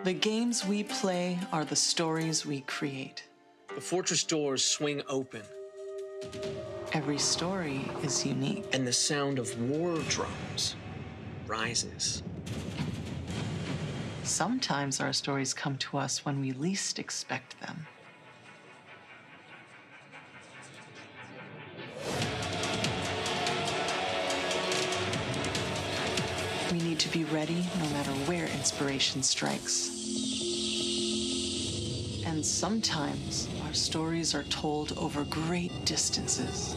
The games we play are the stories we create. The fortress doors swing open. Every story is unique. And the sound of war drums rises. Sometimes our stories come to us when we least expect them. We need to be ready no matter where inspiration strikes. And sometimes our stories are told over great distances.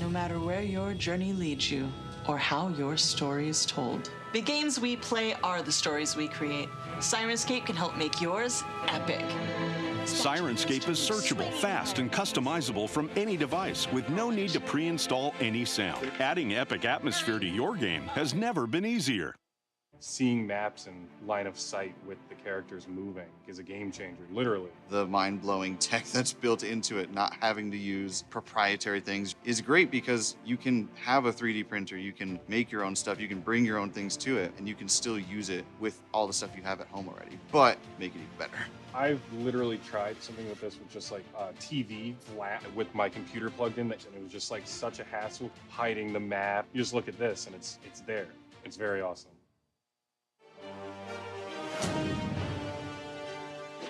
No matter where your journey leads you or how your story is told. The games we play are the stories we create. Sirenscape can help make yours epic. Sirenscape is searchable, fast, and customizable from any device with no need to pre-install any sound. Adding epic atmosphere to your game has never been easier. Seeing maps and line of sight with the characters moving is a game changer, literally. The mind-blowing tech that's built into it, not having to use proprietary things, is great because you can have a 3D printer, you can make your own stuff, you can bring your own things to it, and you can still use it with all the stuff you have at home already, but make it even better. I've literally tried something with this with just like a TV flat with my computer plugged in, and it was just like such a hassle hiding the map. You just look at this and it's there. It's very awesome.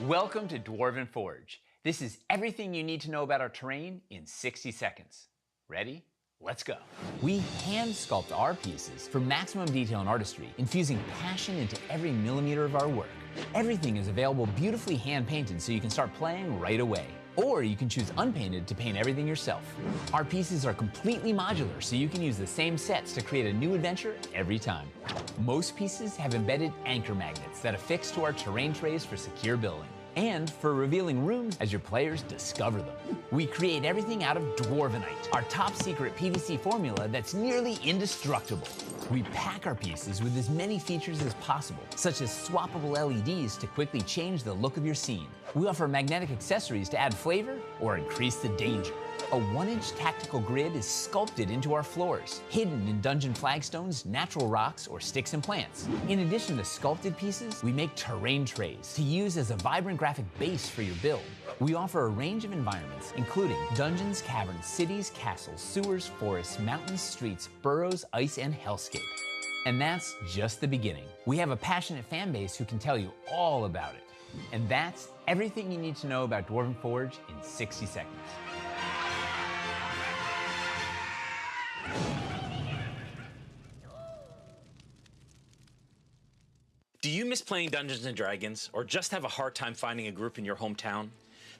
Welcome to Dwarven Forge. This is everything you need to know about our terrain in 60 seconds. Ready? Let's go. We hand sculpt our pieces for maximum detail and artistry, infusing passion into every millimeter of our work. Everything is available beautifully hand painted so you can start playing right away. Or you can choose unpainted to paint everything yourself. Our pieces are completely modular, so you can use the same sets to create a new adventure every time. Most pieces have embedded anchor magnets that affix to our terrain trays for secure building, and for revealing rooms as your players discover them. We create everything out of Dwarvenite, our top secret PVC formula that's nearly indestructible. We pack our pieces with as many features as possible, such as swappable LEDs to quickly change the look of your scene. We offer magnetic accessories to add flavor or increase the danger. A 1-inch tactical grid is sculpted into our floors, hidden in dungeon flagstones, natural rocks, or sticks and plants. In addition to sculpted pieces, we make terrain trays to use as a vibrant graphic base for your build. We offer a range of environments, including dungeons, caverns, cities, castles, sewers, forests, mountains, streets, burrows, ice, and hellscape. And that's just the beginning. We have a passionate fan base who can tell you all about it. And that's everything you need to know about Dwarven Forge in 60 seconds. Do you miss playing Dungeons & Dragons, or just have a hard time finding a group in your hometown?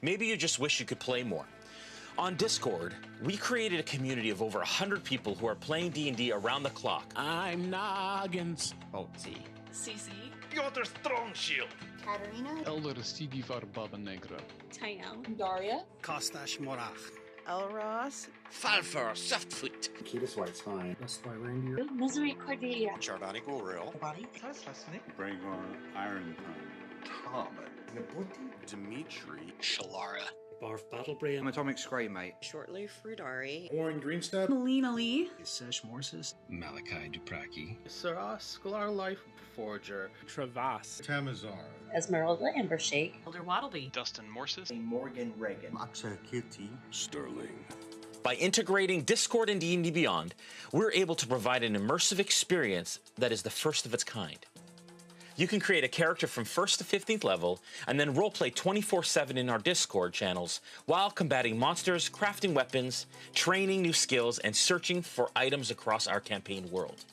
Maybe you just wish you could play more. On Discord, we created a community of over 100 people who are playing D&D around the clock. I'm Noggins. Otzi. Cece. Piotr Strongshield. Katarina. Elder Sidivar Baba Negra. Tayel. Daria. Kostash Morach. Elros. Falfer Softfoot. Ketis Whitespine. Nestle Reindeer. Misery Cordelia. Jardani Gulreal. Body. Bragon Iron Tom. Nabuti. Dimitri. Shalara. Barf Battlebrain. Atomic Scray, mate. Shortleaf Frudari. Warren Greenstead. Melina Lee. Sesh Morses. Malachi Dupraki. Sarah Sklar Life Forger. Travas. Tamazar. Esmeralda Ambershake. Elder Waddleby. Dustin Morses. Morgan Reagan. Akshay Kirti. Sterling. By integrating Discord and D&D Beyond, we're able to provide an immersive experience that is the first of its kind. You can create a character from 1st to 15th level, and then roleplay 24/7 in our Discord channels while combating monsters, crafting weapons, training new skills, and searching for items across our campaign world.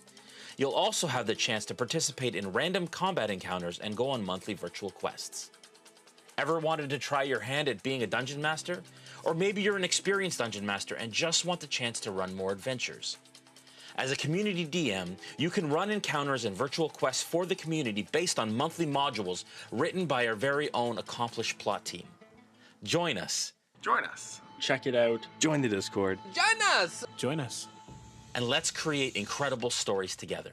You'll also have the chance to participate in random combat encounters and go on monthly virtual quests. Ever wanted to try your hand at being a dungeon master? Or maybe you're an experienced dungeon master and just want the chance to run more adventures. As a community DM, you can run encounters and virtual quests for the community based on monthly modules written by our very own accomplished plot team. Join us. Join us. Check it out. Join the Discord. Join us! Join us. And let's create incredible stories together.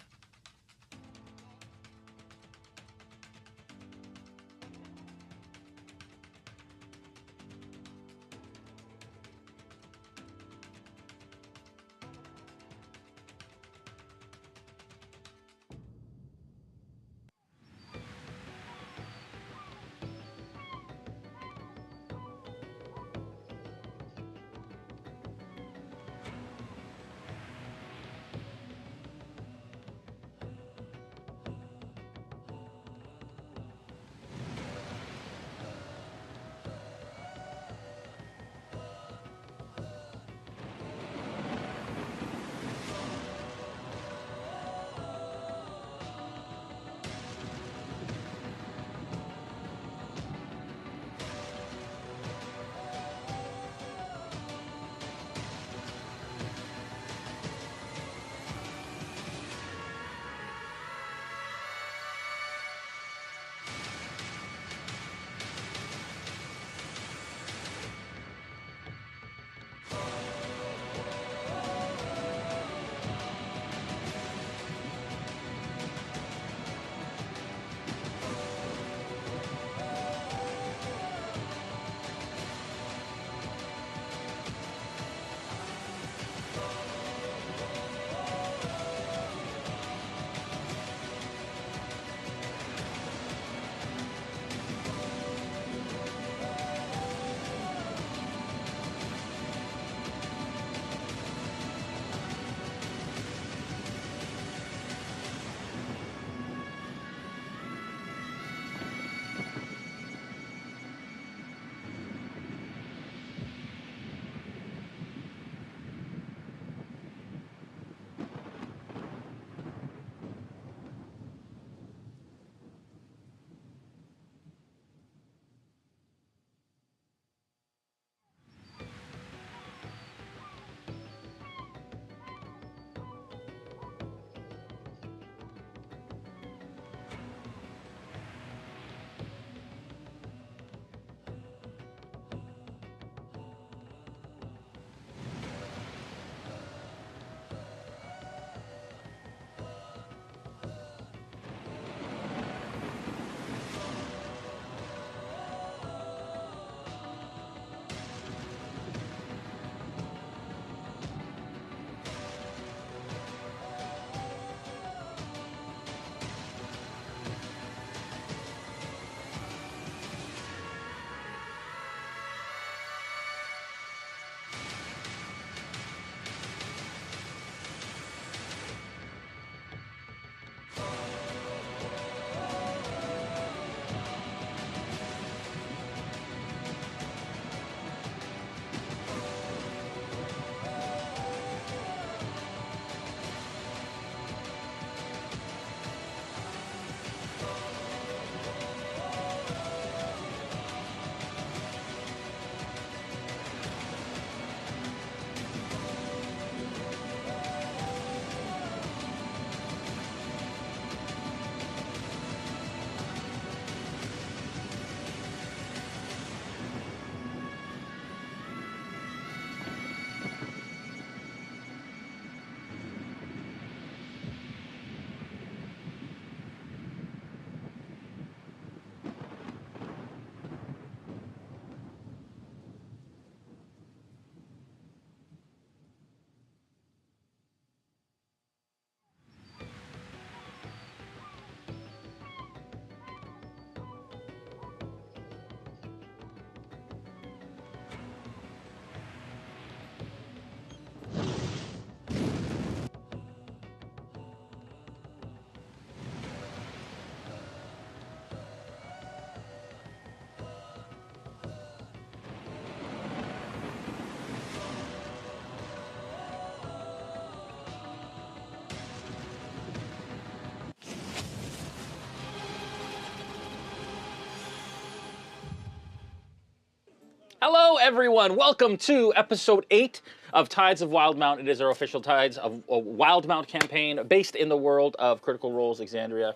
Hello, everyone. Welcome to episode 8 of Tides of Wildmount. It is our official Tides of Wildmount campaign based in the world of Critical Role's Exandria.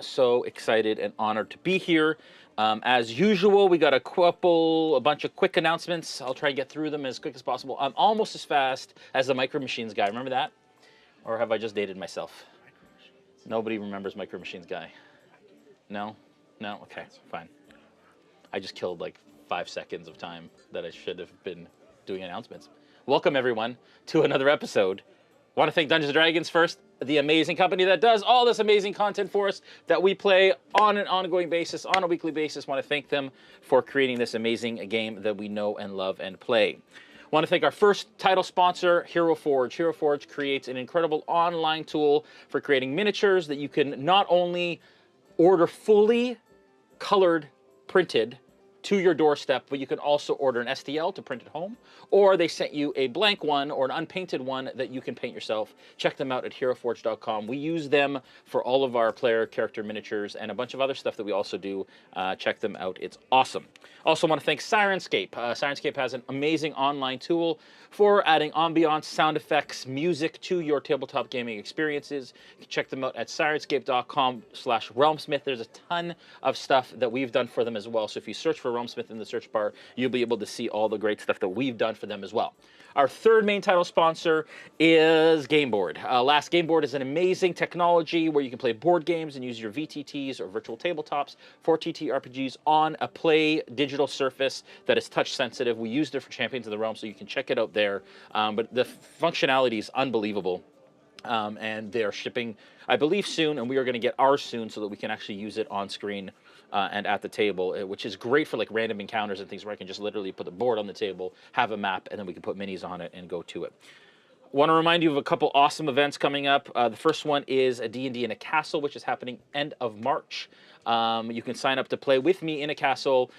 So excited and honored to be here. As usual, we got a bunch of quick announcements. I'll try and get through them as quick as possible. I'm almost as fast as the Micro Machines guy. Remember that? Or have I just dated myself? Nobody remembers Micro Machines guy. No? No? Okay, fine. I just killed like 5 seconds of time that I should have been doing announcements. Welcome, everyone, to another episode. Want to thank Dungeons & Dragons first, the amazing company that does all this amazing content for us that we play on an ongoing basis, on a weekly basis. Want to thank them for creating this amazing game that we know and love and play. Want to thank our first title sponsor, Hero Forge. Hero Forge creates an incredible online tool for creating miniatures that you can not only order fully colored, printed, to your doorstep, but you can also order an STL to print at home, or they sent you a blank one or an unpainted one that you can paint yourself. Check them out at heroforge.com. We use them for all of our player character miniatures and a bunch of other stuff that we also do. Check them out. It's awesome. Also want to thank Sirenscape. Sirenscape has an amazing online tool for adding ambiance, sound effects, music to your tabletop gaming experiences. You can check them out at sirenscape.com/RealmSmith. There's a ton of stuff that we've done for them as well. So if you search for RealmSmith in the search bar, you'll be able to see all the great stuff that we've done for them as well. Our third main title sponsor is Gameboard. Last Gameboard is an amazing technology where you can play board games and use your VTTs or virtual tabletops for TTRPGs on a Play digital surface that is touch sensitive. We used it for Champions of the Realm, so you can check it out there. But the functionality is unbelievable. And they're shipping, I believe, soon, and we are going to get ours soon so that we can actually use it on screen and at the table, which is great for like random encounters and things where I can just literally put the board on the table, have a map, and then we can put minis on it and go to it. Want to remind you of a couple awesome events coming up. The first one is a D&D in a castle, which is happening end of March. You can sign up to play with me in a castle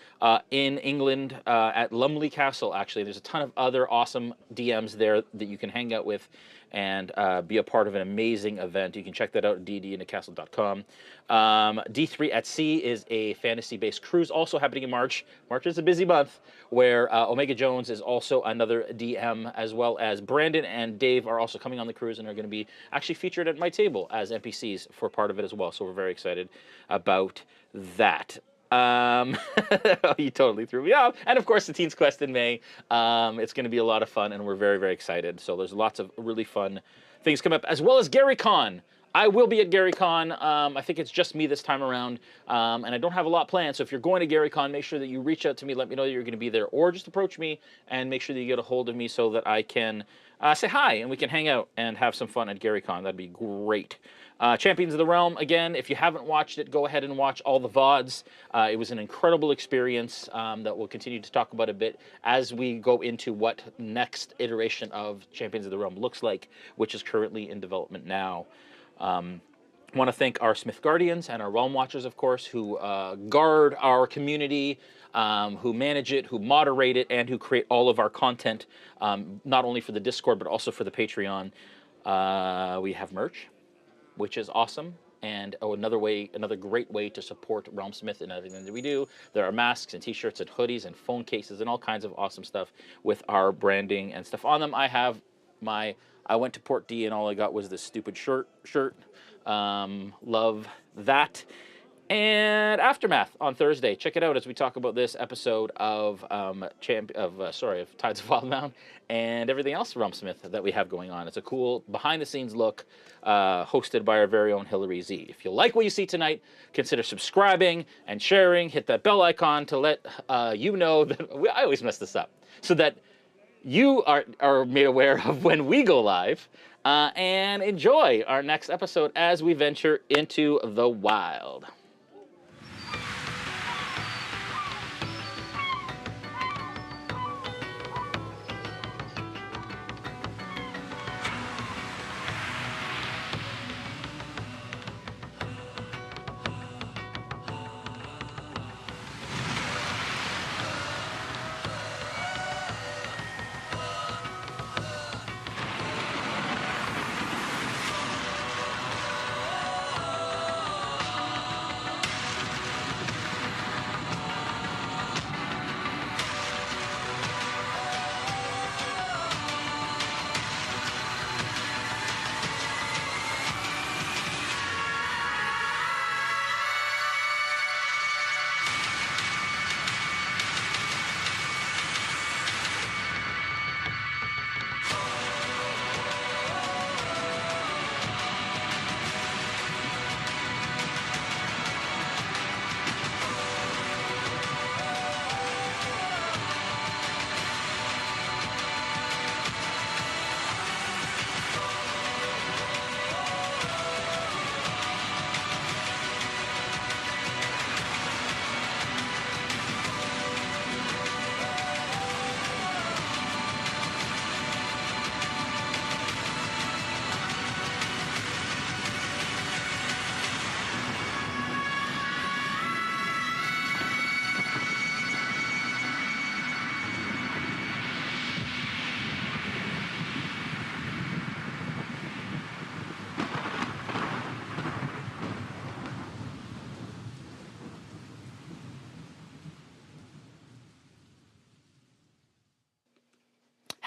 in England at Lumley Castle, actually. There's a ton of other awesome DMs there that you can hang out with and be a part of an amazing event. You can check that out at ddinacastle.com. D3 at Sea is a fantasy-based cruise also happening in March. March is a busy month where Omega Jones is also another DM, as well as Brandon and Dave are also coming on the cruise and are going to be actually featured at my table as NPCs for part of it as well. So we're very excited about that. You totally threw me off. And of course, the Teens Quest in May. It's going to be a lot of fun, and we're very, very excited. So there's lots of really fun things coming up, as well as GaryCon. I will be at GaryCon. I think it's just me this time around, and I don't have a lot planned. So if you're going to GaryCon, make sure that you reach out to me, let me know that you're going to be there, or just approach me and make sure that you get a hold of me so that I can say hi and we can hang out and have some fun at GaryCon. That'd be great. Champions of the Realm, again, if you haven't watched it, go ahead and watch all the VODs. It was an incredible experience that we'll continue to talk about a bit as we go into what next iteration of Champions of the Realm looks like, which is currently in development now. Want to thank our Smithgardians and our Realm Watchers, of course, who guard our community, who manage it, who moderate it, and who create all of our content, not only for the Discord, but also for the Patreon. We have merch, which is awesome. And another great way to support RealmSmith and everything that we do. There are masks and t-shirts and hoodies and phone cases and all kinds of awesome stuff with our branding and stuff on them. I have I went to Port D and all I got was this stupid shirt. Love that. And Aftermath on Thursday. Check it out as we talk about this episode of Tides of Wildmount and everything else RealmSmith that we have going on. It's a cool behind-the-scenes look hosted by our very own Hillary Z. If you like what you see tonight, consider subscribing and sharing. Hit that bell icon to let you know that I always mess this up, so that you are made aware of when we go live, and enjoy our next episode as we venture into the wild.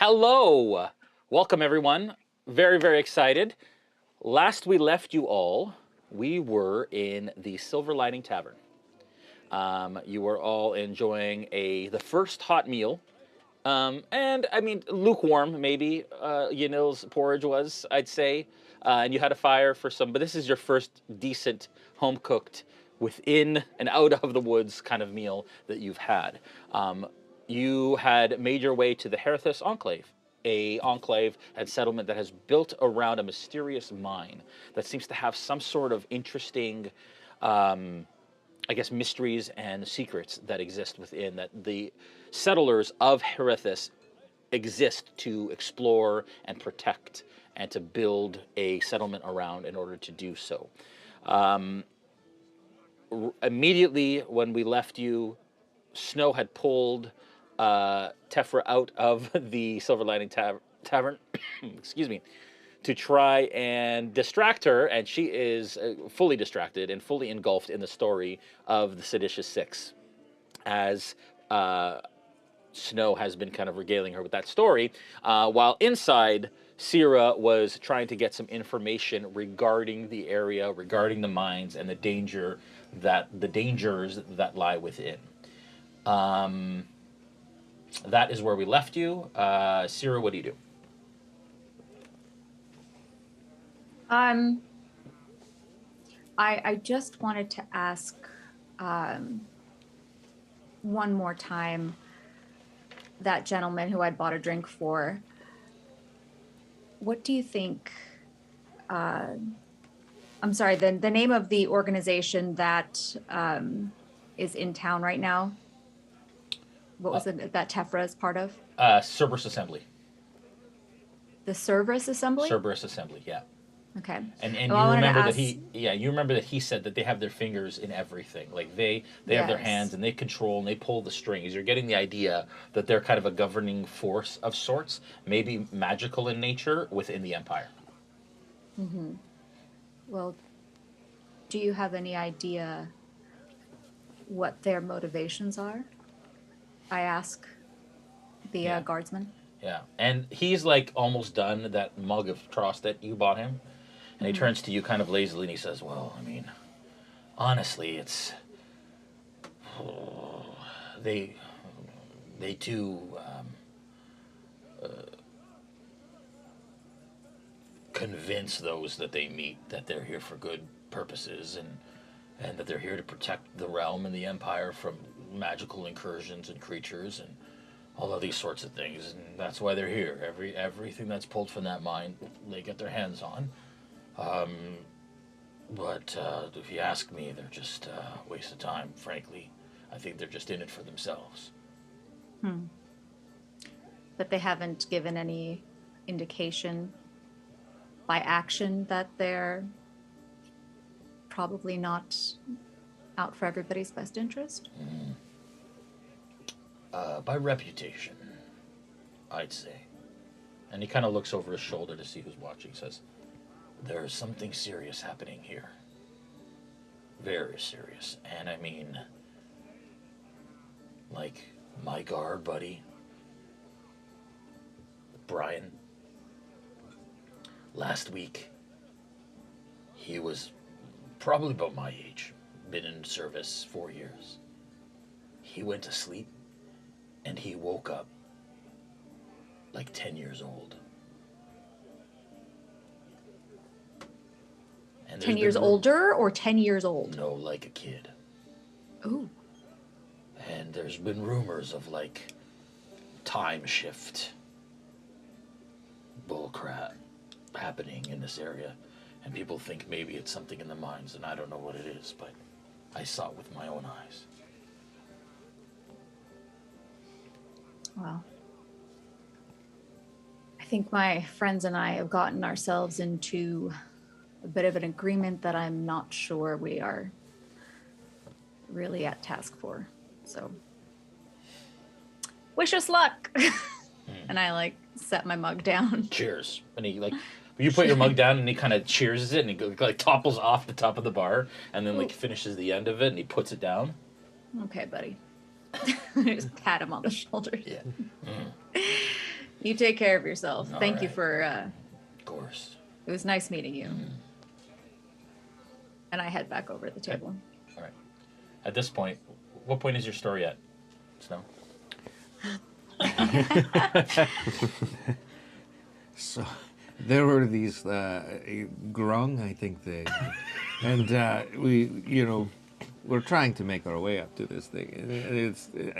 Hello! Welcome, everyone. Very, very excited. Last we left you all, we were in the Silver Lining Tavern. You were all enjoying the first hot meal. And, I mean, lukewarm, maybe, Yanil's porridge was, I'd say. And you had a fire for some, but this is your first decent, home-cooked, within and out of the woods kind of meal that you've had. You had made your way to the Herethus Enclave, a enclave and settlement that has built around a mysterious mine that seems to have some sort of interesting, I guess, mysteries and secrets that exist within, that the settlers of Herethus exist to explore and protect and to build a settlement around in order to do so. Immediately when we left you, Snow had pulled Tefra out of the Silver Lining Tavern, excuse me, to try and distract her, and she is fully distracted and fully engulfed in the story of the Seditious Six, as Snow has been kind of regaling her with that story, while inside, Sierra was trying to get some information regarding the area, regarding the mines, and the dangers that lie within. That is where we left you. Sierra, what do you do? I just wanted to ask one more time that gentleman who I'd bought a drink for, what do you think, I'm sorry, the name of the organization that is in town right now? What was it that Tefra is part of? Cerberus Assembly. The Cerberus Assembly? Cerberus Assembly, yeah. Okay. And well, you remember that you remember that he said that they have their fingers in everything. Like they have their hands and they control and they pull the strings. You're getting the idea that they're kind of a governing force of sorts, maybe magical in nature within the Empire. Mm-hmm. Well, do you have any idea what their motivations are? I ask the guardsman. Yeah, and he's like almost done that mug of Trost that you bought him. And he turns to you kind of lazily and he says, well, I mean, honestly, it's... they do convince those that they meet that they're here for good purposes and that they're here to protect the realm and the Empire from magical incursions and creatures and all of these sorts of things. And that's why they're here. Everything that's pulled from that mine, they get their hands on. But if you ask me, they're just a waste of time, frankly. I think they're just in it for themselves. But they haven't given any indication by action that they're probably not out for everybody's best interest? By reputation, I'd say. And he kind of looks over his shoulder to see who's watching, says, there's something serious happening here. Very serious. And I mean, like my guard buddy, Brian, last week, he was probably about my age, been in service 4 years. He went to sleep and he woke up like 10 years old. And 10 years older or 10 years old? No, like a kid. Ooh. And there's been rumors of like time shift bullcrap happening in this area. And people think maybe it's something in the mines, and I don't know what it is, but I saw it with my own eyes. Well, I think my friends and I have gotten ourselves into a bit of an agreement that I'm not sure we are really at task for. So, wish us luck. And I like set my mug down. Cheers. And he like, you put your mug down and he kind of cheers it and he like topples off the top of the bar and then like finishes the end of it and he puts it down. Okay, buddy. I just pat him on the shoulder. Yeah. You take care of yourself. All Thank you right. for. Of course. It was nice meeting you. And I head back over to the table. All right. At this point, what point is your story at, Snow? So there were these grung, I think they, and we're trying to make our way up to this thing. And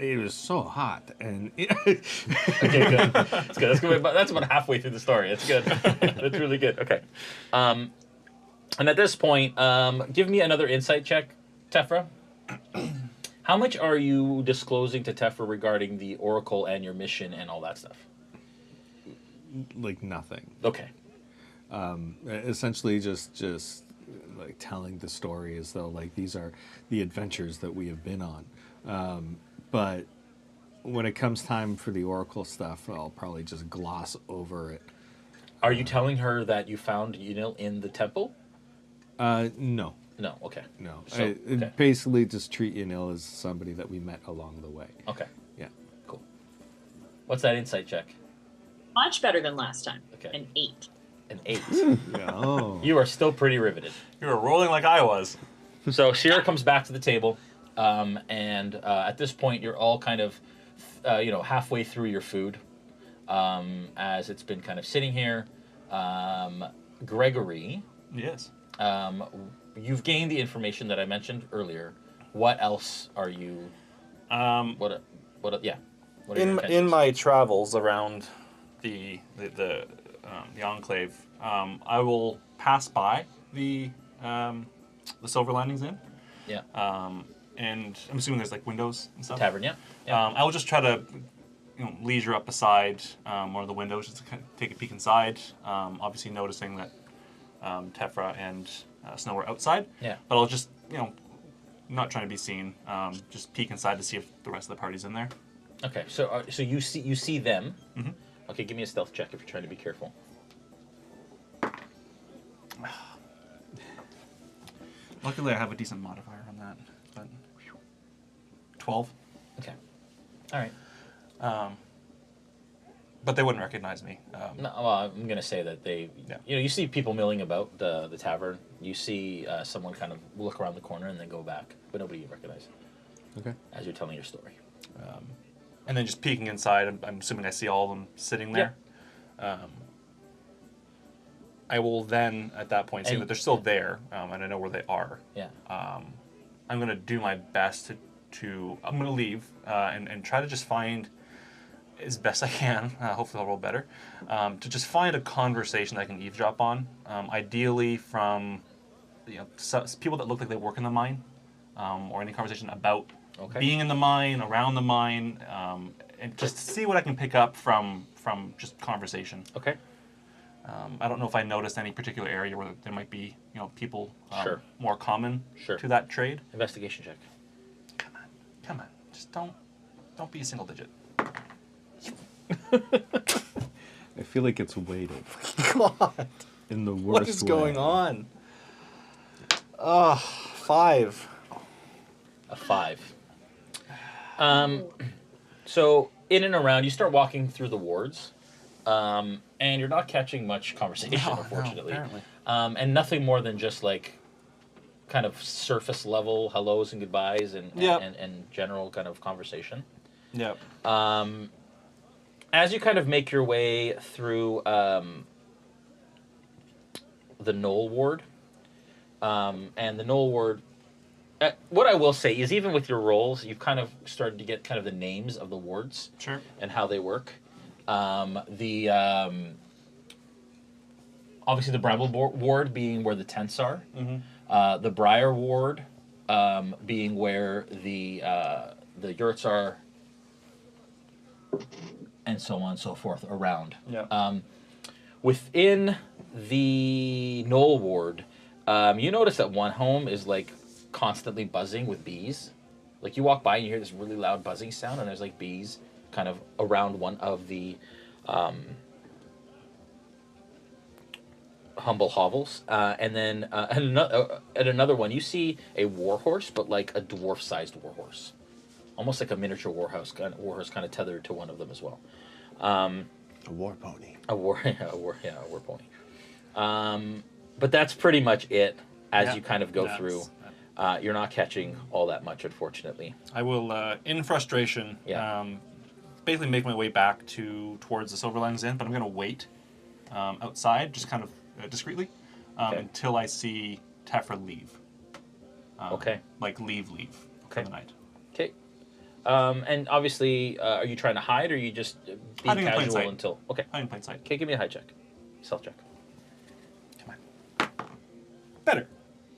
it was so hot, and Okay, good. That's good. That's about halfway through the story. That's good. That's really good. Okay. And at this point, give me another insight check, Tefra. How much are you disclosing to Tefra regarding the Oracle and your mission and all that stuff? like nothing. Okay. Essentially, just like telling the story as though like these are the adventures that we have been on. But when it comes time for the Oracle stuff, I'll probably just gloss over it. Are you telling her that you found Yunil in the temple? No. No, okay. No. So, okay. Basically, just treat Yunil as somebody that we met along the way. Okay. Yeah. Cool. What's that insight check? Much better than last time. Okay. An 8. An 8. Oh. You are still pretty riveted. You were rolling like I was. So Sierra comes back to the table, and at this point, you're all kind of, halfway through your food, as it's been kind of sitting here. Gregory. Yes. You've gained the information that I mentioned earlier. What else are you? What are your In intentions? my travels around the enclave, I will pass by the Silver Linings Inn. Yeah. And I'm assuming there's like windows and stuff. Tavern, yeah. I will just try to, leisure up beside one of the windows just to kind of take a peek inside. Obviously noticing that Tefra and Snow are outside. Yeah. But I'll just, not trying to be seen. Just peek inside to see if the rest of the party's in there. Okay, so you see them. Mm-hmm. Okay, give me a stealth check if you're trying to be careful. Luckily, I have a decent modifier on that. But 12. Okay. All right. But they wouldn't recognize me. No, well, I'm gonna say that they, you see people milling about the tavern. You see someone kind of look around the corner and then go back, but nobody you recognize. Okay. As you're telling your story. And then just peeking inside, I'm assuming I see all of them sitting there. I will then, at that point, see that they're still there, and I know where they are. Yeah. I'm going to do my best to I'm going to leave and try to just find, as best I can, hopefully I'll roll better, to just find a conversation that I can eavesdrop on, ideally from people that look like they work in the mine, or any conversation about being in the mine, around the mine, and just see what I can pick up from just conversation. Okay. I don't know if I noticed any particular area where there might be, people more common to that trade. Investigation check. Come on, just don't be a single digit. I feel like it's weighted. God. In the worst What is way. going on? 5. A 5. So in and around, you start walking through the wards, and you're not catching much conversation, unfortunately. apparently. And nothing more than just like kind of surface level hellos and goodbyes and general kind of conversation. Yep. As you kind of make your way through the Knoll ward, and the Knoll ward, what I will say is even with your rolls, you've kind of started to get kind of the names of the wards and how they work. Obviously the Bramble ward being where the tents are. Mm-hmm. The Briar ward being where the yurts are, and so on and so forth around. Yeah. Within the Knoll ward, you notice that one home is like constantly buzzing with bees. Like you walk by and you hear this really loud buzzing sound, and there's like bees kind of around one of the humble hovels. And then at another one, you see a warhorse, but like a dwarf-sized warhorse. Almost like a miniature warhorse kind of tethered to one of them as well. A war pony. A war pony. But that's pretty much it as you kind of go through. You're not catching all that much, unfortunately. I will, in frustration, basically make my way back towards the Silverlands Inn, but I'm going to wait outside, just kind of discreetly, until I see Tefra leave. Like leave for the night. Okay. And obviously, are you trying to hide, or are you just being casual until... Okay. Hiding in plain sight. Okay, give me a hide check. Stealth check. Better.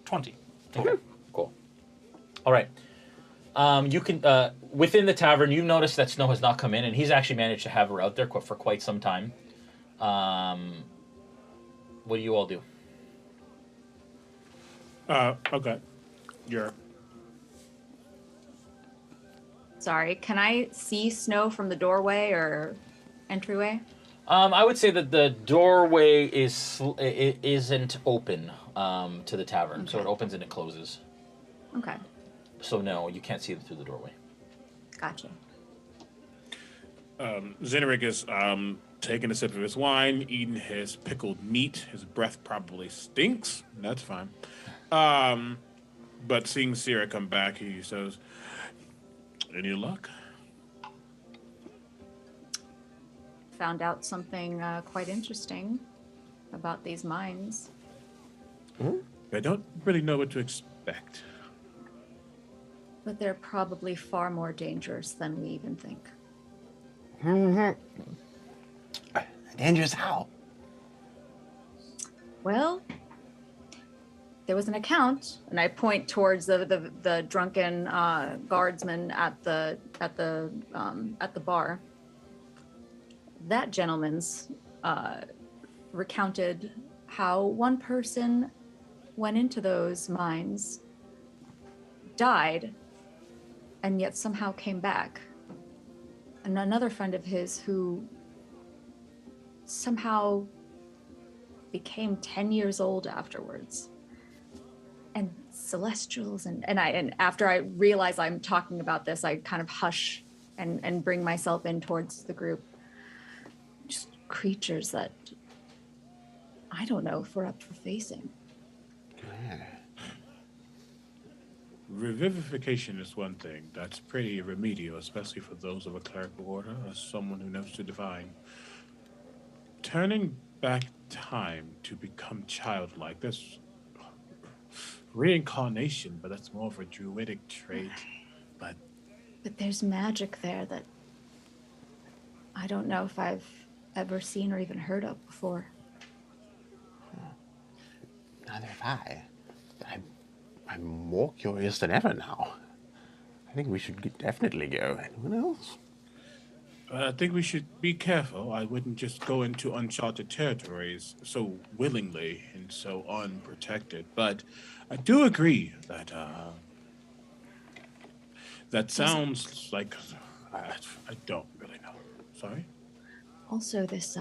20. Okay. Cool. All right. You can within the tavern. You've noticed that Snow has not come in, and he's actually managed to have her out there for quite some time. What do you all do? Okay. You're. Sorry, can I see Snow from the doorway or entryway? I would say that the doorway isn't open to the tavern, so it opens and it closes. Okay. So no, you can't see it through the doorway. Gotcha. Zeneric is taking a sip of his wine, eating his pickled meat. His breath probably stinks. That's fine. But seeing Sierra come back, he says, "Any luck?" Found out something quite interesting about these mines. I don't really know what to expect. But they're probably far more dangerous than we even think. Dangerous how? Well, there was an account, and I point towards the drunken guardsman at the bar. That gentleman's recounted how one person went into those mines, died, and yet somehow came back. And another friend of his who somehow became 10 years old afterwards. And celestials and after I realize I'm talking about this, I kind of hush and bring myself in towards the group. Just creatures that I don't know if we're up for facing. Revivification is one thing. That's pretty remedial, especially for those of a clerical order, as someone who knows to divine. Turning back time to become childlike, that's reincarnation, but that's more of a druidic trait. But there's magic there that I don't know if I've ever seen or even heard of before. Neither have I. I'm more curious than ever now. I think we should definitely go. Anyone else? I think we should be careful. I wouldn't just go into uncharted territories so willingly and so unprotected. But I do agree that that sounds like I don't really know. Sorry? Also, this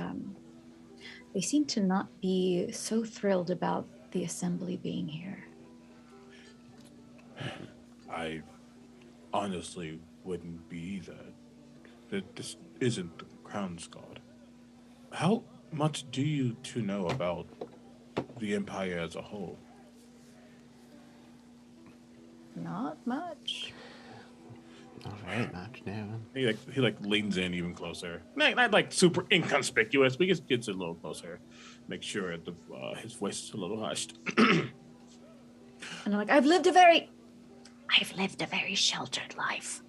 they seem to not be so thrilled about the assembly being here. I honestly wouldn't be either. That this isn't the Crown's God. How much do you two know about the Empire as a whole? Not much. Not very much, no. He leans in even closer. Not like super inconspicuous, but he just gets a little closer. Make sure his voice is a little hushed. And I'm like, I've lived a very sheltered life.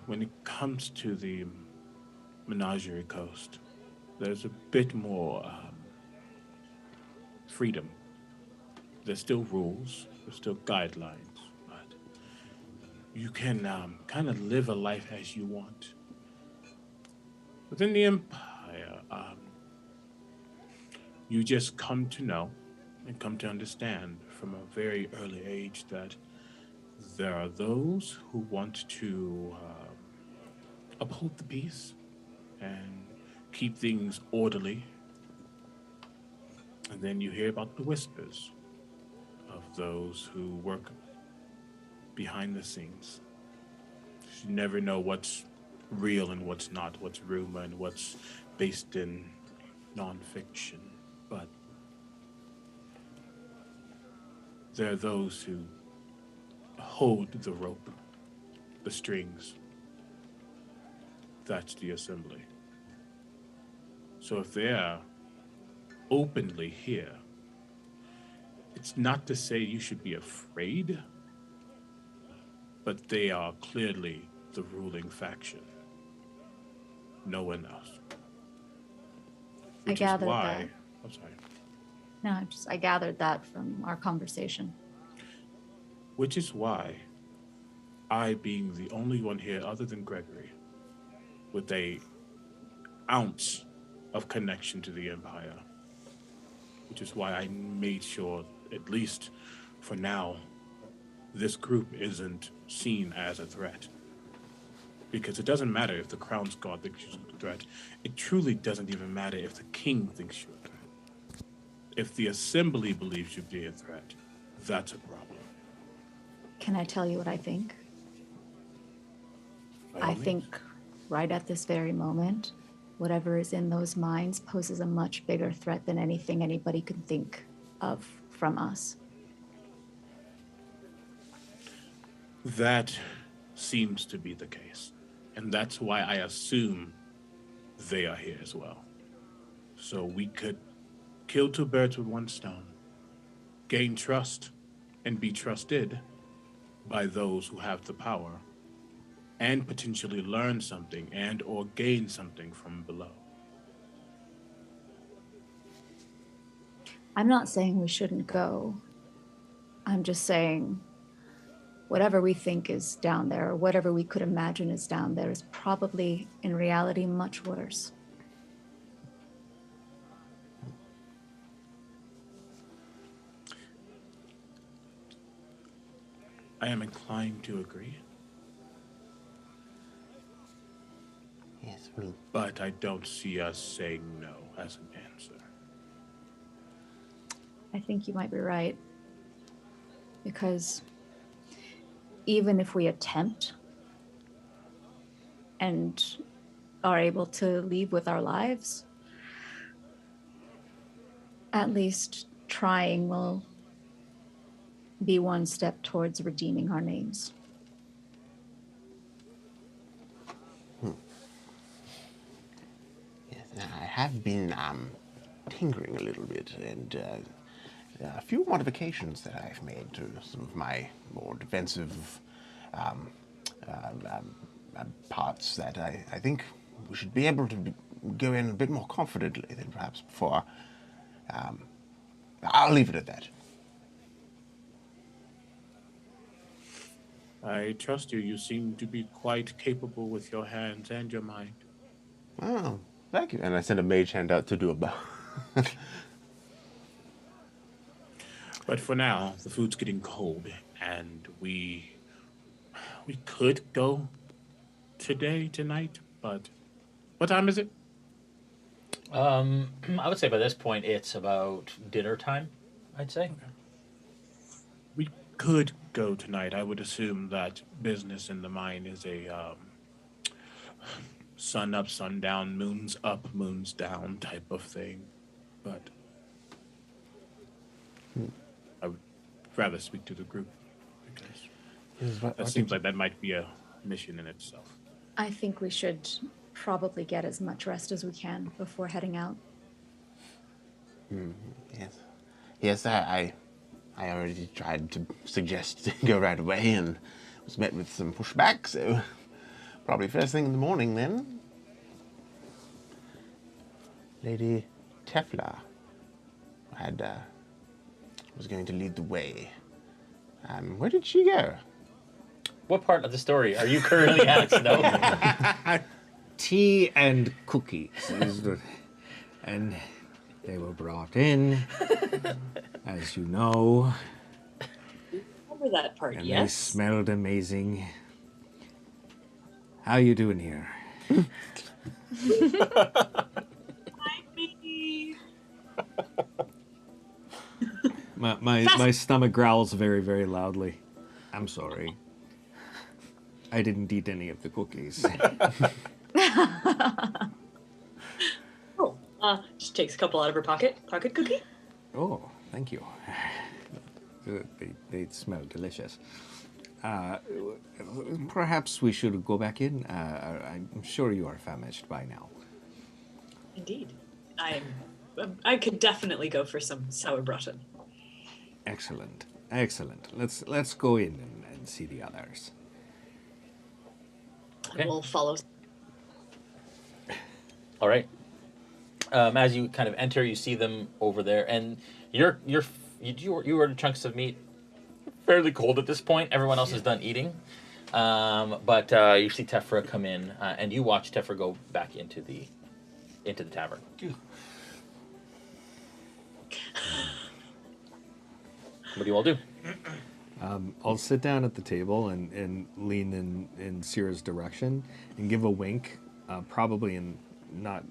When it comes to the Menagerie Coast, there's a bit more freedom. There's still rules, there's still guidelines, but you can kind of live a life as you want. Within the Empire, you just come to know and come to understand from a very early age that there are those who want to uphold the peace and keep things orderly. And then you hear about the whispers of those who work behind the scenes. You never know what's real and what's not, what's rumor and what's based in nonfiction. But there are those who hold the rope, the strings. That's the assembly. So if they're openly here, it's not to say you should be afraid, but they are clearly the ruling faction. No one else. I gathered that. I'm sorry. No, I gathered that from our conversation. Which is why I, being the only one here other than Gregory, with a ounce of connection to the Empire, which is why I made sure, at least for now, this group isn't seen as a threat. Because it doesn't matter if the Crown's Guard thinks you're a threat. It truly doesn't even matter if the King thinks you're a threat. If the Assembly believes you to be a threat, that's a problem. Can I tell you what I think? By all I means. think right at this very moment, whatever is in those minds poses a much bigger threat than anything anybody can think of from us. That seems to be the case. And that's why I assume they are here as well. So we could kill two birds with one stone, gain trust and be trusted by those who have the power, and potentially learn something and or gain something from below. I'm not saying we shouldn't go. I'm just saying whatever we think is down there, or whatever we could imagine is down there, is probably in reality much worse. I am inclined to agree. Yes, well, but I don't see us saying no as an answer. I think you might be right. Because even if we attempt and are able to leave with our lives, at least trying will be one step towards redeeming our names. Yes, I have been tinkering a little bit, and a few modifications that I've made to some of my more defensive parts that I think we should be able to go in a bit more confidently than perhaps before. I'll leave it at that. I trust you. You seem to be quite capable with your hands and your mind. Oh, thank you. And I sent a mage hand out to do a bow. But for now, the food's getting cold, and we could go tonight, but what time is it? I would say by this point it's about dinner time, I'd say. Okay. We could go tonight. I would assume that business in the mine is a sun up, sun down, moons up, moons down type of thing. But I would rather speak to the group because that seems like that might be a mission in itself. I think we should probably get as much rest as we can before heading out. Yes. Yes, I already tried to suggest to go right away and was met with some pushback, so probably first thing in the morning then. Lady Tefla was going to lead the way. Where did she go? What part of the story are you currently at, Snow? Tea and cookies. And they were brought in, as you know. Remember that part, And yes? they smelled amazing. How you doing here? My stomach growls very, very loudly. I'm sorry. I didn't eat any of the cookies. Oh, just takes a couple out of her pocket. Pocket cookie? Oh, thank you. They smell delicious. Perhaps we should go back in. I'm sure you are famished by now. Indeed. I could definitely go for some sauerbraten. Excellent, excellent. Let's go in and see the others. Okay. We'll follow. All right. As you kind of enter, you see them over there, and you ordered chunks of meat. Fairly cold at this point. Everyone else is done eating, but you see Tephra come in, and you watch Tephra go back into the tavern. What do you all do? I'll sit down at the table and lean in Sierra's direction and give a wink, probably not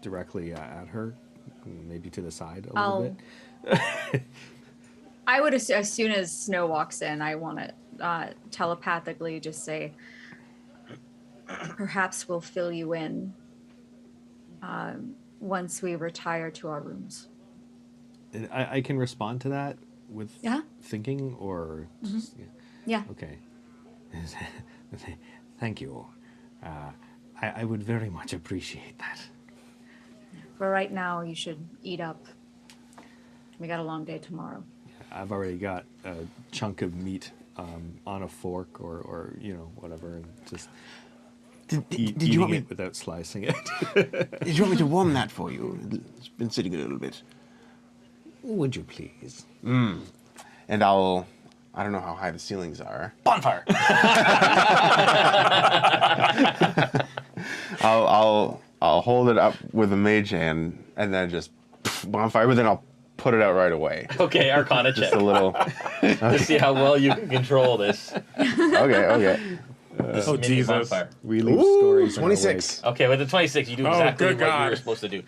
directly at her, maybe to the side a little bit. I would, as soon as Snow walks in, I want to telepathically just say, perhaps we'll fill you in once we retire to our rooms. I can respond to that with thinking or... Just, yeah. Okay. Thank you. I would very much appreciate that. For right now, you should eat up. We got a long day tomorrow. I've already got a chunk of meat on a fork or whatever, and just did you want eating me it without slicing it. Did you want me to warm that for you? It's been sitting a little bit. Would you please? And I don't know how high the ceilings are. Bonfire. I'll hold it up with a mage hand and then just bonfire, but then I'll put it out right away. Okay, Arcana check. Just a little. To see how well you can control this. Okay. This mini bonfire. We leave stories. 26. Okay, with the 26, you do exactly what you were supposed to do.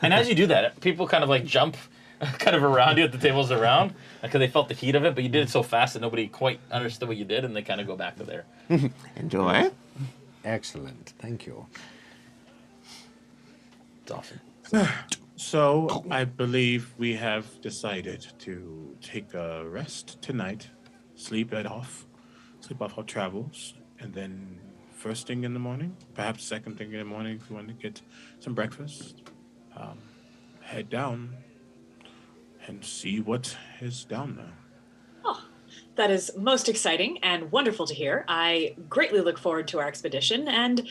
And as you do that, people kind of like jump kind of around you at the tables around because they felt the heat of it, but you did it so fast that nobody quite understood what you did, and they kind of go back to there. Enjoy. Excellent. Thank you. It's awesome. So, I believe we have decided to take a rest tonight, sleep off our travels, and then first thing in the morning, perhaps second thing in the morning if you want to get some breakfast, head down and see what is down there. Oh, that is most exciting and wonderful to hear. I greatly look forward to our expedition, and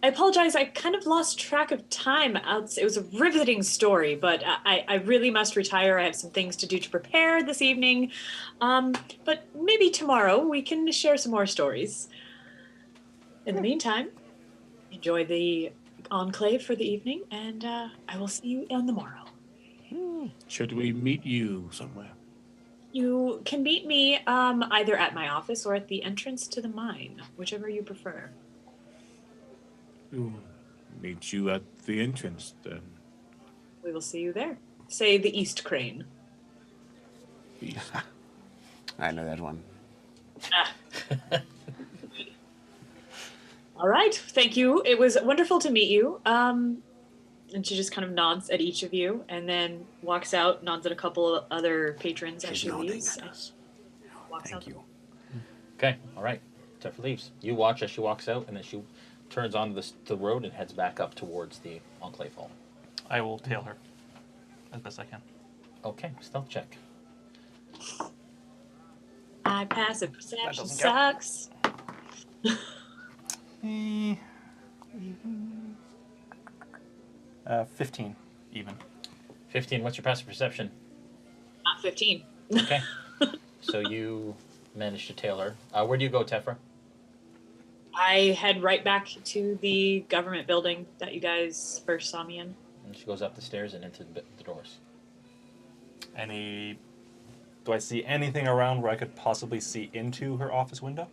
I apologize, I kind of lost track of time. It was a riveting story, but I really must retire. I have some things to do to prepare this evening. But maybe tomorrow we can share some more stories. In the meantime, enjoy the enclave for the evening, and I will see you on the morrow. Should we meet you somewhere? You can meet me either at my office or at the entrance to the mine, whichever you prefer. Meet you at the entrance, then. We will see you there. Say the East Crane. East. I know that one. All right. Thank you. It was wonderful to meet you. And she just kind of nods at each of you and then walks out, nods at a couple of other patrons as she leaves. Thank you. Okay, all right. Tephra leaves. You watch as she walks out, and then she turns onto the road and heads back up towards the Enclave Hall. I will tail her as best I can. Okay, stealth check. My passive perception sucks. 15, even. 15, what's your passive perception? Not 15. Okay. So you managed to tail her. Where do you go, Tephra? I head right back to the government building that you guys first saw me in. And she goes up the stairs and into the doors. Do I see anything around where I could possibly see into her office window?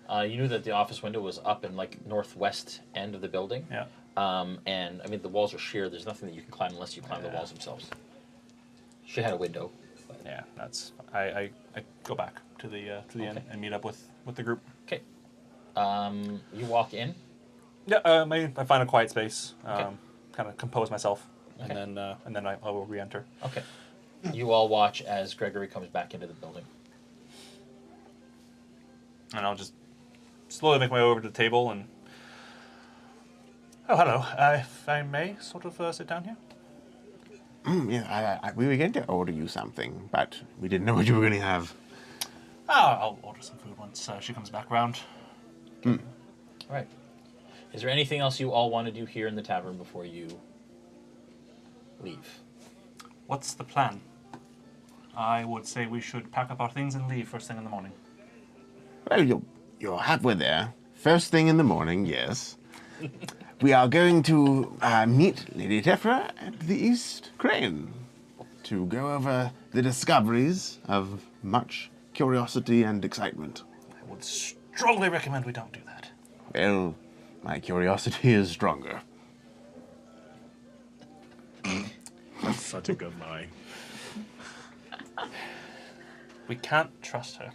You knew that the office window was up in like northwest end of the building. Yeah. And I mean the walls are sheer. There's nothing that you can climb unless you climb the walls themselves. She had a window. But... Yeah, that's. I go back to the inn and meet up with the group. Okay. You walk in, Yeah, I find a quiet space, Okay. kind of compose myself, Okay. and then I will re-enter. Okay. You all watch as Gregory comes back into the building. And I'll just slowly make my way over to the table and... Oh, hello. If I may sort of sit down here? Yeah, we were going to order you something, but we didn't know what you were going to have. I'll order some food once she comes back round. All right. Is there anything else you all want to do here in the tavern before you leave? What's the plan? I would say we should pack up our things and leave first thing in the morning. Well, you're halfway there. First thing in the morning, yes. We are going to meet Lady Tefra at the East Crane to go over the discoveries of much curiosity and excitement. I would strongly recommend we don't do that. Well, my curiosity is stronger. That's such a good line. We can't trust her.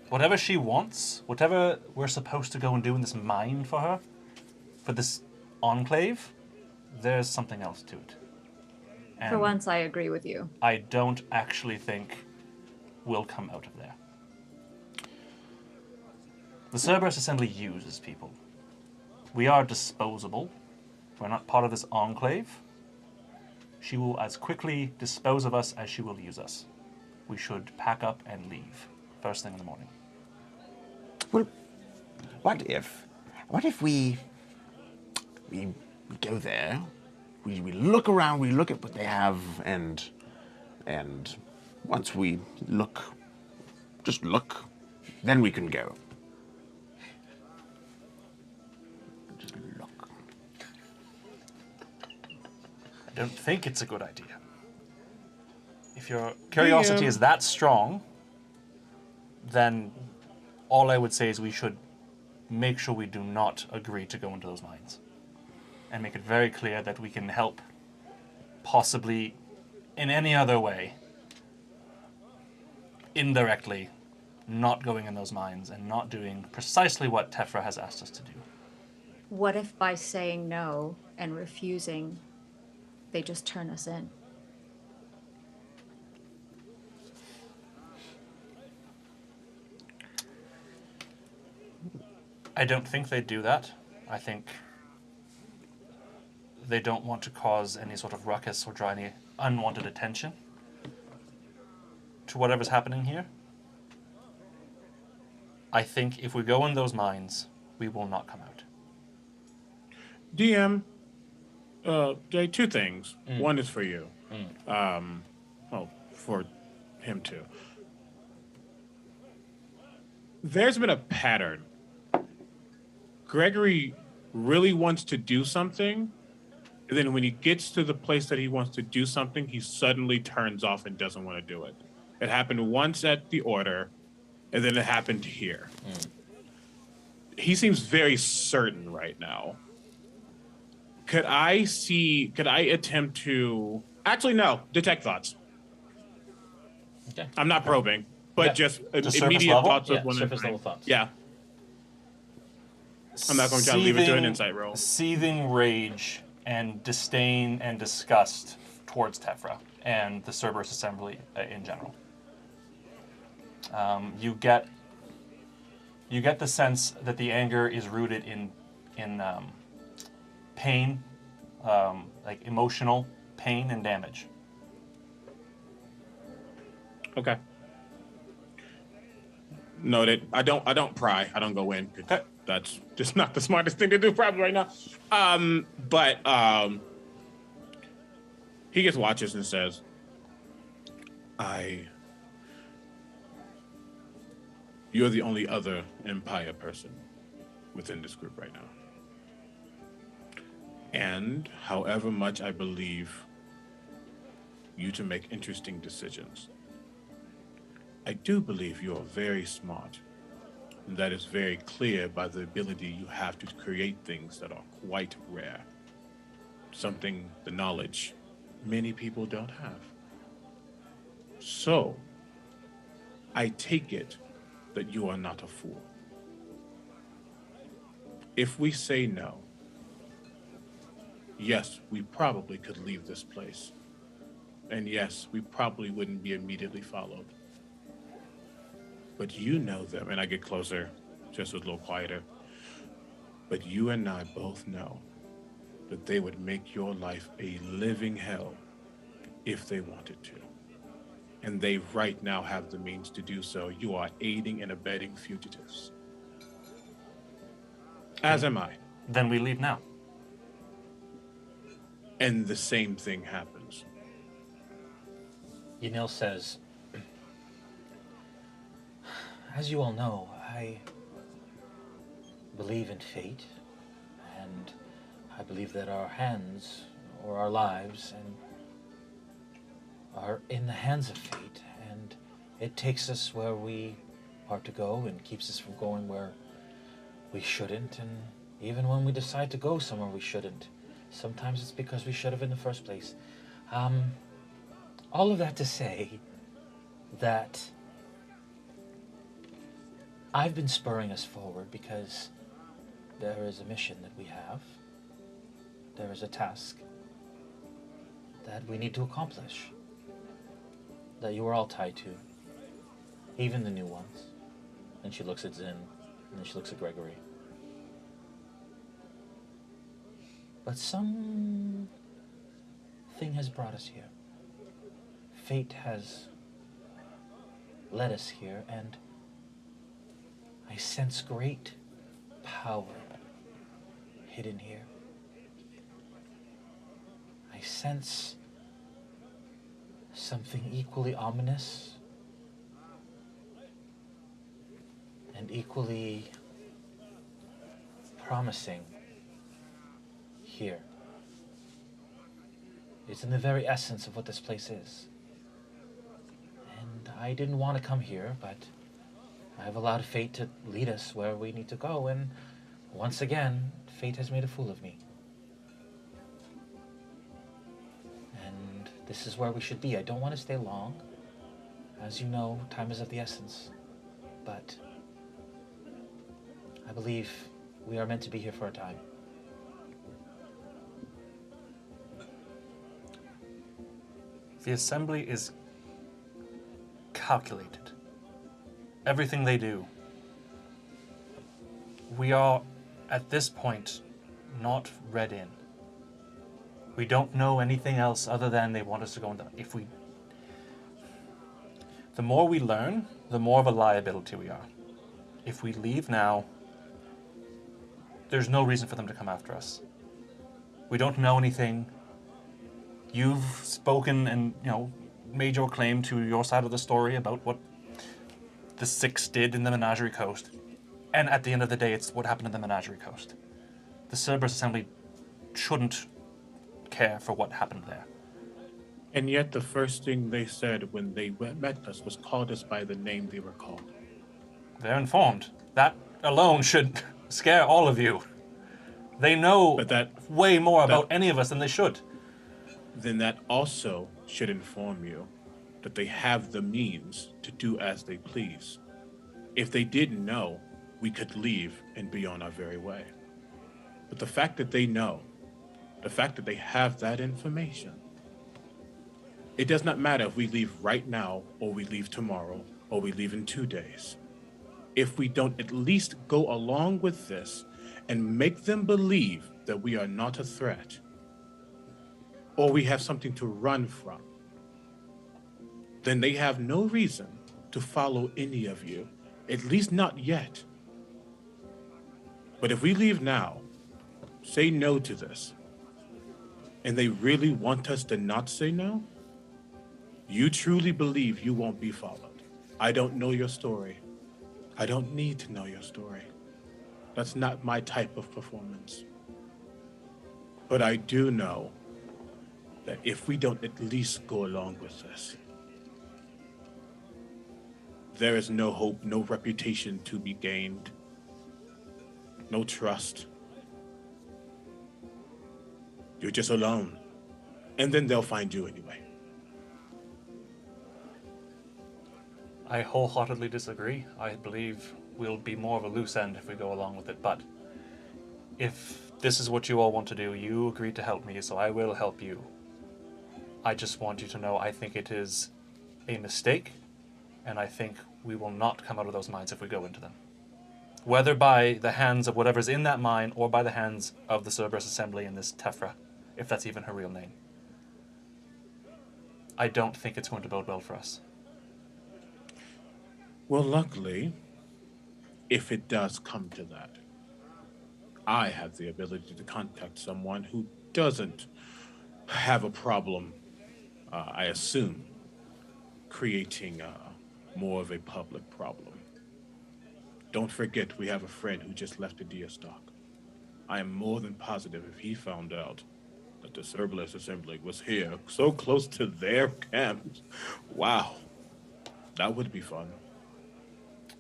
Whatever she wants, whatever we're supposed to go and do in this mine for her, for this enclave, there's something else to it. And For once, I agree with you. I don't actually think we'll come out of there. The Cerberus Assembly uses people. We are disposable. We're not part of this enclave. She will as quickly dispose of us as she will use us. We should pack up and leave first thing in the morning. Well, what if we go there, we look around, we look at what they have, and once we just look, then we can go. Just look. I don't think it's a good idea. If your curiosity is that strong, then all I would say is we should make sure we do not agree to go into those mines. And make it very clear that we can help, possibly in any other way, indirectly, not going in those mines and not doing precisely what Tefra has asked us to do. What if by saying no and refusing, they just turn us in? I don't think they do that. I think they don't want to cause any sort of ruckus or draw any unwanted attention to whatever's happening here. I think if we go in those mines, we will not come out. DM, Jay, two things. One is for you. Well, for him too. There's been a pattern. Gregory really wants to do something, and then when he gets to the place that he wants to do something, he suddenly turns off and doesn't want to do it. It happened once at the Order, and then it happened here. He seems very certain right now. Could I attempt to... Actually, no. Detect thoughts. Okay. I'm not probing, but just Just immediate surface level? thoughts of Yeah, one surface level thoughts. Yeah. I'm not going to try to leave it to an insight roll. Seething rage and disdain and disgust towards Tefra and the Cerberus Assembly in general. You get the sense that the anger is rooted in pain, like emotional pain and damage. Okay. Noted. I don't pry. I don't go in. Okay. That's just not the smartest thing to do probably right now. But he just watches and says, you're the only other Empire person within this group right now. And however much I believe you to make interesting decisions, I do believe you are very smart. And that is very clear by the ability you have to create things that are quite rare. Something, the knowledge, many people don't have. So, I take it that you are not a fool. If we say no, yes, we probably could leave this place. And yes, we probably wouldn't be immediately followed. But you know them, and I get closer, just a little quieter. But you and I both know that they would make your life a living hell if they wanted to. And they right now have the means to do so. You are aiding and abetting fugitives. As am I. Then we leave now. And the same thing happens. Yanil says, as you all know, I believe in fate, and I believe that our hands, or our lives, are in the hands of fate, and it takes us where we are to go and keeps us from going where we shouldn't, and even when we decide to go somewhere we shouldn't, sometimes it's because we should have in the first place. All of that to say that I've been spurring us forward because there is a mission that we have. There is a task that we need to accomplish, that you are all tied to, even the new ones. And she looks at Zin, and then she looks at Gregory. But something has brought us here. Fate has led us here, and I sense great power hidden here. I sense something equally ominous and equally promising here. It's in the very essence of what this place is. And I didn't want to come here, but I've allowed fate to lead us where we need to go, and once again, fate has made a fool of me. And this is where we should be. I don't want to stay long. As you know, time is of the essence. But I believe we are meant to be here for a time. The assembly is calculated. Everything they do. We are, at this point, not read in. We don't know anything else other than they want us to go in. The more we learn, the more of a liability we are. If we leave now, there's no reason for them to come after us. We don't know anything. You've spoken and, made your claim to your side of the story about what the Six did in the Menagerie Coast. And at the end of the day, it's what happened in the Menagerie Coast. The Cerberus Assembly shouldn't care for what happened there. And yet the first thing they said when they met us was called us by the name they were called. They're informed. That alone should scare all of you. They know way more about any of us than they should. Then that also should inform you that they have the means to do as they please. If they didn't know, we could leave and be on our very way. But the fact that they know, the fact that they have that information, it does not matter if we leave right now, or we leave tomorrow, or we leave in 2 days. If we don't at least go along with this and make them believe that we are not a threat, or we have something to run from, then they have no reason to follow any of you, at least not yet. But if we leave now, say no to this, and they really want us to not say no, you truly believe you won't be followed. I don't know your story. I don't need to know your story. That's not my type of performance. But I do know that if we don't at least go along with this, there is no hope, no reputation to be gained, no trust. You're just alone. And then they'll find you anyway. I wholeheartedly disagree. I believe we'll be more of a loose end if we go along with it, but if this is what you all want to do, you agreed to help me, so I will help you. I just want you to know I think it is a mistake, and I think we will not come out of those mines if we go into them. Whether by the hands of whatever's in that mine or by the hands of the Cerberus Assembly and this Tefra, if that's even her real name. I don't think it's going to bode well for us. Well, luckily, if it does come to that, I have the ability to contact someone who doesn't have a problem, I assume, creating more of a public problem. Don't forget, we have a friend who just left the Deerstock. I am more than positive if he found out that the Cerberus Assembly was here, so close to their camp. Wow, that would be fun.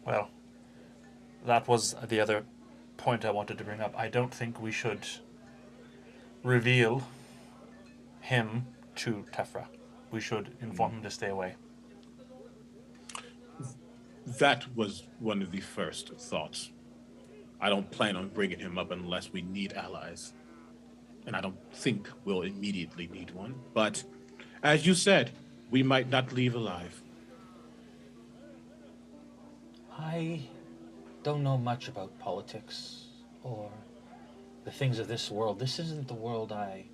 Well, that was the other point I wanted to bring up. I don't think we should reveal him to Tefra. We should inform him to stay away. That was one of the first thoughts. I don't plan on bringing him up unless we need allies. And I don't think we'll immediately need one. But, as you said, we might not leave alive. I don't know much about politics or the things of this world. This isn't the world I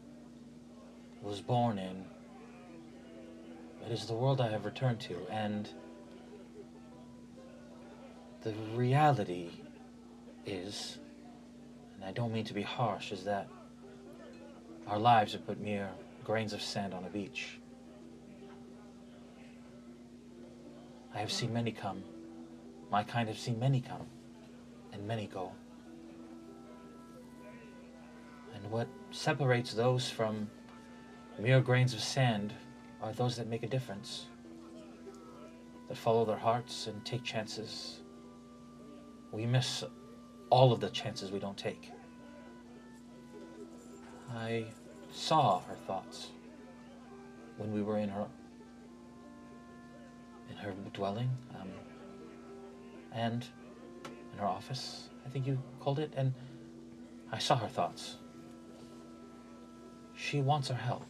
was born in. It is the world I have returned to, and the reality is, and I don't mean to be harsh, is that our lives are but mere grains of sand on a beach. I have seen many come. My kind have seen many come, and many go. And what separates those from mere grains of sand are those that make a difference, that follow their hearts and take chances. We miss all of the chances we don't take. I saw her thoughts when we were in her dwelling, and in her office, I think you called it, and I saw her thoughts. She wants our help.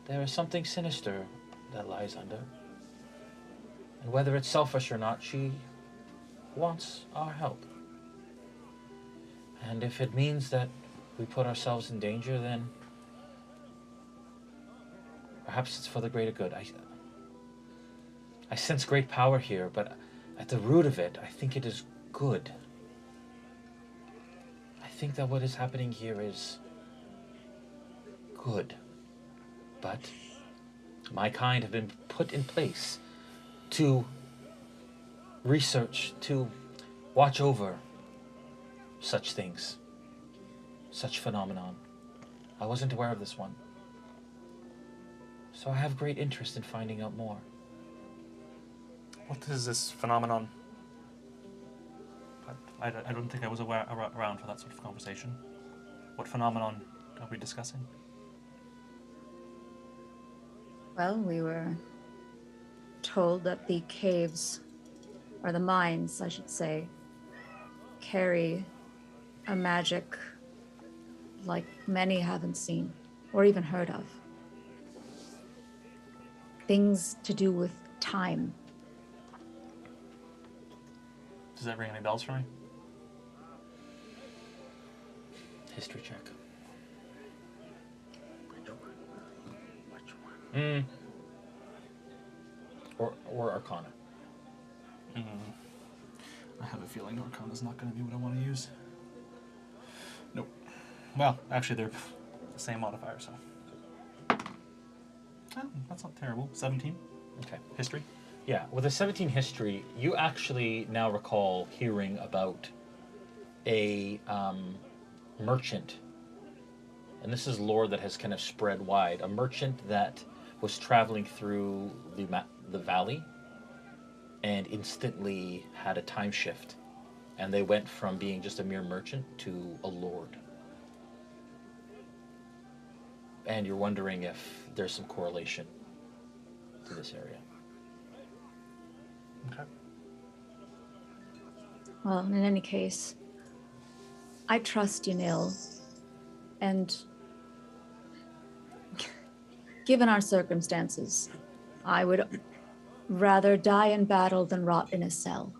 There is something sinister that lies under, and whether it's selfish or not, she wants our help. And if it means that we put ourselves in danger, then perhaps it's for the greater good. I sense great power here, but at the root of it, I think it is good. I think that what is happening here is good. But my kind have been put in place to research, to watch over such things, such phenomenon. I wasn't aware of this one. So I have great interest in finding out more. What is this phenomenon? I don't think I was around for that sort of conversation. What phenomenon are we discussing? Well, we were told that the caves, or the mines, I should say, carry a magic like many haven't seen or even heard of. Things to do with time. Does that ring any bells for me? History check. Or Arcana. I have a feeling Arcana's not going to be what I want to use. Nope. Well, actually, they're the same modifier, so. Oh, that's not terrible. 17. Okay. History. Yeah, with a 17 history, you actually now recall hearing about a merchant, and this is lore that has kind of spread wide, a merchant that was traveling through the valley and instantly had a time shift, and they went from being just a mere merchant to a lord. And you're wondering if there's some correlation to this area. Okay. Well, in any case, I trust Yanil, and given our circumstances, I would rather die in battle than rot in a cell.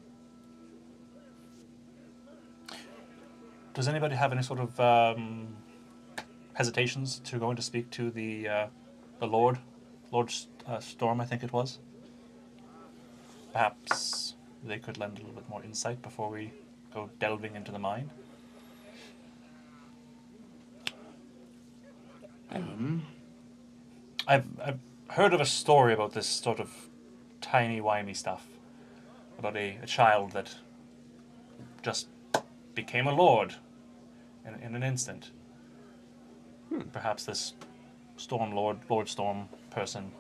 Does anybody have any sort of hesitations to go in to speak to the Lord Storm, I think it was? Perhaps they could lend a little bit more insight before we go delving into the mine. I've heard of a story about this sort of timey-wimey stuff, about a child that just became a lord in an instant. Perhaps this Lord Storm person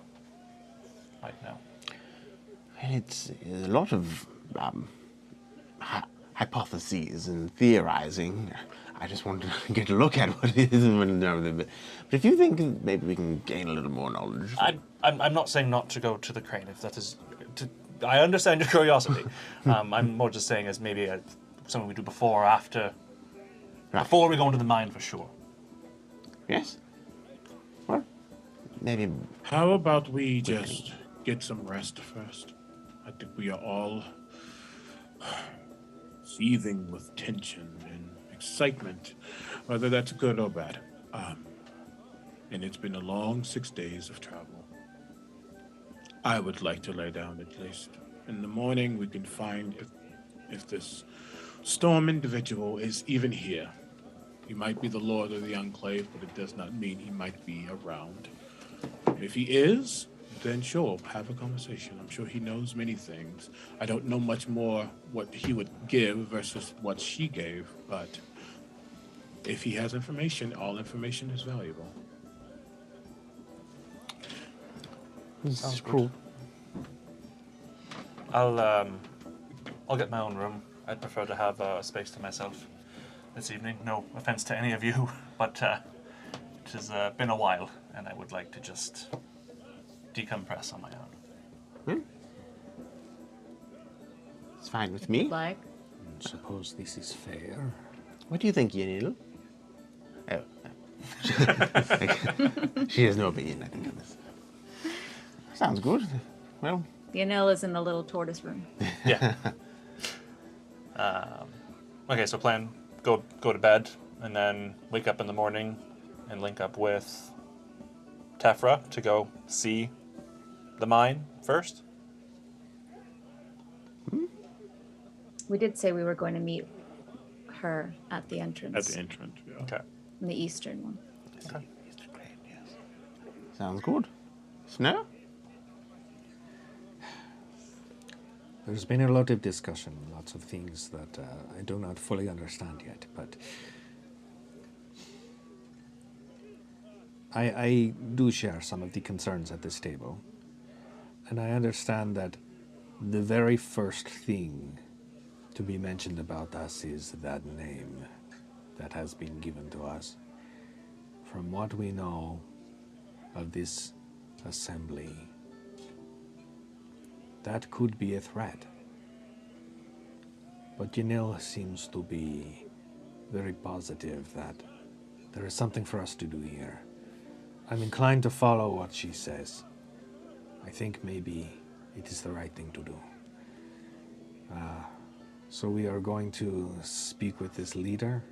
might know. It's a lot of hypotheses and theorizing. I just want to get a look at what it is. But if you think maybe we can gain a little more knowledge. I'm not saying not to go to the crane, if that is... I understand your curiosity. I'm more just saying as maybe something we do before or after. Right. Before we go into the mine, for sure. Yes. Well, maybe... How about we just get some rest first? I think we are all seething with tension and excitement, whether that's good or bad. And it's been a long 6 days of travel. I would like to lay down at least. In the morning, we can find if this Storm individual is even here. He might be the Lord of the Enclave, but it does not mean he might be around. If he is, then sure, have a conversation. I'm sure he knows many things. I don't know much more what he would give versus what she gave, but if he has information, all information is valuable. Sounds cool. I'll get my own room. I'd prefer to have a space to myself this evening. No offense to any of you, but it has been a while, and I would like to just decompress on my own. It's fine with me. Like? Suppose this is fair. What do you think, Yanil? Oh. She has no opinion, I think, on this. Sounds good. Well... Yanil is in the little tortoise room. Yeah. Okay, so plan, go to bed, and then wake up in the morning and link up with Tefra to go see the mine first. We did say we were going to meet her at the entrance. At the entrance, yeah. Okay. In the eastern one. Okay. Sounds good. Snow? There's been a lot of discussion, lots of things that I do not fully understand yet, but I do share some of the concerns at this table, and I understand that the very first thing to be mentioned about us is that name that has been given to us. From what we know of this assembly, that could be a threat. But Yanil seems to be very positive that there is something for us to do here. I'm inclined to follow what she says. I think maybe it is the right thing to do. So we are going to speak with this leader.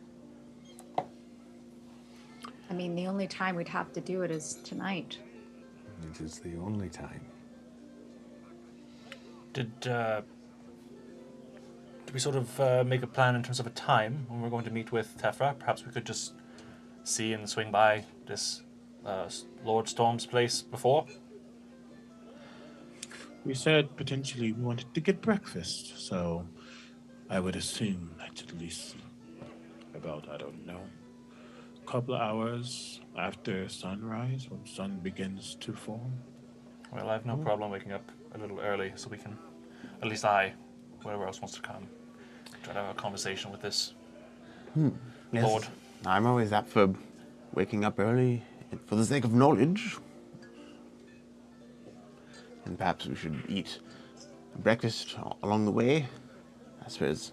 I mean, the only time we'd have to do it is tonight. It is the only time. Did we sort of make a plan in terms of a time when we're going to meet with Tefra? Perhaps we could just see and swing by this Lord Storm's place before? We said potentially we wanted to get breakfast, so I would assume that's at least about, I don't know, a couple of hours after sunrise, when sun begins to form. Well, I have no problem waking up a little early, so we can, at least whoever else wants to come, try to have a conversation with this Yes. Lord. I'm always up for waking up early for the sake of knowledge. And perhaps we should eat breakfast along the way. I suppose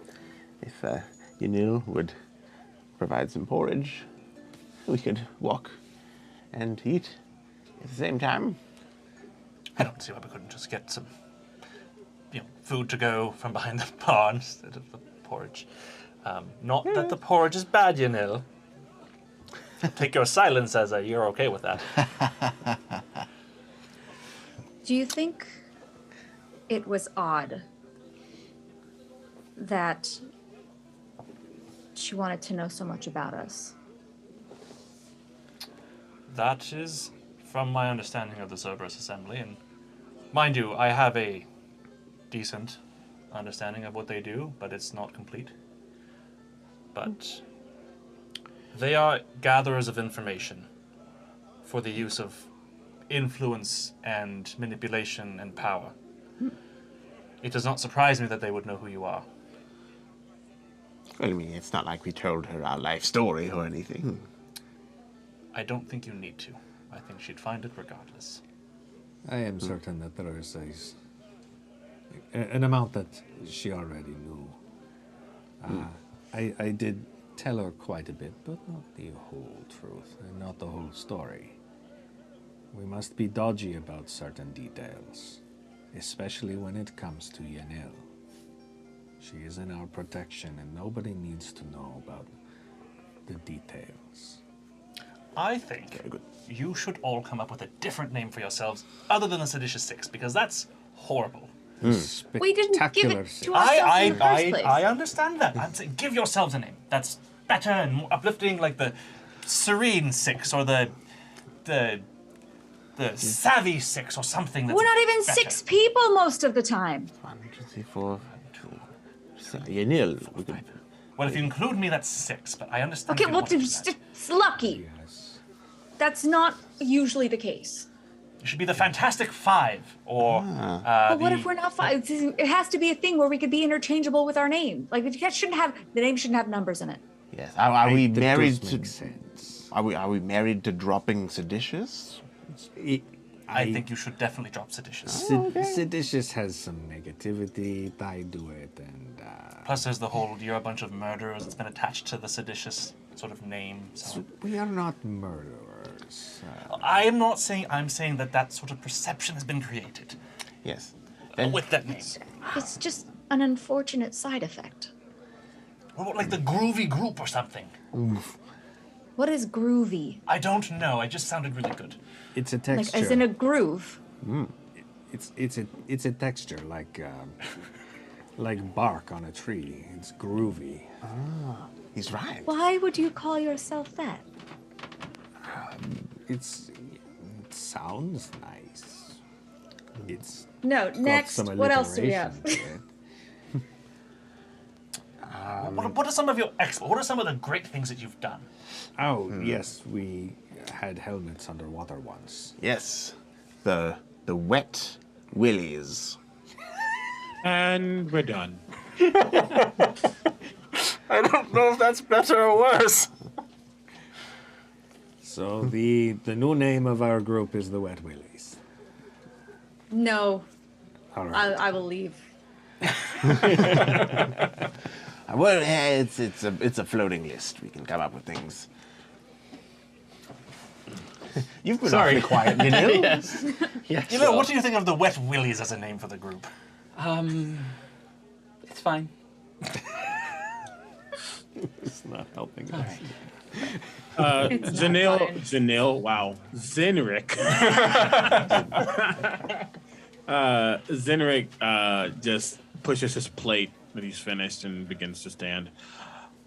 if Yanil would provide some porridge. We could walk and eat at the same time. I don't see why we couldn't just get some, food to go from behind the bar instead of the porridge. Not that the porridge is bad, Take your silence as you're okay with that. Do you think it was odd that she wanted to know so much about us? That is from my understanding of the Cerberus Assembly, and mind you, I have a decent understanding of what they do, but it's not complete. But they are gatherers of information for the use of influence and manipulation and power. It does not surprise me that they would know who you are. Well, I mean, it's not like we told her our life story or anything. I don't think you need to. I think she'd find it regardless. I am certain that there is an amount that she already knew. I did tell her quite a bit, but not the whole truth, and not the whole story. We must be dodgy about certain details, especially when it comes to Yanil. She is in our protection, and nobody needs to know about the details. I think you should all come up with a different name for yourselves other than the Seditious Six, because that's horrible. We didn't give it to ourselves in the first place. I understand that. I'm saying give yourselves a name that's better and more uplifting, like the Serene Six or the Savvy Six or something. That's We're not even better. 6 people most of the time. 1, 2, 3, 4, 2. Yanil. Well, if you include me, that's 6, but I understand. Okay, well, it's lucky. That's not usually the case. It should be the Fantastic Five, or. But what if we're not 5? It has to be a thing where we could be interchangeable with our name. Like, the name shouldn't have numbers in it. Yes. Are we married to? Are we married to dropping seditious? I think you should definitely drop Seditious. Seditious has some negativity. I do it, and plus there's the whole you're a bunch of murderers that's been attached to the Seditious sort of name. So. We are not murderers. I'm saying that sort of perception has been created. Yes. With that name. It's just an unfortunate side effect. Or like the Groovy Group or something. What is groovy? I don't know. It just sounded really good. It's a texture. Like as in a groove. It's a texture like bark on a tree. It's groovy. He's right. Why would you call yourself that? It sounds nice. It's no. Next, what else do we have? What are some of your exploits? What are some of the great things that you've done? Oh, yes, we had helmets underwater once. Yes, the wet willies. And we're done. I don't know if that's better or worse. So the new name of our group is the Wet Willies. No. All right. I will leave. Well, it's a floating list. We can come up with things. You've been awfully quiet, Yanil. Yes. Yes. What do you think of the Wet Willies as a name for the group? It's fine. It's not helping us. Right. Zanil, wow. Zenrik. Zenrik just pushes his plate when he's finished and begins to stand.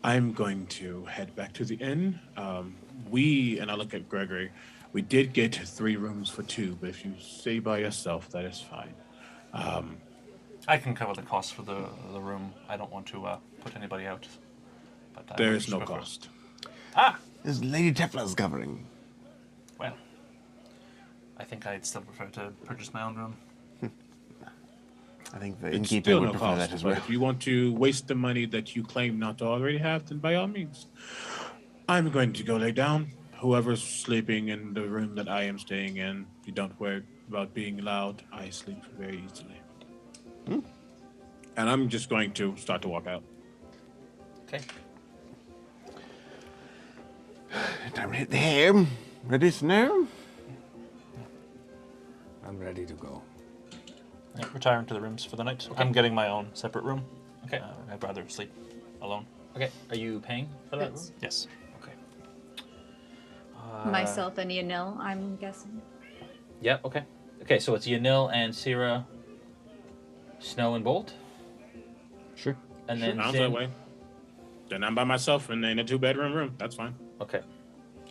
I'm going to head back to the inn. And I look at Gregory, we did get 3 rooms for 2, but if you stay by yourself, that is fine. I can cover the cost for the room. I don't want to put anybody out. But there is no cost. Is Lady Tefla's covering? Well, I think I'd still prefer to purchase my own room. I think the It's innkeeper still would no prefer cost, that as but well. if you want to waste the money that you claim not to already have, then by all means. I'm going to go lay down. Whoever's sleeping in the room that I am staying in, you don't worry about being loud. I sleep very easily. And I'm just going to start to walk out. Okay. Time to hit the hay. Ready, Snow? I'm ready to go. Yeah, retiring to the rooms for the night. Okay. I'm getting my own separate room. Okay. I'd rather sleep alone. Okay. Are you paying for that room? Yes. Yes. Okay. Myself and Yanil, I'm guessing. Yeah, okay. Okay, so it's Yanil and Sierra, Snow and Bolt? Sure. And then Sounds Zin. that way. Then I'm by myself in a 2-bedroom room. That's fine. Okay.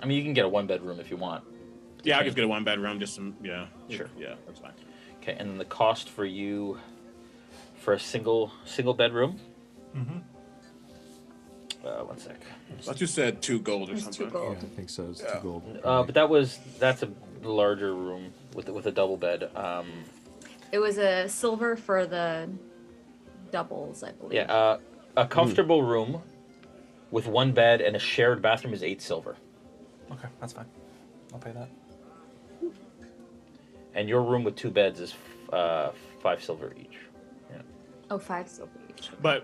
I mean, you can get a 1-bedroom if you want. Yeah, I'll just get a 1-bedroom, just some, yeah. Sure. Yeah, that's fine. Okay, and then the cost for you for a single bedroom? Mm-hmm. 1 sec. But you said 2 gold or It's something. 2 gold. Yeah, I think so. It's 2 gold. But that's a larger room with a double bed. It was a silver for the doubles, I believe. Yeah, a comfortable room with 1 bed and a shared bathroom is 8 silver. Okay, that's fine. I'll pay that. And your room with 2 beds is 5 silver each. Yeah. Oh, 5 silver each. But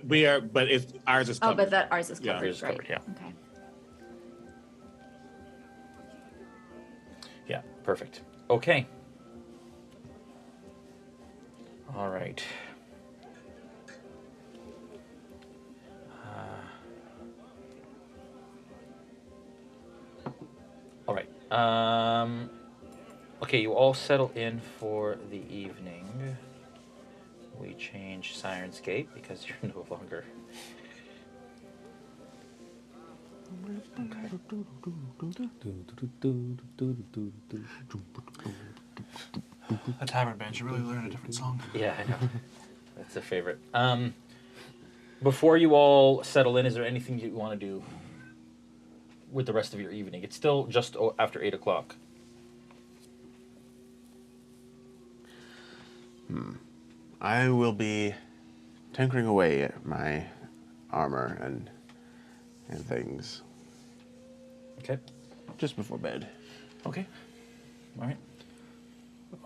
ours is covered. Oh, but that ours is Yeah. covered, Yours is right? covered, yeah. Okay. Yeah, perfect. Okay. All right. All right. Okay, you all settle in for the evening. We change Siren's Gate because you're no longer. A tavern band should really learn a different song. Yeah, I know. That's a favorite. Before you all settle in, is there anything you want to do with the rest of your evening? It's still just after 8 o'clock. I will be tinkering away at my armor and things. Okay. Just before bed. Okay. All right.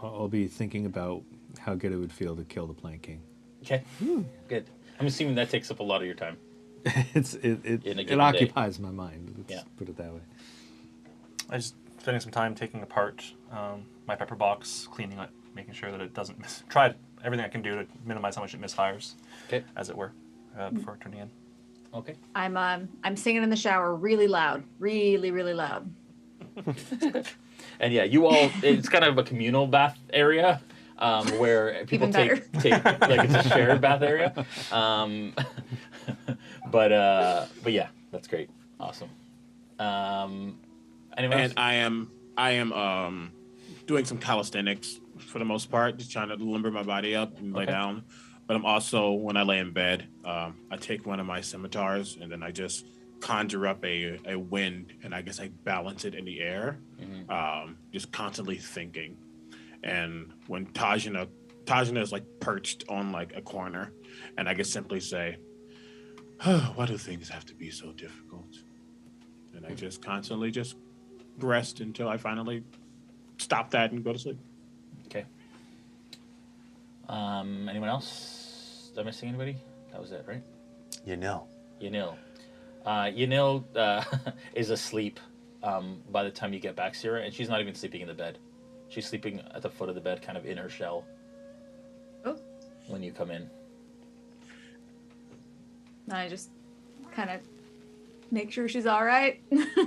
I'll be thinking about how good it would feel to kill the Plant King. Okay. Good. I'm assuming that takes up a lot of your time. It occupies my mind. Let's put it that way. I just spending some time taking apart my pepper box, cleaning it, making sure that it doesn't tried everything I can do to minimize how much it misfires. Okay. As it were, before turning in. Okay. I'm singing in the shower really loud, really loud. And yeah, you all, it's kind of a communal bath area where people take like it's a shared bath area. But yeah, that's great. Awesome. Anyone else? And I am doing some calisthenics for the most part, just trying to limber my body up and lay down. But I'm also, when I lay in bed, I take one of my scimitars and then I just conjure up a wind, and I guess I balance it in the air, just constantly thinking. And when Tajina is like perched on like a corner, and I can simply say, oh, why do things have to be so difficult? And I just constantly just rest until I finally stop that and go to sleep. Okay. Anyone else? Did I missing anybody? That was it, right? Yanil. Yanil is asleep by the time you get back, Sierra, and she's not even sleeping in the bed. She's sleeping at the foot of the bed, kind of in her shell. Oh. When you come in. I just kind of make sure she's all right.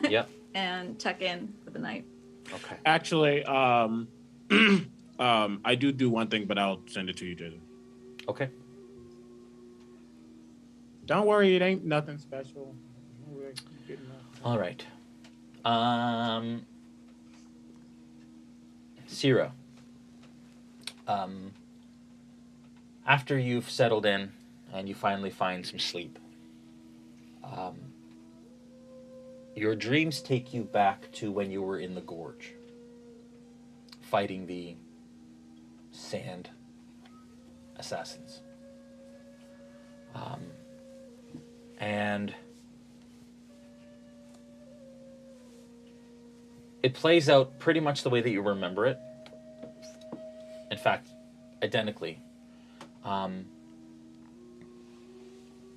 Yep. And tuck in for the night. Okay. Actually, I do one thing, but I'll send it to you, Jason. Okay. Don't worry, it ain't nothing special. All right. Sierra. After you've settled in and you finally find some sleep, your dreams take you back to when you were in the gorge, fighting the sand assassins. And it plays out pretty much the way that you remember it. In fact, identically.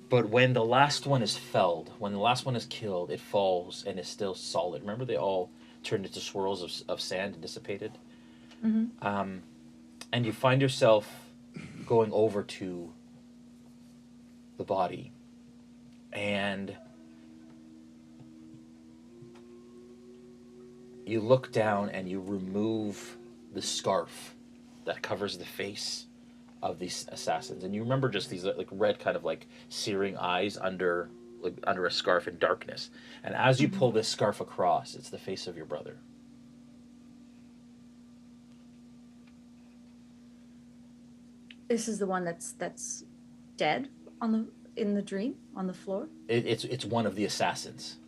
But when the last one is felled, when the last one is killed, it falls and is still solid. Remember, they all turned into swirls of sand and dissipated? Mm-hmm. And you find yourself going over to the body, and you look down and you remove the scarf that covers the face of these assassins. And you remember just these like red kind of like searing eyes under a scarf in darkness. And as you pull this scarf across, it's the face of your brother. This is the one that's dead in the dream on the floor. It's one of the assassins.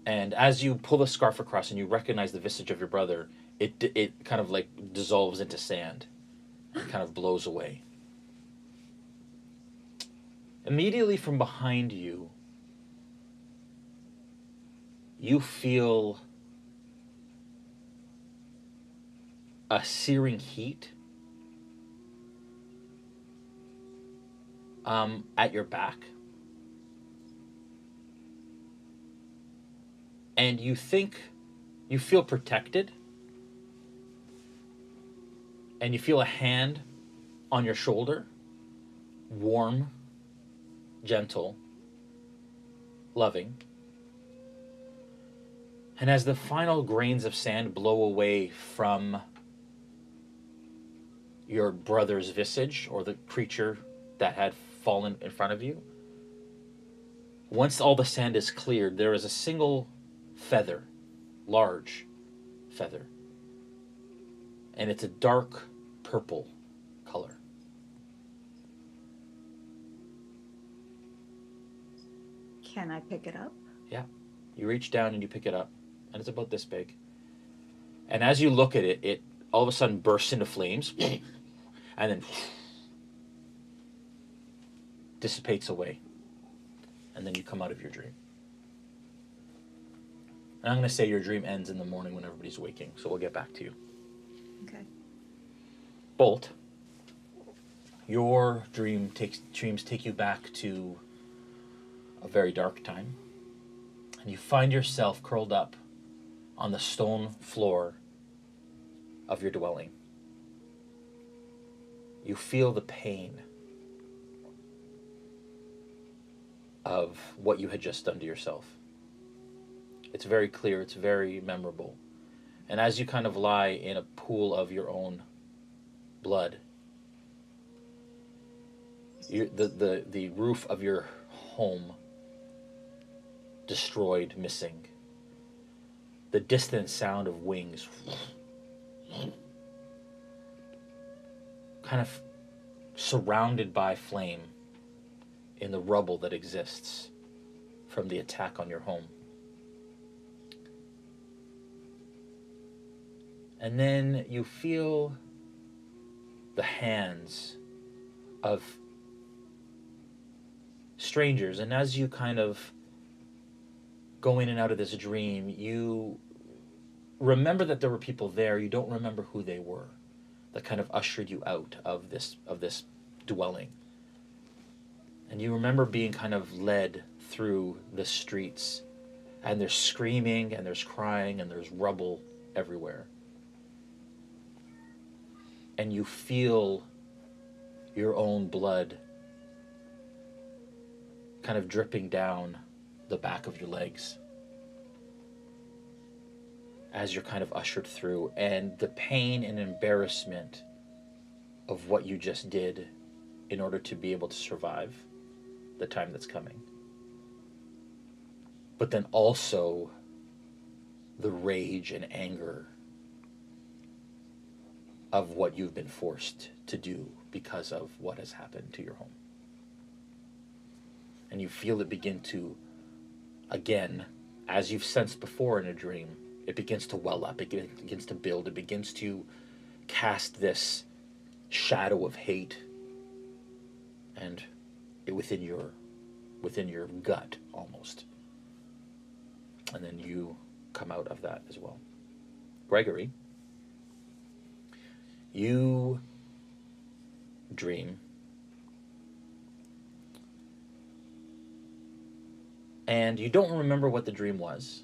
And as you pull the scarf across and you recognize the visage of your brother, it kind of like dissolves into sand and kind of blows away. Immediately from behind you, you feel a searing heat at your back. And you think you feel protected. And you feel a hand on your shoulder. Warm, gentle, loving. And as the final grains of sand blow away from your brother's visage, or the creature that had fallen in front of you, once all the sand is cleared, there is a single feather, large feather. And it's a dark purple color. Can I pick it up? Yeah. You reach down and you pick it up, and it's about this big. And as you look at it, it all of a sudden bursts into flames, and then dissipates away. And then you come out of your dream. And I'm going to say your dream ends in the morning when everybody's waking, so we'll get back to you. Okay. Bolt, your dreams take you back to a very dark time. And you find yourself curled up on the stone floor of your dwelling. You feel the pain of what you had just done to yourself. It's very clear, it's very memorable. And as you kind of lie in a pool of your own blood, the roof of your home destroyed, missing. The distant sound of wings kind of surrounded by flame in the rubble that exists from the attack on your home. And then you feel the hands of strangers, and as you kind of go in and out of this dream, you remember that there were people there. You don't remember who they were, that kind of ushered you out of this dwelling. And you remember being kind of led through the streets, and there's screaming and there's crying and there's rubble everywhere. And you feel your own blood kind of dripping down the back of your legs as you're kind of ushered through, and the pain and embarrassment of what you just did in order to be able to survive the time that's coming. But then also the rage and anger of what you've been forced to do because of what has happened to your home. And you feel it begin to, again, as you've sensed before in a dream, it begins to well up, it begins to build, it begins to cast this shadow of hate and within your gut almost. And then you come out of that as well. Gregory, you dream And you don't remember what the dream was.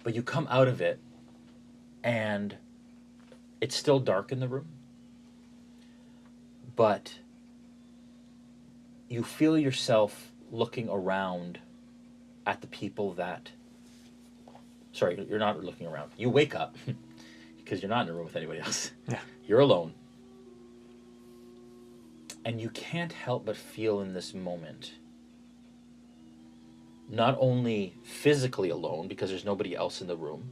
But you come out of it, and it's still dark in the room. But you feel yourself looking around at the people that... Sorry, you're not looking around. You wake up, because you're not in a room with anybody else. Yeah. You're alone. And you can't help but feel in this moment, not only physically alone, because there's nobody else in the room,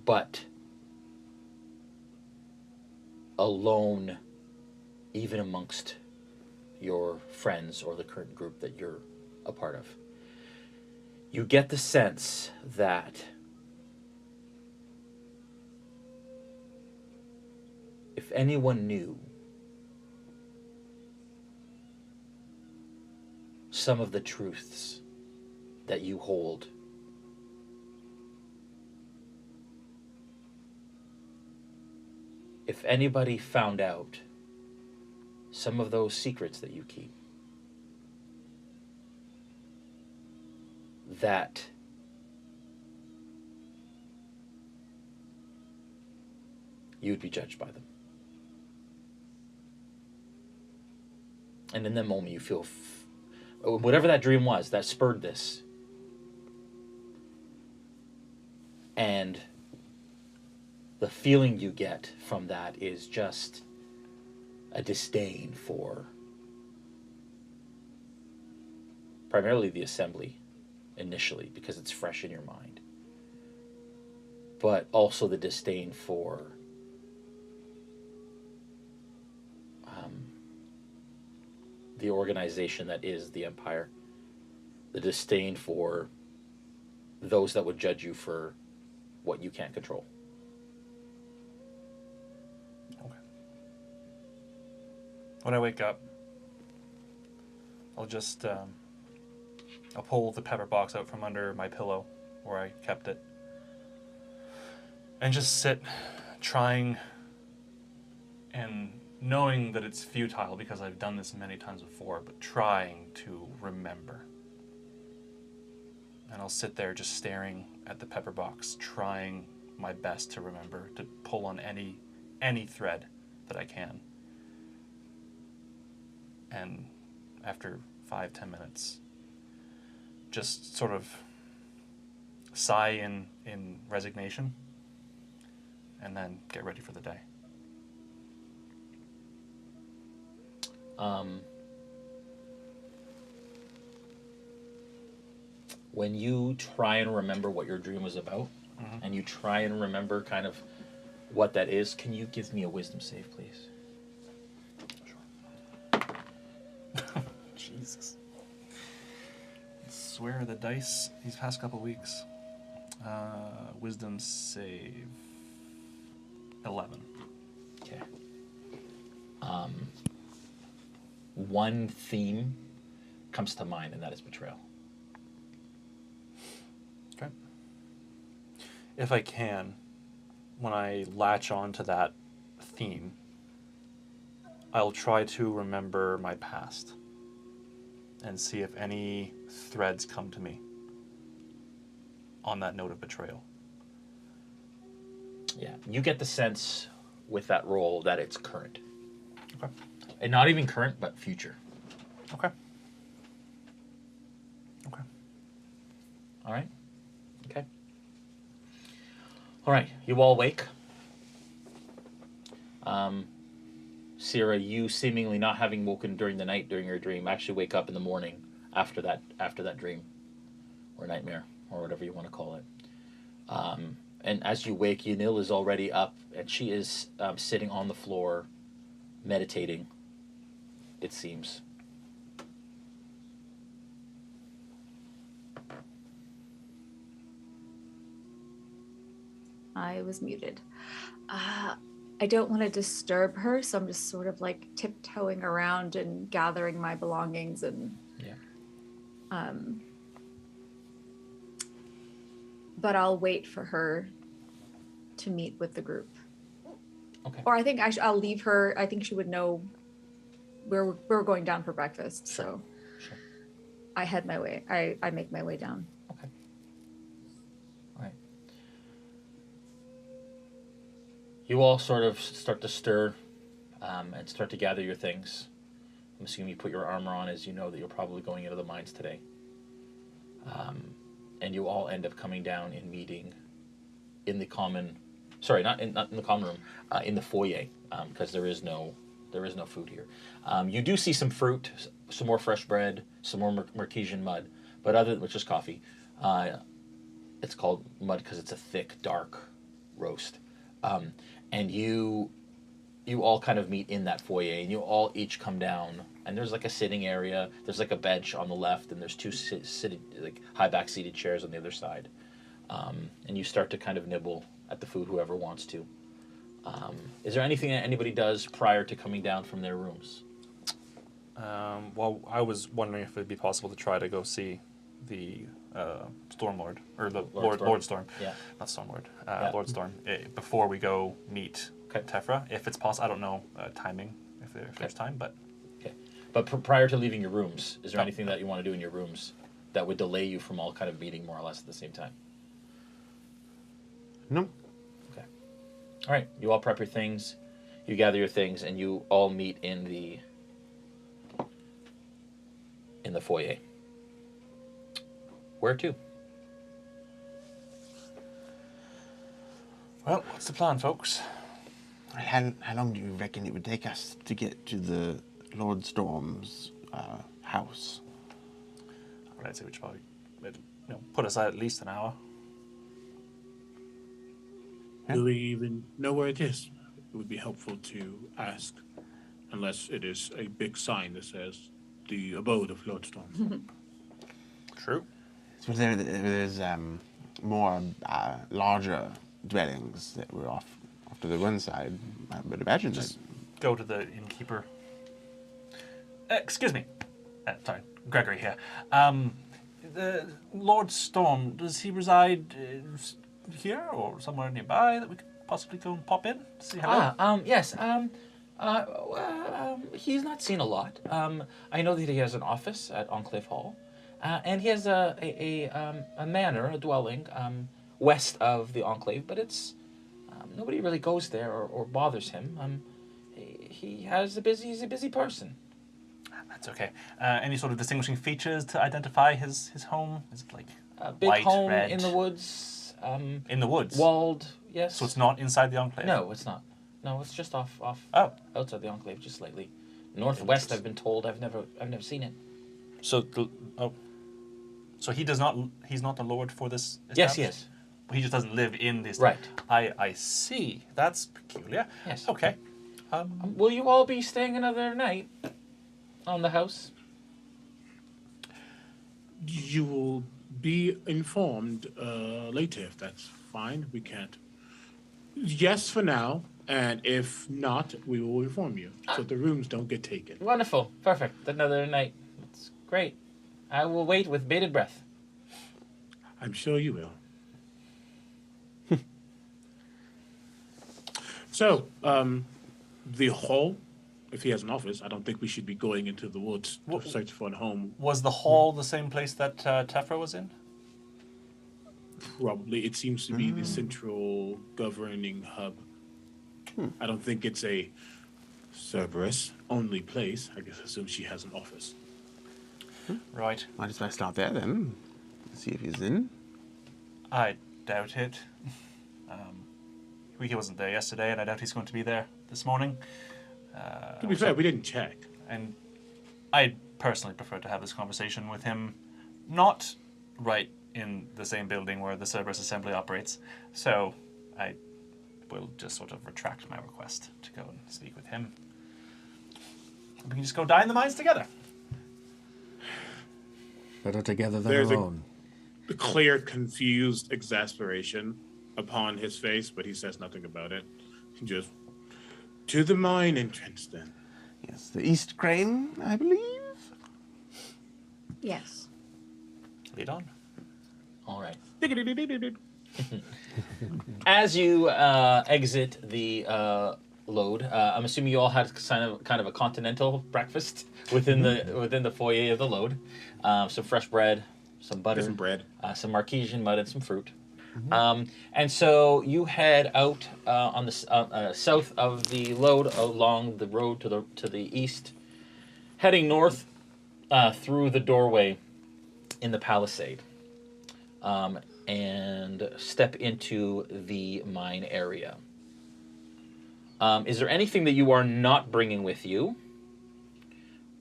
but alone even amongst your friends or the current group that you're a part of. You get the sense that if anyone knew some of the truths that you hold, if anybody found out some of those secrets that you keep, that you'd be judged by them. And in that moment you feel, whatever that dream was that spurred this, and the feeling you get from that is just a disdain for primarily the assembly initially, because it's fresh in your mind, but also the disdain for the organization that is the Empire, the disdain for those that would judge you for what you can't control. Okay. When I wake up, I'll just I'll pull the pepper box out from under my pillow where I kept it, and just sit, trying and knowing that it's futile because I've done this many times before, but trying to remember. And I'll sit there just staring at the pepper box, trying my best to remember, to pull on any thread that I can. And after 5-10 minutes, just sort of sigh in resignation, and then get ready for the day. When you try and remember what your dream was about, and you try and remember kind of what that is, can you give me a wisdom save, please? Sure. Jesus. I swear the dice these past couple weeks. Wisdom save 11. Okay. One theme comes to mind, and that is betrayal. Okay. If I can, when I latch on to that theme, I'll try to remember my past and see if any threads come to me on that note of betrayal. Yeah, you get the sense with that roll that it's current. Okay. And not even current, but future. Okay. Okay. All right. Okay. All right, you all wake. Sierra, you seemingly not having woken during the night during your dream, actually wake up in the morning after that dream, or nightmare, or whatever you want to call it. And as you wake, Yunil is already up, and she is sitting on the floor, meditating, it seems. I was muted. I don't want to disturb her, so I'm just sort of like tiptoeing around and gathering my belongings and but I'll wait for her to meet with the group. Okay. Or I think I'll leave her. I think she would know we're going down for breakfast, so I head my way. I make my way down. Okay. All right. You all sort of start to stir and start to gather your things. I'm assuming you put your armor on as you know that you're probably going into the mines today. And you all end up coming down and meeting in the common, sorry, not in the common room, in the foyer, because there is no food here. You do see some fruit, some more fresh bread, some more Mertesian mud, but which is coffee. It's called mud because it's a thick, dark roast. And you all kind of meet in that foyer, and you all each come down. And there's like a sitting area. There's like a bench on the left, and there's two like high back seated chairs on the other side. And you start to kind of nibble at the food, whoever wants to. Is there anything that anybody does prior to coming down from their rooms? Well, I was wondering if it'd be possible to try to go see the Stormlord, or the Lord Storm. Yeah. Not Stormlord, Lord Storm, before we go meet Tefra, if it's possible. I don't know timing, if there's time, but... Okay. But prior to leaving your rooms, is there anything that you want to do in your rooms that would delay you from all kind of meeting more or less at the same time? No. Okay. All right. You all prep your things, you gather your things, and you all meet in the foyer. Where to? Well, what's the plan, folks? How long do you reckon it would take us to get to the Lord Storm's house? I'd say we should probably put aside at least an hour. Do we even know where it is? It would be helpful to ask, unless it is a big sign that says the abode of Lord Storm. True. So there's more larger dwellings that were off to the one side. I would imagine Just go to the innkeeper. Excuse me. Sorry, Gregory here. The Lord Storm, does he reside here or somewhere nearby that we could possibly go and pop in? Say hello? Yes. He's not seen a lot. I know that he has an office at Enclave Hall, and he has a manor, a dwelling, west of the Enclave, but it's nobody really goes there or bothers him. He's a busy person. That's okay. Any sort of distinguishing features to identify his home? Is it like a big white, home red? in the woods? In the woods? Walled, yes. So it's not inside the Enclave? No, it's not. No, it's just off outside the Enclave, just slightly. Northwest, I've been told. I've never seen it. So so he's not the lord for this Yes, he is. He just doesn't live in this. Right. I see. That's peculiar. Yes. Okay. Will you all be staying another night on the house? You will be informed later if that's fine. We can't. Yes, for now, and if not, we will inform you so the rooms don't get taken. Wonderful. Perfect. Another night. That's great. I will wait with bated breath. I'm sure you will. So, the hall, if he has an office, I don't think we should be going into the woods to search for a home. Was the hall the same place that Tefra was in? Probably. It seems to be the central governing hub. I don't think it's a Cerberus-only place. I guess assume she has an office. Right. Might as well start there then. See if he's in. I doubt it. He wasn't there yesterday, and I doubt he's going to be there this morning. To be fair, we didn't check. And I personally prefer to have this conversation with him, not right in the same building where the Cerberus Assembly operates. So I will just sort of retract my request to go and speak with him. We can just go die in the mines together. Better together than There's alone. a clear, confused exasperation upon his face, but he says nothing about it. He just, to the mine entrance then. Yes, the East Crane, I believe. Yes. Lead on. All right. As you exit the load. I'm assuming you all had kind of a continental breakfast within the foyer of the load. Some fresh bread, some butter, some bread, some Marquesian mud, and some fruit. And so you head out on the south of the load along the road to the east, heading north through the doorway in the palisade, and step into the mine area. Is there anything that you are not bringing with you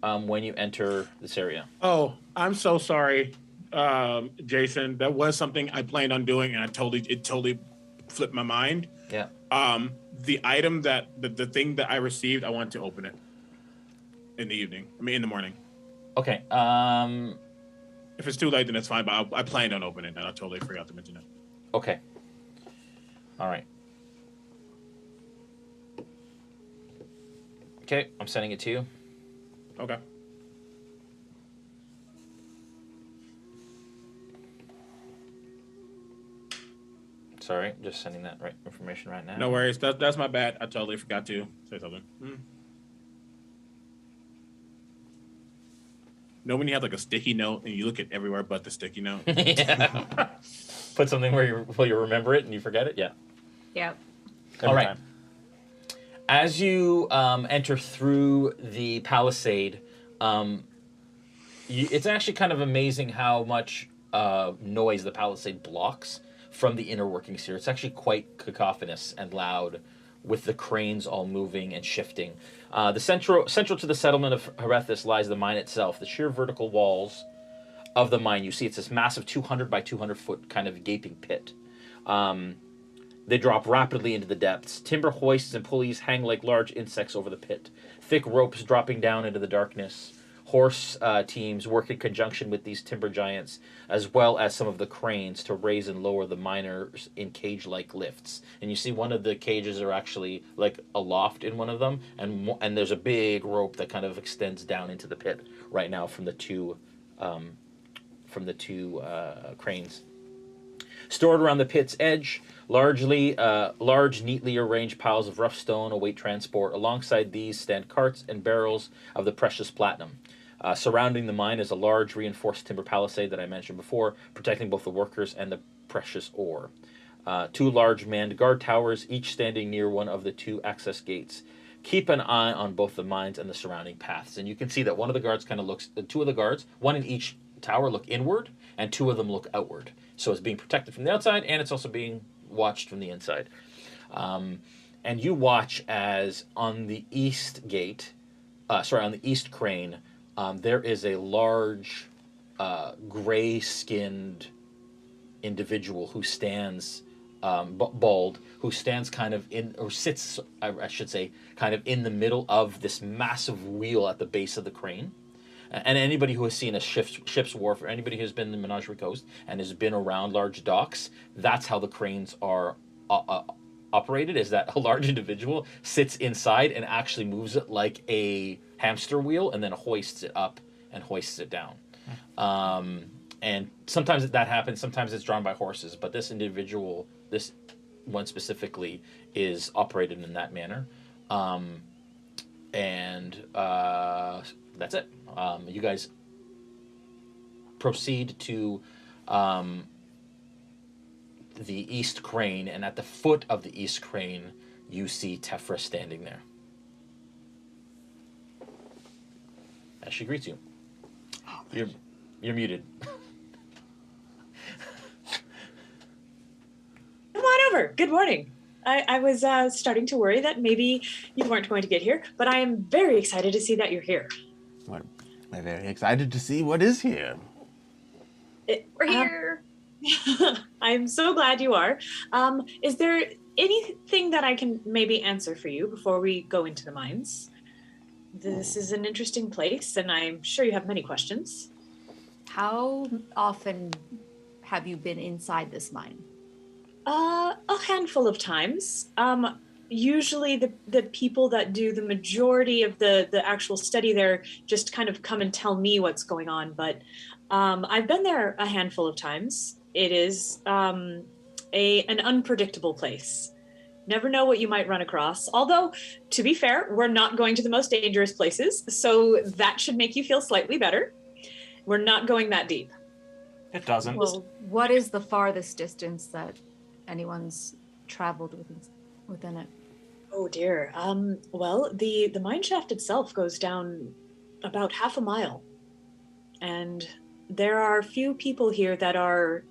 when you enter this area? Oh, I'm so sorry, Jason. That was something I planned on doing, and it totally flipped my mind. Yeah. The item the thing that I received, I want to open it in the evening. I mean, in the morning. Okay. If it's too late, then it's fine. But I planned on opening it, and I totally forgot to mention it. Okay. All right. Okay, I'm sending it to you. Okay. Sorry, just sending that right information right now. No worries. That's my bad. I totally forgot to say something. Know when you have like a sticky note and you look at everywhere but the sticky note? Yeah. Put something where you remember it and you forget it? Yeah. Yep. All right. As you enter through the palisade, it's actually kind of amazing how much noise the palisade blocks from the inner workings here. It's actually quite cacophonous and loud, with the cranes all moving and shifting. The central to the settlement of Herethus lies the mine itself. The sheer vertical walls of the mine, you see it's this massive 200 by 200 foot kind of gaping pit. They drop rapidly into the depths. Timber hoists and pulleys hang like large insects over the pit. Thick ropes dropping down into the darkness. Horse teams work in conjunction with these timber giants, as well as some of the cranes, to raise and lower the miners in cage-like lifts. And you see one of the cages are actually like aloft in one of them, and there's a big rope that kind of extends down into the pit right now from the two cranes. Stored around the pit's edge, large, neatly arranged piles of rough stone await transport. Alongside these stand carts and barrels of the precious platinum. Surrounding the mine is a large reinforced timber palisade that I mentioned before, protecting both the workers and the precious ore. Two large manned guard towers, each standing near one of the two access gates. Keep an eye on both the mines and the surrounding paths. And you can see that one of the guards kind of looks, two of the guards, one in each tower, look inward, and two of them look outward. So it's being protected from the outside, and it's also being watched from the inside. And you watch as on the east gate, on the east crane, there is a large gray-skinned individual who stands, bald, who stands kind of in, or sits, I should say, kind of in the middle of this massive wheel at the base of the crane. And anybody who has seen a ship's wharf, or anybody who's been in the Menagerie Coast and has been around large docks, that's how the cranes are operated, is that a large individual sits inside and actually moves it like a hamster wheel and then hoists it up and hoists it down. And sometimes that happens, sometimes it's drawn by horses, but this individual, this one specifically, is operated in that manner. That's it. You guys proceed to the east crane, and at the foot of the east crane, you see Tefra standing there. As she greets you. Oh, you're muted. Come on over. Good morning. I was starting to worry that maybe you weren't going to get here, but I am very excited to see that you're here. Well, I'm very excited to see what is here. We're here. I'm so glad you are. Is there anything that I can maybe answer for you before we go into the mines? This is an interesting place, and I'm sure you have many questions. How often have you been inside this mine? A handful of times. Usually the people that do the majority of the actual study there just kind of come and tell me what's going on, but I've been there a handful of times. It is an unpredictable place. never know what you might run across. Although, to be fair, we're not going to the most dangerous places, so that should make you feel slightly better. We're not going that deep. It doesn't. Well, what is the farthest distance that anyone's traveled within it? Oh dear. Well, the mine shaft itself goes down about half a mile. And there are few people here that are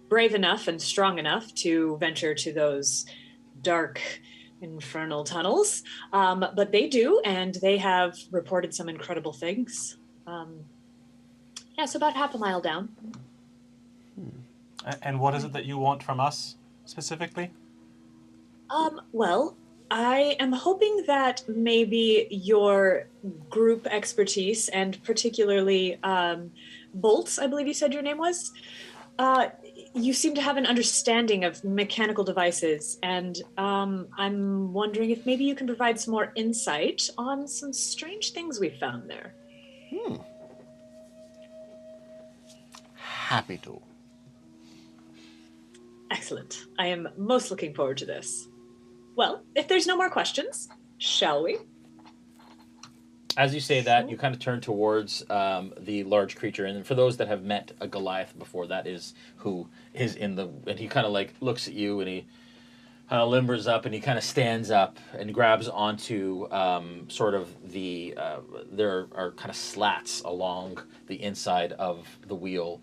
brave enough and strong enough to venture to those dark, infernal tunnels. But they do, and they have reported some incredible things. Yeah, so about half a mile down. And what is it that you want from us specifically? Well, I am hoping that maybe your group expertise, and particularly Bolts, I believe you said your name was, you seem to have an understanding of mechanical devices, and I'm wondering if maybe you can provide some more insight on some strange things we found there. Happy to. Excellent. I am most looking forward to this. Well, if there's no more questions, shall we? As you say that, you kind of turn towards the large creature, and for those that have met a Goliath before, that is who is in the. And he kind of like looks at you, and he limbers up, and he kind of stands up and grabs onto sort of the. There are kind of slats along the inside of the wheel,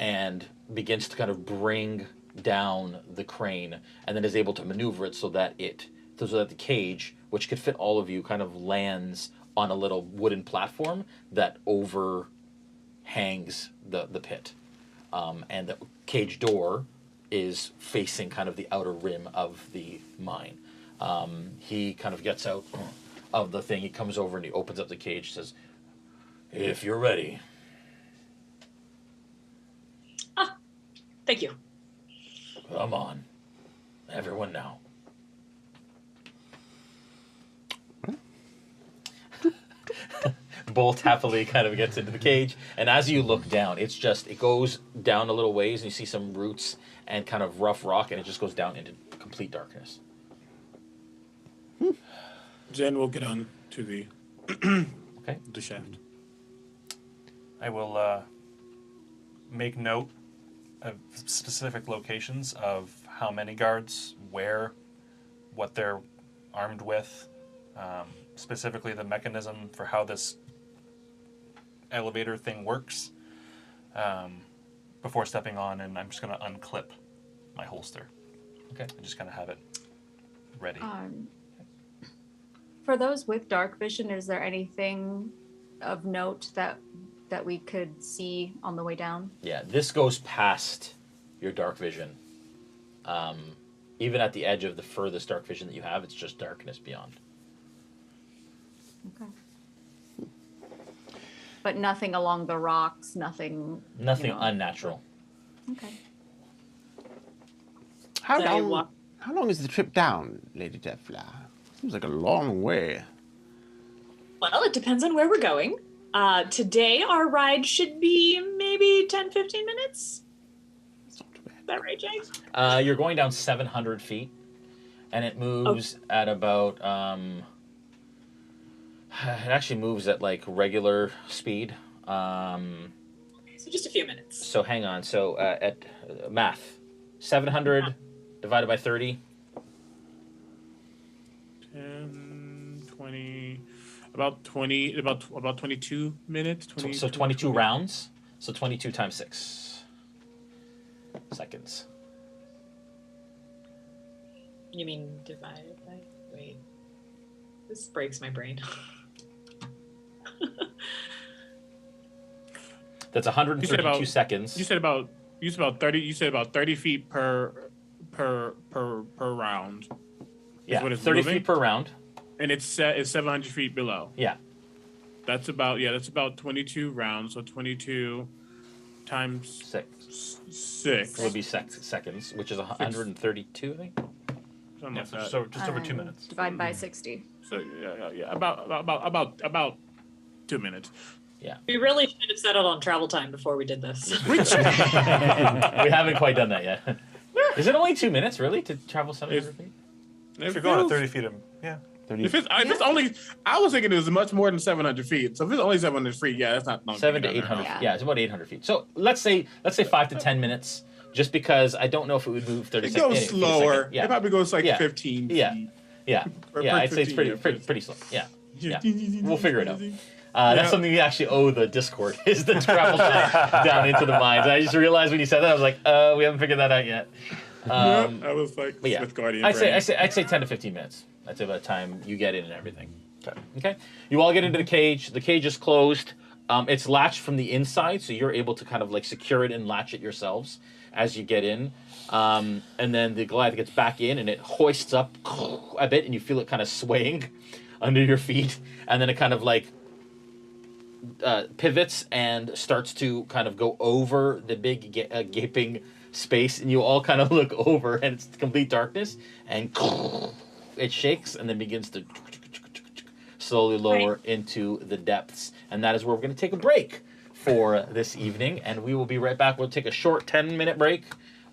and begins to kind of bring down the crane, and then is able to maneuver it so that the cage, which could fit all of you, kind of lands on a little wooden platform that overhangs the pit. And the cage door is facing kind of the outer rim of the mine. He kind of gets out of the thing, he comes over and he opens up the cage, says, "If you're ready." Thank you. Come on. Everyone now. Bolt happily kind of gets into the cage, and as you look down, it goes down a little ways, and you see some roots and kind of rough rock, and it just goes down into complete darkness. Then we'll get on to the the shaft. I will make note of specific locations of how many guards, where, what they're armed with, specifically the mechanism for how this elevator thing works, before stepping on, and I'm just going to unclip my holster. Okay. I just kind of have it ready. For those with dark vision, is there anything of note that we could see on the way down? Yeah, this goes past your dark vision. Even at the edge of the furthest dark vision that you have, it's just darkness beyond. Okay. But nothing along the rocks, nothing unnatural. Okay. How long is the trip down, Lady Deathflower? Seems like a long way. Well, it depends on where we're going. Today, our ride should be maybe 10, 15 minutes. That's not too bad. Is that right, Jay? You're going down 700 feet, and it moves at about... it actually moves at, like, regular speed. So just a few minutes. So hang on. So at math, 700 divided by 30. 10, 20... About 22 minutes. 20, so 22 rounds. So 22 times 6 seconds. You mean divided by? Wait, this breaks my brain. That's 132 seconds. You said about 30. You said about 30 feet per round. Yeah, 30 feet per round. And it's 700 feet below. Yeah. That's about 22 rounds. So 22 times 6 would be seconds, which is 132, I think. Something like that. So just over 2 minutes. Divide by 60. So yeah, about 2 minutes. Yeah. We really should have settled on travel time before we did this. We haven't quite done that yet. Is it only 2 minutes, really, to travel 700 feet? If you're going at 30 feet, yeah. 30. If it's only, I was thinking it was much more than 700 feet. So if it's only 700 feet, yeah, that's not 700 to 800. Yeah, it's about 800 feet. So let's say 5 to 10 minutes, just because I don't know if it would move 30 seconds. It goes slower. Yeah. It probably goes like 15. Yeah. Yeah. Yeah. I'd say it's pretty slow. Yeah. Yeah. We'll figure it out. That's something we actually owe the Discord, is the travel time down into the mines. I just realized when you said that, I was like, we haven't figured that out yet. I was like, Smithgardian. I'd say 10 to 15 minutes. That's about the time you get in and everything. Okay. You all get into the cage. The cage is closed. It's latched from the inside, so you're able to kind of like secure it and latch it yourselves as you get in. And then the Goliath gets back in and it hoists up a bit, and you feel it kind of swaying under your feet, and then it kind of like pivots and starts to kind of go over the big gaping space, and you all kind of look over, and it's complete darkness, and it shakes and then begins to slowly lower into the depths. And that is where we're going to take a break for this evening, and we will be right back. We'll take a short 10-minute break,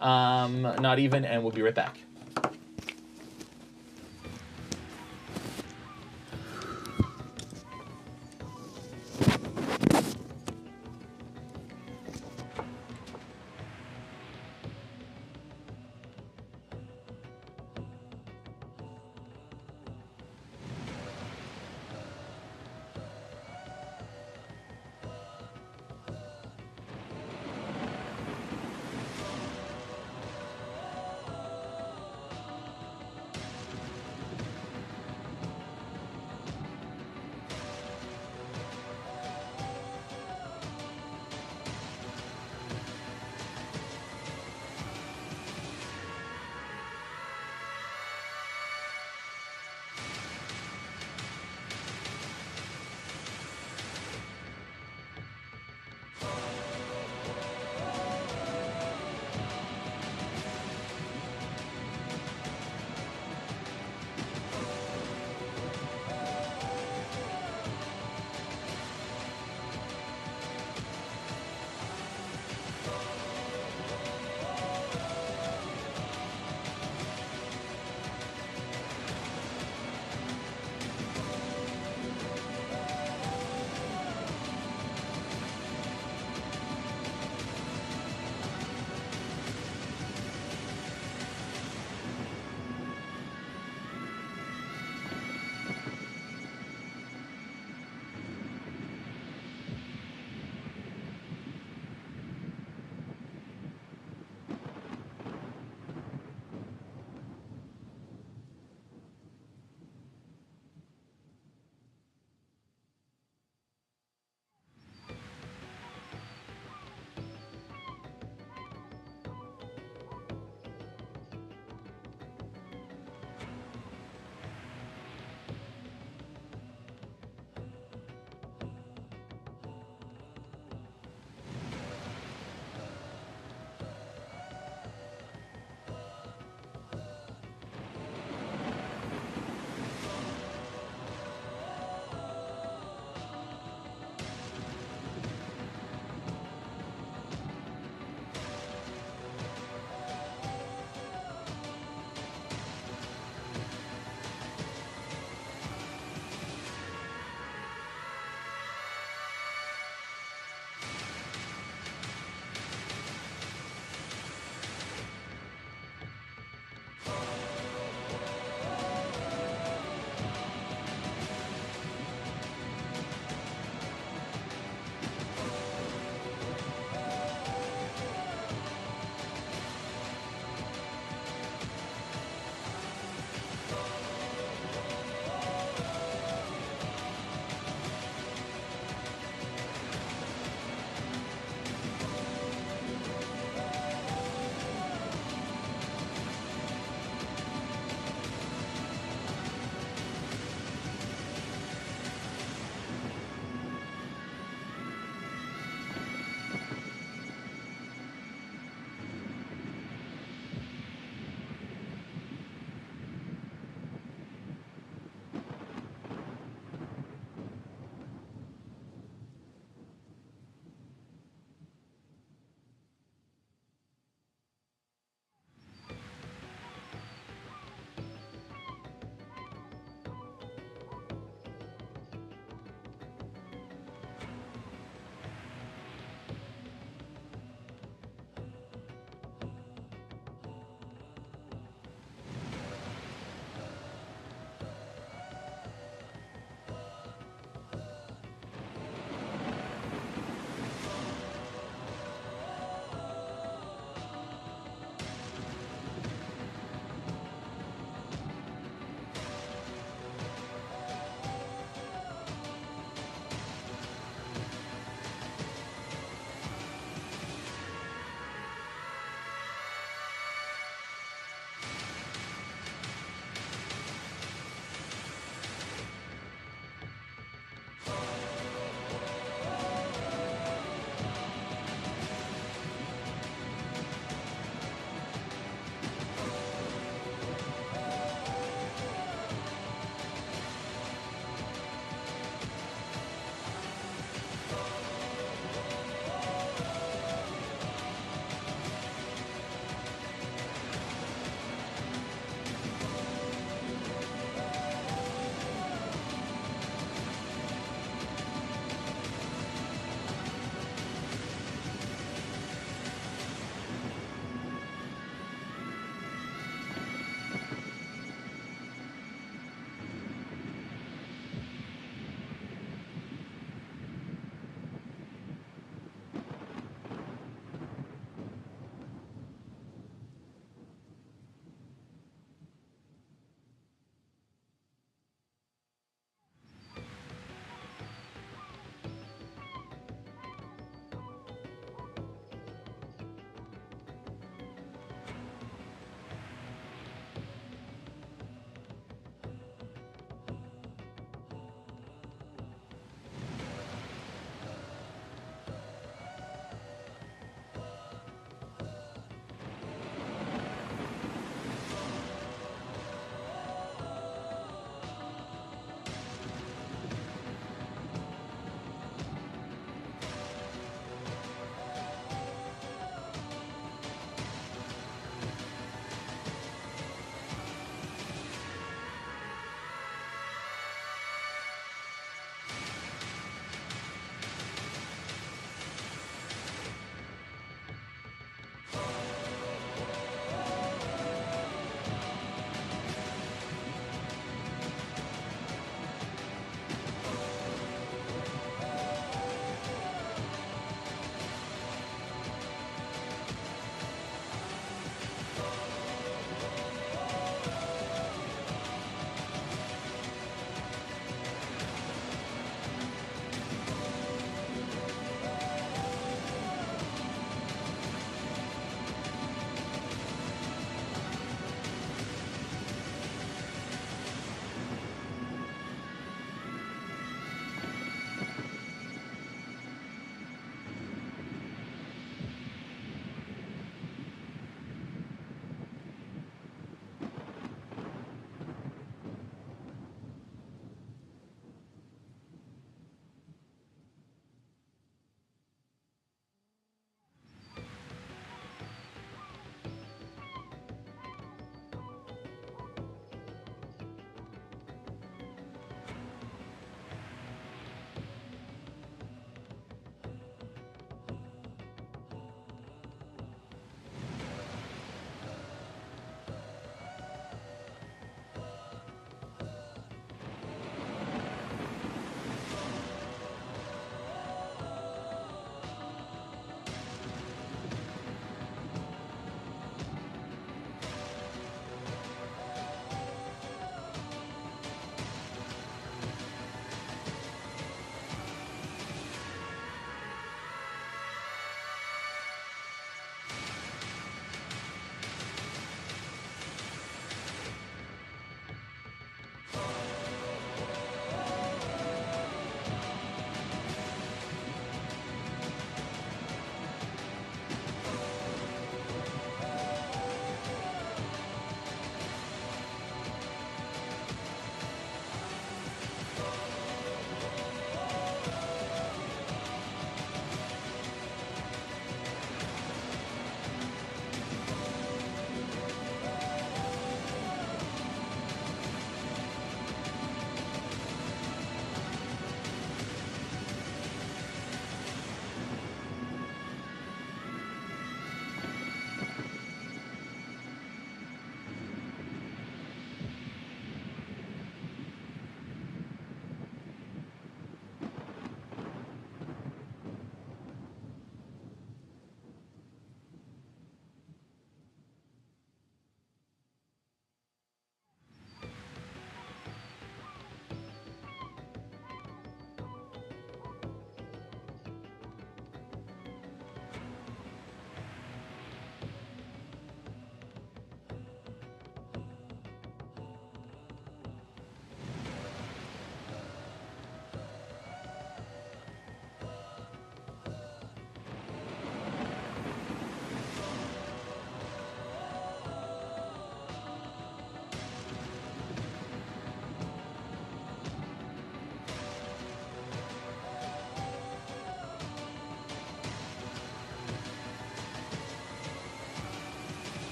not even, and we'll be right back.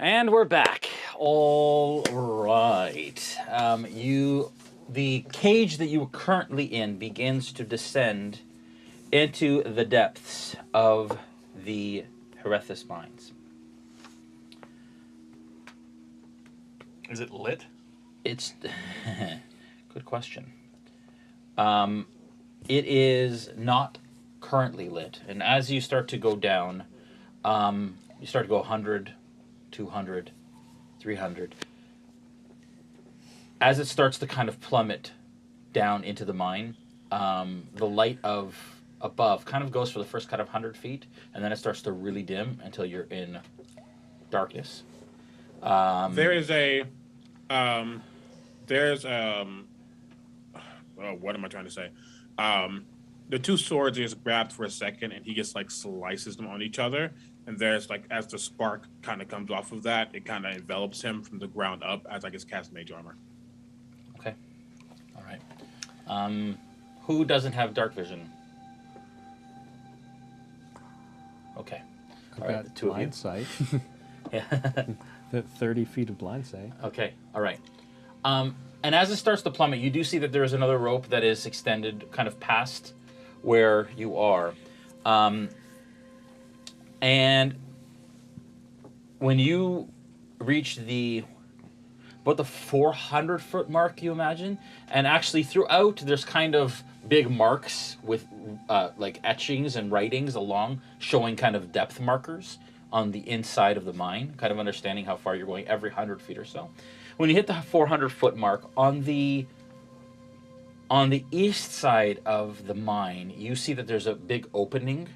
And we're back. All right. The cage that you are currently in begins to descend into the depths of the Herethus mines. Is it lit? It's good question. It is not currently lit, and as you start to go down, you start to go 100, 200, 300. As it starts to kind of plummet down into the mine, the light of above kind of goes for the first kind of 100 feet, and then it starts to really dim until you're in darkness. There is a, what am I trying to say? The two swords are just grabbed for a second, and he just like slices them on each other. And there's like, as the spark kind of comes off of that, it kind of envelops him from the ground up as I guess cast mage armor. Okay. All right. Who doesn't have dark vision? Okay. All right, the two of you. Blind sight. Yeah. 30 feet of blind sight. Okay. All right. And as it starts to plummet, you do see that there is another rope that is extended kind of past where you are. And when you reach about the 400-foot mark, you imagine, and actually throughout there's kind of big marks with like etchings and writings along, showing kind of depth markers on the inside of the mine, kind of understanding how far you're going every 100 feet or so. When you hit the 400-foot mark, on the east side of the mine, you see that there's a big opening,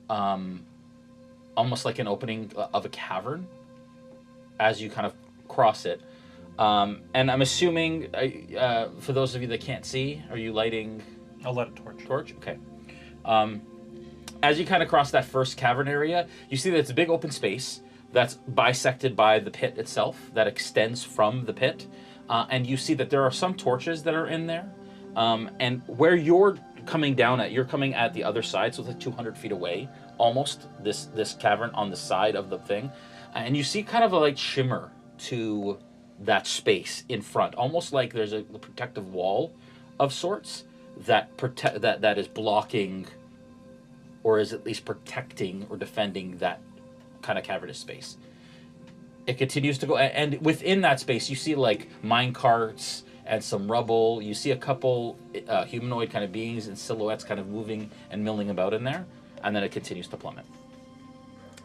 almost like an opening of a cavern as you kind of cross it. And I'm assuming, for those of you that can't see, are you lighting? I'll light a torch. Torch? Okay. As you kind of cross that first cavern area, you see that it's a big open space that's bisected by the pit itself that extends from the pit. And you see that there are some torches that are in there. And where you're coming down at, you're coming at the other side, so it's like 200 feet away, almost, this cavern on the side of the thing. And you see kind of a like shimmer to that space in front, almost like there's a protective wall of sorts that is blocking, or is at least protecting or defending that kind of cavernous space. It continues to go, and within that space you see like mine carts and some rubble. You see a couple humanoid kind of beings in silhouettes kind of moving and milling about in there, and then it continues to plummet.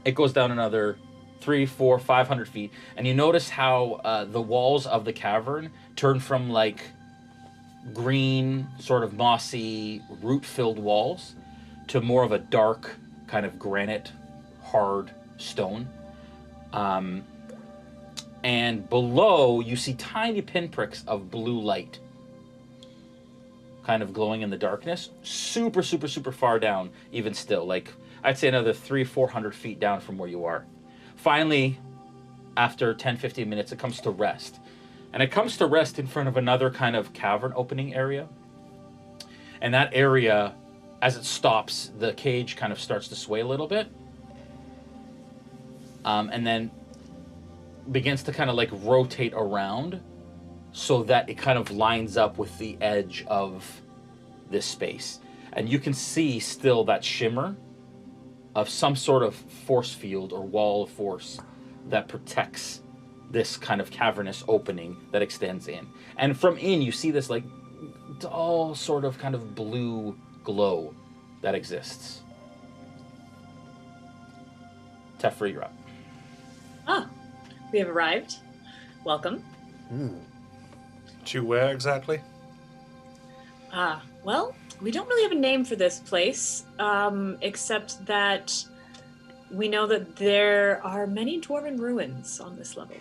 It goes down another 300, 400, 500 feet, and you notice how the walls of the cavern turn from like green, sort of mossy, root-filled walls to more of a dark kind of granite, hard stone. And below, you see tiny pinpricks of blue light kind of glowing in the darkness. Super, super, super far down, even still. Like, I'd say another 300-400 feet down from where you are. Finally, after 10-15 minutes, it comes to rest. And it comes to rest in front of another kind of cavern opening area. And that area, as it stops, the cage kind of starts to sway a little bit. And then begins to kind of like rotate around so that it kind of lines up with the edge of this space. And you can see still that shimmer of some sort of force field or wall of force that protects this kind of cavernous opening that extends in. And from in, you see this like dull sort of kind of blue glow that exists. Tefra, you're up. Ah, we have arrived. Welcome. To where exactly? Well, we don't really have a name for this place, except that we know that there are many dwarven ruins on this level.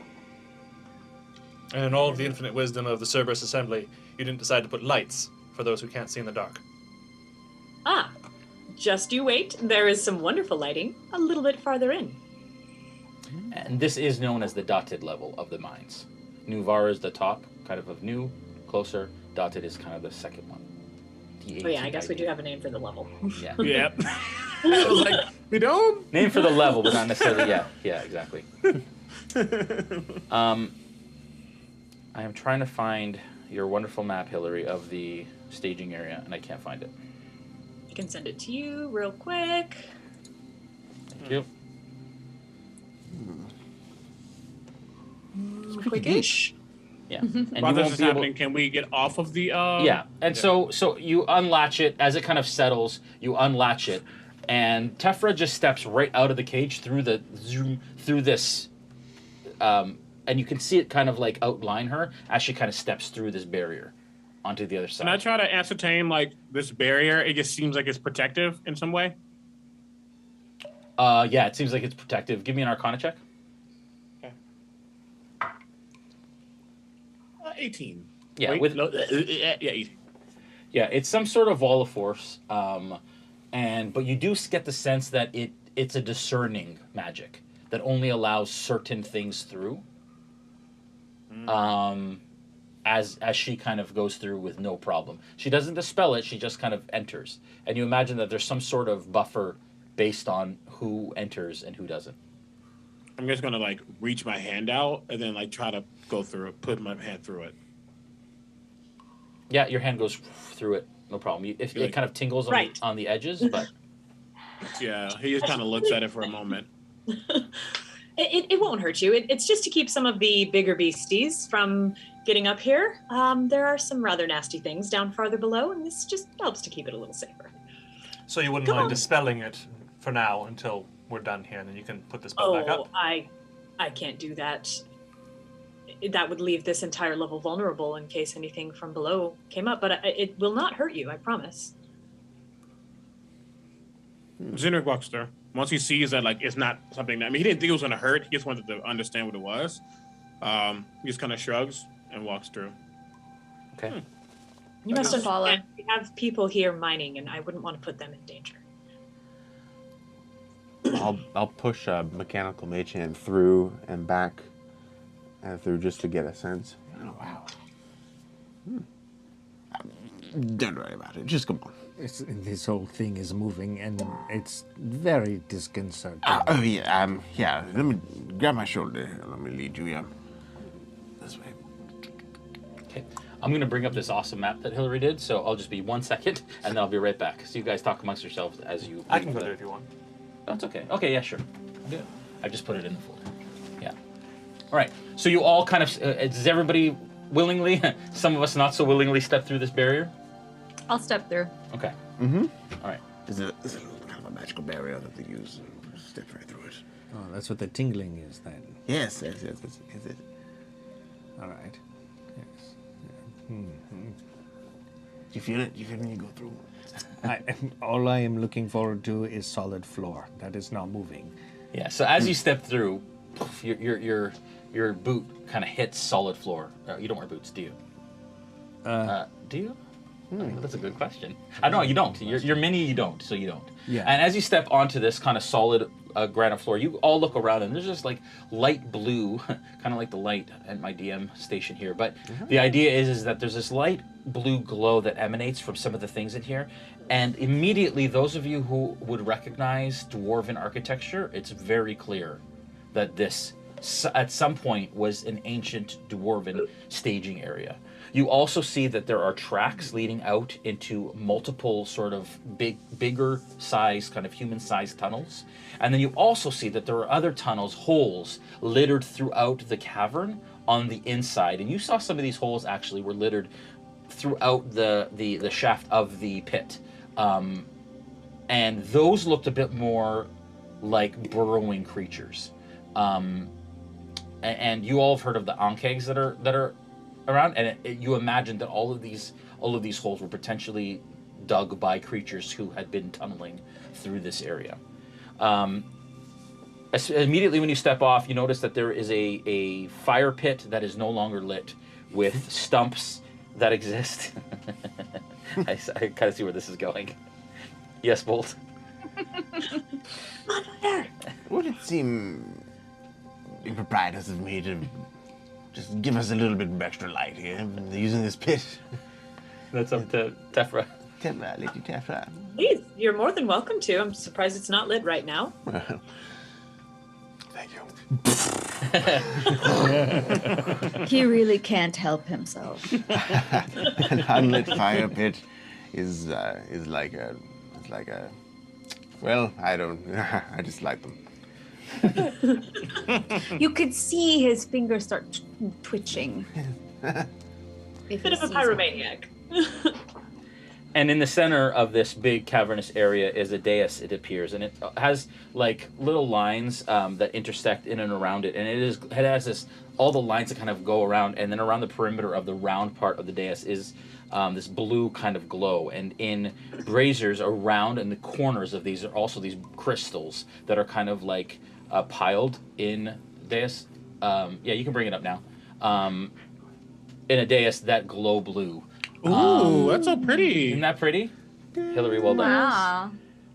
And in all of the infinite wisdom of the Cerberus Assembly, you didn't decide to put lights for those who can't see in the dark. Ah, just you wait. There is some wonderful lighting a little bit farther in. And this is known as the dotted level of the mines. Nuvar is the top, kind of new, closer. Dotted is kind of the second one. Oh yeah, I guess we do have a name for the level. Yeah. Yep. I was like, We don't? Name for the level, but not necessarily, yeah, exactly. I am trying to find your wonderful map, Hillary, of the staging area, and I can't find it. I can send it to you real quick. Thank you. Quickish. Yeah. And while this is happening, can we get off of the... Yeah, and so you unlatch it. As it kind of settles, you unlatch it. And Tephra just steps right out of the cage through this, and you can see it kind of like outline her as she kind of steps through this barrier onto the other side. Can I try to ascertain, like, this barrier? It just seems like it's protective in some way. Yeah, it seems like it's protective. Give me an Arcana check. Okay. 18. Yeah, Wait, with no, yeah, 18. Yeah, it's some sort of wall of force. But you do get the sense that it's a discerning magic that only allows certain things through. As she kind of goes through with no problem. She doesn't dispel it, she just kind of enters. And you imagine that there's some sort of buffer based on who enters and who doesn't. I'm just gonna like reach my hand out and then like try to go through it, put my hand through it. Yeah, your hand goes through it, no problem. It kind of tingles on the edges, but... Yeah, he just kind of looks at it for a moment. It won't hurt you. It's just to keep some of the bigger beasties from getting up here. There are some rather nasty things down farther below, and this just helps to keep it a little safer. So you wouldn't mind dispelling it for now until we're done here, and then you can put this spell back up? I can't do that. That would leave this entire level vulnerable in case anything from below came up, but it will not hurt you, I promise. Zinric walks through. Once he sees that, like, it's not something that... I mean, he didn't think it was going to hurt. He just wanted to understand what it was. He just kind of shrugs and walks through. Okay. You must understand, we have people here mining, and I wouldn't want to put them in danger. I'll push a mechanical mage hand through and back through just to get a sense. Oh, wow. Don't worry about it. Just come on. This whole thing is moving, and it's very disconcerting. Oh, yeah. Yeah. Let me grab my shoulder. Let me lead you. Yeah. This way. Okay. I'm going to bring up this awesome map that Hillary did, so I'll just be 1 second, and then I'll be right back. So you guys talk amongst yourselves as you... I can go there if you want. No, it's okay. Okay, yeah, sure. Good. I just put it in the folder. Yeah. All right. So you all kind of... does everybody willingly, some of us not so willingly, step through this barrier? I'll step through. Okay. Mm-hmm. All right. There's a kind of a magical barrier that they use. Step right through it. Oh, that's what the tingling is then. Yes. Is it? All right. Yes. Yeah. Mm-hmm. Do you feel it? Do you feel when you go through? All I am looking forward to is solid floor. That is not moving. Yeah. So as you step through, your boot kind of hits solid floor. You don't wear boots, do you? Do you? That's a good question. I know you don't. You're mini. You don't. So you don't. Yeah. And as you step onto this kind of solid granite floor, you all look around, and there's just like light blue, kind of like the light at my DM station here. But the idea is that there's this light blue glow that emanates from some of the things in here, and immediately those of you who would recognize dwarven architecture, it's very clear that this at some point was an ancient dwarven staging area. You also see that there are tracks leading out into multiple sort of bigger size, kind of human-sized tunnels. And then you also see that there are other tunnels, holes, littered throughout the cavern on the inside. And you saw some of these holes actually were littered throughout the shaft of the pit. And those looked a bit more like burrowing creatures. And you all have heard of the ankegs that are around, and you imagine that all of these holes were potentially dug by creatures who had been tunneling through this area. Immediately when you step off, you notice that there is a fire pit that is no longer lit with stumps that exist. I kind of see where this is going. Yes, Bolt? Would it seem improprietous of me to just give us a little bit of extra light here using this pit? That's up to Tephra. Lady Tephra. Please, you're more than welcome to. I'm surprised it's not lit right now. Well, thank you. He really can't help himself. An unlit fire pit is like a well, I don't I just like them. You could see his fingers start twitching. Bit of a pyromaniac. And in the center of this big cavernous area is a dais, it appears, and it has like little lines that intersect in and around it, and it has this all the lines that kind of go around, and then around the perimeter of the round part of the dais is this blue kind of glow, and in braziers around in the corners of these are also these crystals that are kind of like piled in dais. Yeah, you can bring it up now. In a dais that glow blue. Ooh, that's so pretty. Isn't that pretty? Hillary, well done.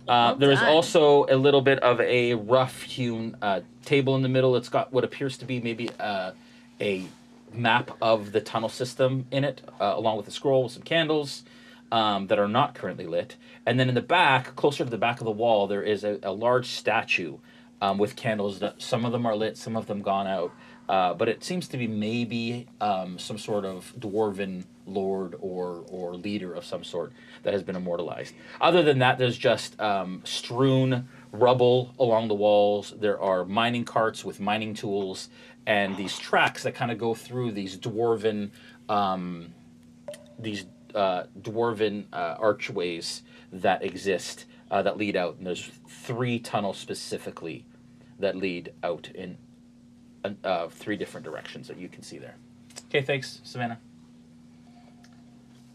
Wow. There is done. also a little bit of a rough-hewn table in the middle. It's got what appears to be maybe a map of the tunnel system in it, along with a scroll with some candles that are not currently lit. And then in the back, closer to the back of the wall, there is a large statue with candles. That some of them are lit, some of them gone out. But it seems to be maybe some sort of dwarven lord or leader of some sort that has been immortalized. Other than that, there's just strewn rubble along the walls. There are mining carts with mining tools and these tracks that kind of go through these dwarven archways that exist that lead out. And there's 3 tunnels specifically that lead out in 3 different directions that you can see there. Okay, thanks, Savannah.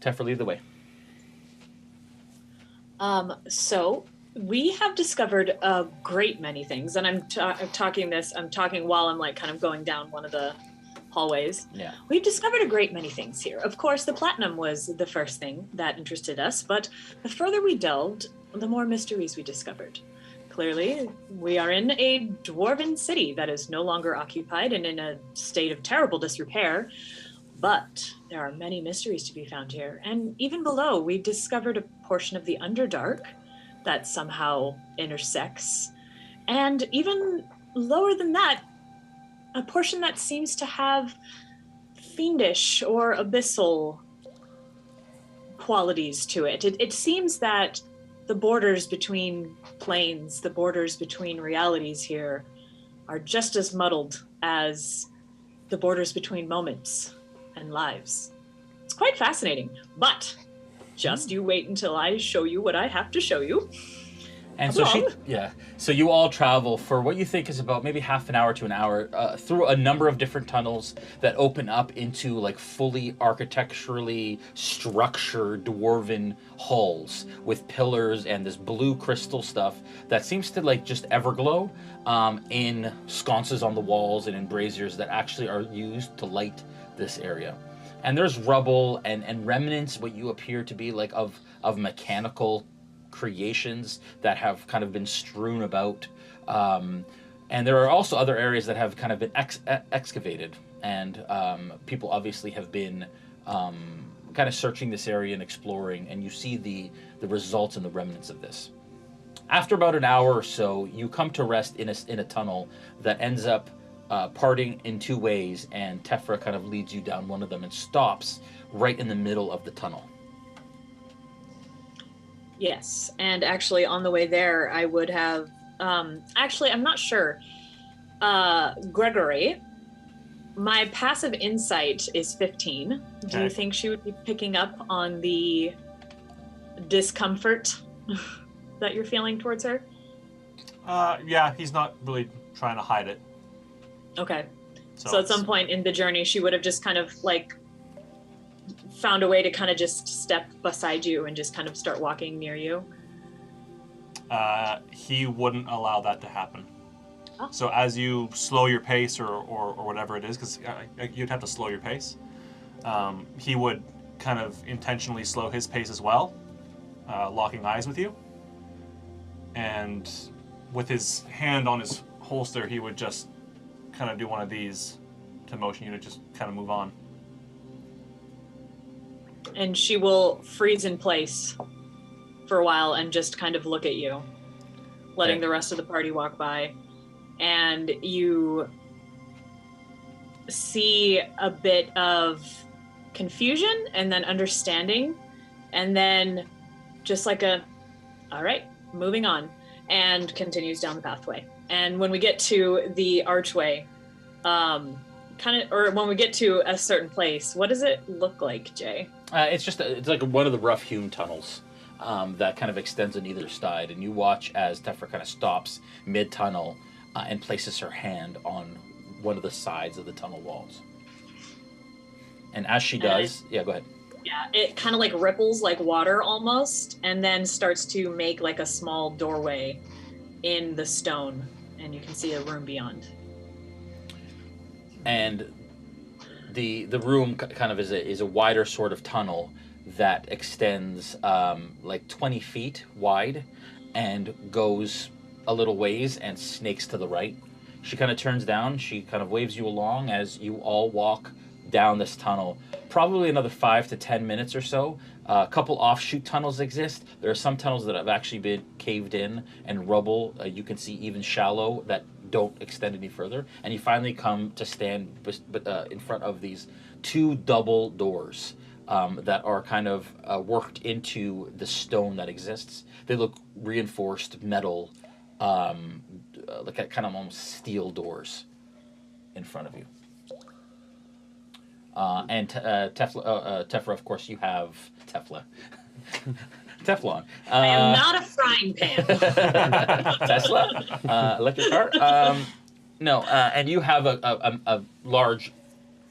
Tefra, lead the way. So we have discovered a great many things, and I'm talking while I'm like kind of going down one of the hallways. Yeah. We've discovered a great many things here. Of course, the platinum was the first thing that interested us, but the further we delved, the more mysteries we discovered. Clearly, we are in a dwarven city that is no longer occupied and in a state of terrible disrepair, but there are many mysteries to be found here. And even below, we discovered a portion of the Underdark that somehow intersects. And even lower than that, a portion that seems to have fiendish or abyssal qualities to it. It seems that the borders between planes, the borders between realities here are just as muddled as the borders between moments and lives. It's quite fascinating, but just you wait until I show you what I have to show you. And so so you all travel for what you think is about maybe half an hour to an hour through a number of different tunnels that open up into like fully architecturally structured dwarven halls with pillars and this blue crystal stuff that seems to like just everglow in sconces on the walls and in braziers that actually are used to light this area. And there's rubble and remnants, what you appear to be like of mechanical creations that have kind of been strewn about, and there are also other areas that have kind of been excavated, and people obviously have been kind of searching this area and exploring, and you see the results and the remnants of this. After about an hour or so, you come to rest in a tunnel that ends up parting in 2 ways, and Tefra kind of leads you down one of them and stops right in the middle of the tunnel. Yes, and actually on the way there, I would have, actually, I'm not sure. Gregory, my passive insight is 15. Do you think she would be picking up on the discomfort that you're feeling towards her? Yeah, he's not really trying to hide it. Okay. So at some point in the journey, she would have just kind of like found a way to kind of just step beside you and just kind of start walking near you? He wouldn't allow that to happen. Oh. So as you slow your pace or whatever it is, because you'd have to slow your pace, he would kind of intentionally slow his pace as well, locking eyes with you. And with his hand on his holster, he would just kind of do one of these to motion you to just kind of move on. And she will freeze in place for a while and just kind of look at you, letting Okay. the rest of the party walk by. And you see a bit of confusion and then understanding, and then just like all right, moving on, and continues down the pathway. And when we get to the archway, or when we get to a certain place, what does it look like, Jay? It's like one of the rough hewn tunnels that kind of extends on either side, and you watch as Tefra kind of stops mid-tunnel and places her hand on one of the sides of the tunnel walls. And as she does, yeah, go ahead. Yeah, it kind of like ripples like water almost, and then starts to make like a small doorway in the stone, and you can see a room beyond. And the room kind of is a wider sort of tunnel that extends like 20 feet wide and goes a little ways and snakes to the right. She kind of turns down, she kind of waves you along as you all walk down this tunnel. Probably another 5 to 10 minutes or so. A couple offshoot tunnels exist. There are some tunnels that have actually been caved in and rubble. You can see even shallow that don't extend any further. And you finally come to stand in front of these 2 double doors that are kind of worked into the stone that exists. They look reinforced metal, like kind of almost steel doors in front of you. And Tefla, of course, you have Tefla. Teflon. I am not a frying pan. Tesla, electric car. No, and you have a large,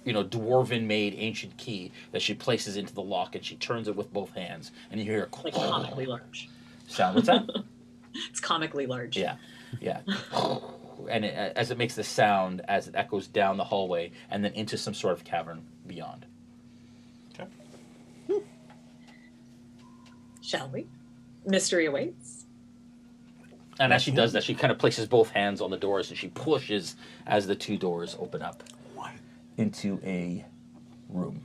dwarven-made ancient key that she places into the lock, and she turns it with both hands, and you hear a like comically large sound. What's that? It's comically large. Yeah. And as it makes the sound as it echoes down the hallway and then into some sort of cavern beyond. Okay. Shall we? Mystery awaits. And as she does that, she kind of places both hands on the doors and she pushes as the 2 doors open up into a room.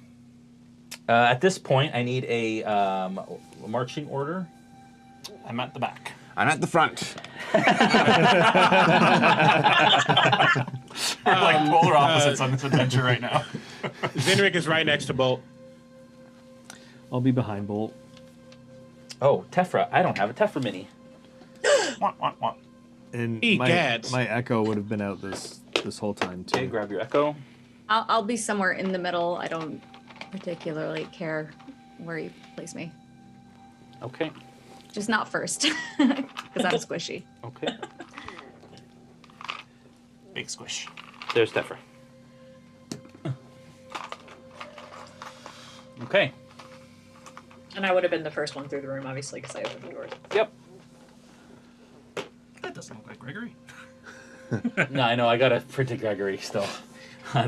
At this point, I need a marching order. I'm at the back. I'm at the front. We're like polar opposites on this adventure right now. Zinric is right next to Bolt. I'll be behind Bolt. Oh, Tefra. I don't have a Tefra mini. Want. And Egad. my echo would have been out this whole time too. Okay, grab your echo. I'll be somewhere in the middle. I don't particularly care where you place me. Okay. Just not first, because I'm squishy. Okay. Big squish. There's Tefra. Okay. And I would have been the first one through the room, obviously, because I opened the doors. Yep. That doesn't look like Gregory. No, I know. I got to print a Gregory still.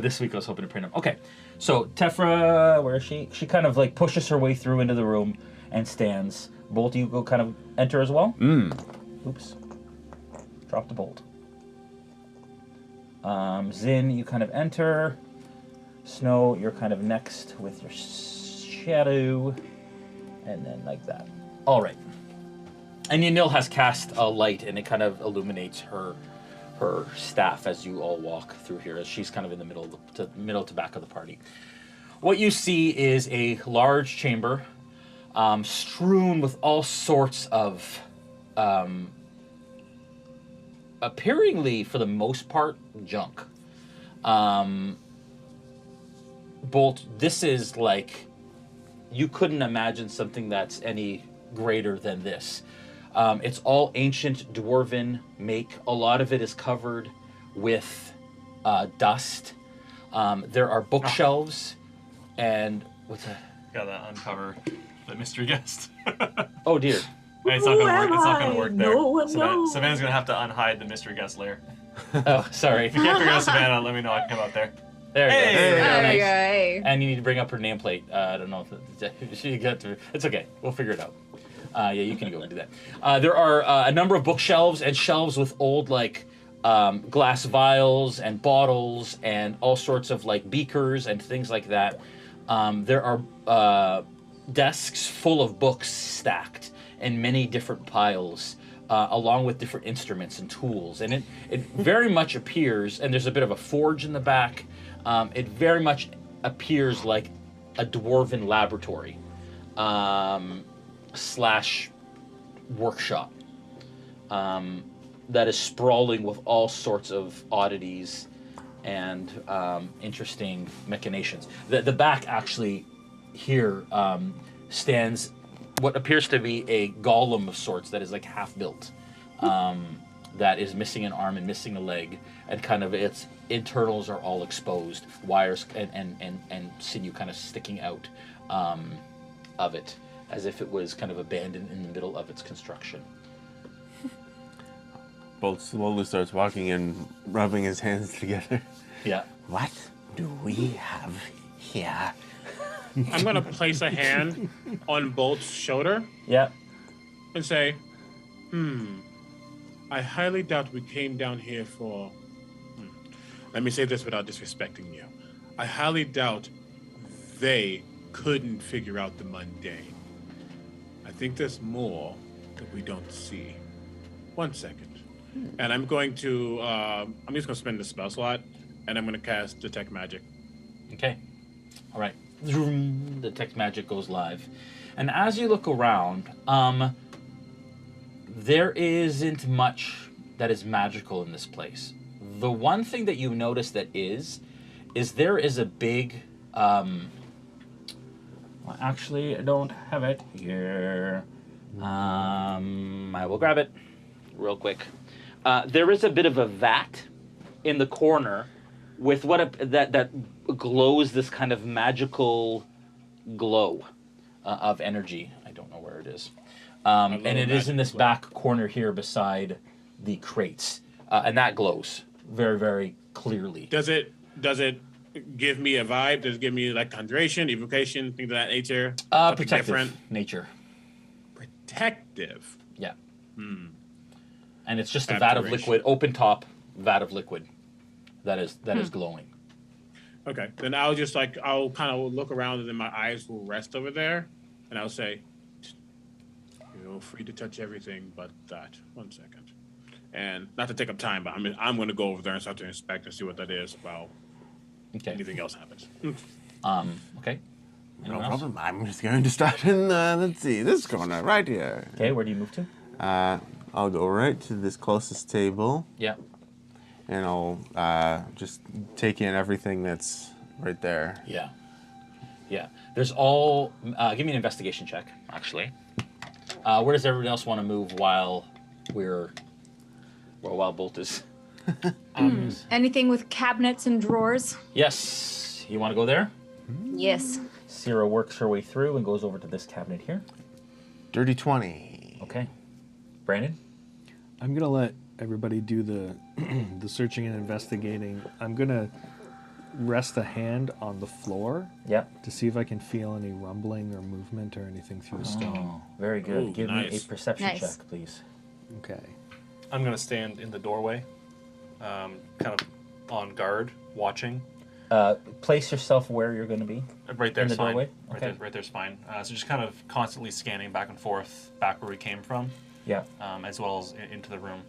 This week I was hoping to print him. Okay. So Tefra, where is she? She kind of like pushes her way through into the room and stands. Bolt, you go kind of enter as well? Oops. Drop the bolt. Zin, you kind of enter. Snow, you're kind of next with your shadow. And then like that. All right. And Yanil has cast a light, and it kind of illuminates her staff as you all walk through here, as she's kind of in the middle to back of the party. What you see is a large chamber, strewn with all sorts of, appearingly, for the most part, junk. Bolt, this is like, you couldn't imagine something that's any greater than this. It's all ancient dwarven make. A lot of it is covered with dust. There are bookshelves and what's that? Gotta uncover the mystery guest. Oh dear. It's not gonna work. It's not gonna I? work there. No one knows. Savannah's gonna have to unhide the mystery guest lair. Oh, sorry. If you can't figure out Savannah, let me know. I can come out there. There you go. There you go. Nice. And you need to bring up her nameplate. I don't know if she got to. It's okay. We'll figure it out. Yeah, you can go and do that. There are a number of bookshelves and shelves with old like glass vials and bottles and all sorts of like beakers and things like that. There are desks full of books stacked, in many different piles, along with different instruments and tools. And it very much appears, and there's a bit of a forge in the back, it very much appears like a dwarven laboratory slash workshop that is sprawling with all sorts of oddities and interesting machinations. The back actually here stands what appears to be a golem of sorts that is like half built, that is missing an arm and missing a leg, and kind of its internals are all exposed, wires and sinew kind of sticking out of it, as if it was kind of abandoned in the middle of its construction. Bolt slowly starts walking and rubbing his hands together. Yeah. What do we have here? I'm gonna place a hand on Bolt's shoulder. Yeah. And say, I highly doubt we came down here for... Let me say this without disrespecting you. I highly doubt they couldn't figure out the mundane. I think there's more that we don't see. 1 second. And I'm going to, I'm just going to spend the spell slot, and I'm going to cast Detect Magic. Okay. All right. Detect Magic goes live. And as you look around, there isn't much that is magical in this place. The one thing that you notice that is there is a big, well, actually, I don't have it here. I will grab it real quick. There is a bit of a vat in the corner with that glows this kind of magical glow of energy. I don't know where it is. And it is in this back corner here beside the crates. And that glows very, very clearly. Does it give me a vibe? Does it give me like conjuration, evocation, things of that nature? Protective different? Nature. Protective. Yeah. And it's just a vat of liquid, open top vat of liquid that is glowing. Okay, then I'll kind of look around and then my eyes will rest over there, and I'll say, "You're free to touch everything but that." 1 second, and not to take up time, but I'm going to go over there and start to inspect and see what that is about. Okay. Anything else happens. Okay. No problem. I'm just going to start in, let's see, this corner right here. Okay, where do you move to? I'll go right to this closest table. Yeah. And I'll just take in everything that's right there. Yeah. Yeah. There's all... give me an investigation check, actually. Where does everyone else want to move while Bolt is... Anything with cabinets and drawers? Yes. You want to go there? Yes. Sierra works her way through and goes over to this cabinet here. Dirty 20. Okay. Brandon? I'm going to let everybody do the searching and investigating. I'm going to rest a hand on the floor to see if I can feel any rumbling or movement or anything through the stone. Very good. Ooh, Give nice. me a perception Nice. check, please. Okay. I'm going to stand in the doorway, kind of on guard, watching. Place yourself where you're going to be. Right there's in the fine. doorway. Right there's fine. So just kind of constantly scanning back and forth, back where we came from. Yeah. As well as into the room.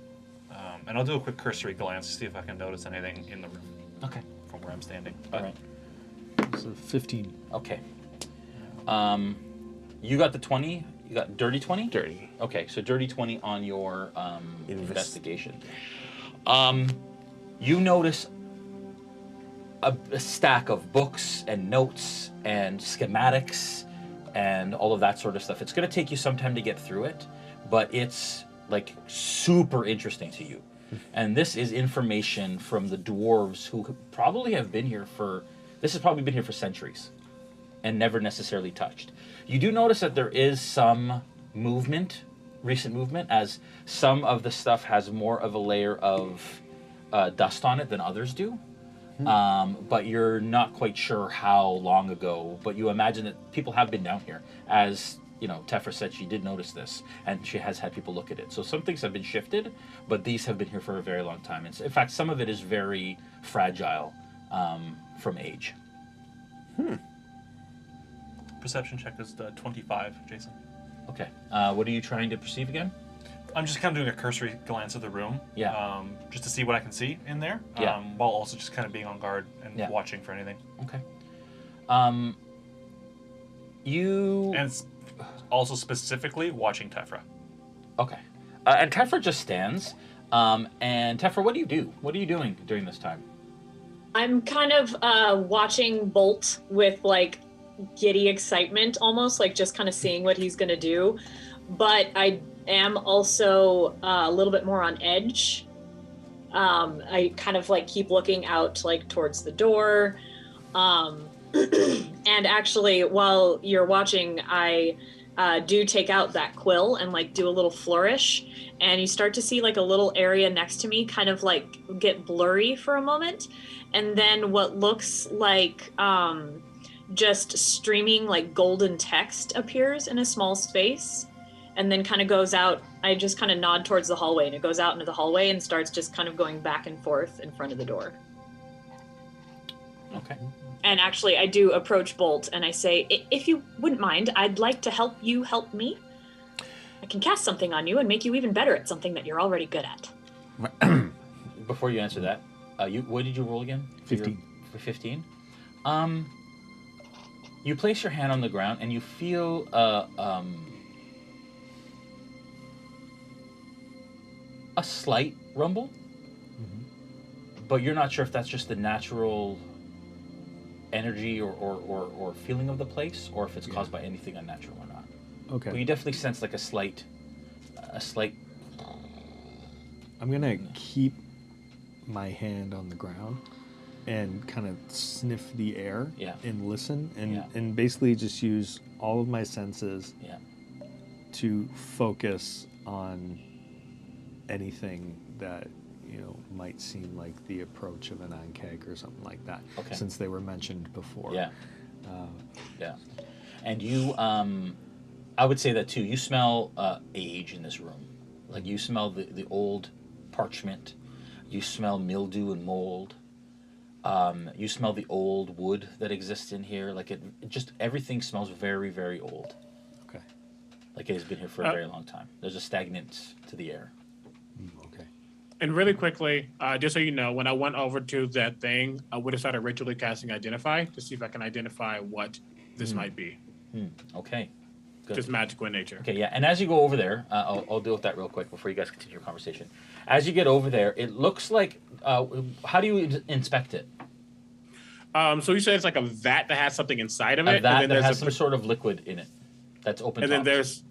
And I'll do a quick cursory glance to see if I can notice anything in the room. Okay. From where I'm standing. All right. So 15. Okay. You got the 20. You got dirty 20? Dirty. Okay, so dirty 20 on your investigation. You notice a stack of books and notes and schematics and all of that sort of stuff. It's going to take you some time to get through it, but it's like super interesting to you. And this is information from the dwarves who probably have been here this has probably been here for centuries and never necessarily touched. You do notice that there is some movement, recent movement, as some of the stuff has more of a layer of dust on it than others do. But you're not quite sure how long ago, but you imagine that people have been down here. As you know, Tefra said she did notice this, and she has had people look at it. So some things have been shifted, but these have been here for a very long time. And in fact, some of it is very fragile from age. Perception check is 25, Jason. Okay. What are you trying to perceive again? I'm just kind of doing a cursory glance of the room. Yeah. Just to see what I can see in there. Yeah. While also just kind of being on guard and Yeah. watching for anything. Okay. And also specifically watching Tefra. Okay. And Tefra just stands. And Tefra, what do you do? What are you doing during this time? I'm kind of watching Bolt with like giddy excitement, almost like just kind of seeing what he's gonna do. But I am also a little bit more on edge. I kind of like keep looking out like towards the door. And actually, while you're watching, I do take out that quill and like do a little flourish, and you start to see like a little area next to me kind of like get blurry for a moment, and then what looks like just streaming like golden text appears in a small space, and then kind of goes out. I just kind of nod towards the hallway, and it goes out into the hallway and starts just kind of going back and forth in front of the door. Okay. And actually, I do approach Bolt and I say, if you wouldn't mind, I'd like to help you help me. I can cast something on you and make you even better at something that you're already good at. Before you answer that, what did you roll again? 15. For 15? You place your hand on the ground and you feel a slight rumble, but you're not sure if that's just the natural energy or feeling of the place, or if it's caused by anything unnatural or not. Okay. But you definitely sense like a slight. I'm gonna keep my hand on the ground and kind of sniff the air and listen and basically just use all of my senses to focus on anything that might seem like the approach of an Ankeg or something like that, since they were mentioned before. Yeah. And you, I would say that too. You smell age in this room. Like you smell the old parchment. You smell mildew and mold. You smell the old wood that exists in here. Like it just everything smells very, very old. Okay. Like it has been here for a very long time. There's a stagnance to the air. Okay. And really quickly, just so you know, when I went over to that thing, I would have started ritually casting Identify to see if I can identify what this might be. Okay. Good. Just magical in nature. Okay, yeah. And as you go over there, I'll deal with that real quick before you guys continue your conversation. As you get over there, it looks like, how do you inspect it? So you said it's like a vat that has something inside of it. A vat that has some sort of liquid in it that's open. And then there's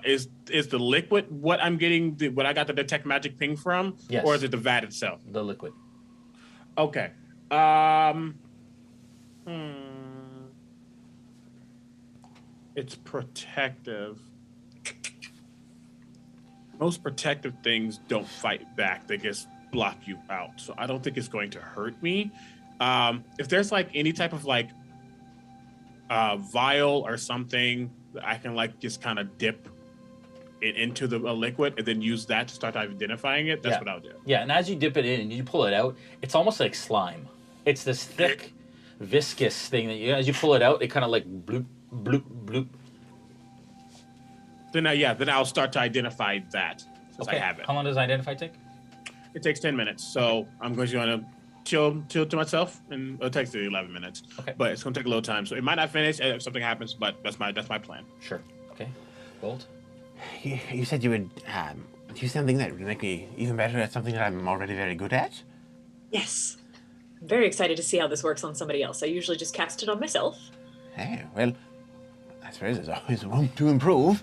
is the liquid what I'm getting, what I got the detect magic ping from? Yes. Or is it the vat itself? The liquid. Okay. It's protective. Most protective things don't fight back. They just block you out. So I don't think it's going to hurt me. If there's like any type of like vial or something that I can like just kind of dip it into the liquid and then use that to start identifying it, that's what I'll do. Yeah, and as you dip it in and you pull it out, it's almost like slime. It's this thick, viscous thing that as you pull it out, it kind of like bloop, bloop, bloop. Then I'll start to identify that since I have it. How long does Identify take? It takes 10 minutes. So I'm going to chill to myself, and it takes 11 minutes. Okay. But it's going to take a little time. So it might not finish if something happens, but that's my plan. Sure. Okay. Bolt? You said you would do something that would make me even better at something that I'm already very good at? Yes. I'm very excited to see how this works on somebody else. I usually just cast it on myself. Oh, well, I suppose there's always room to improve.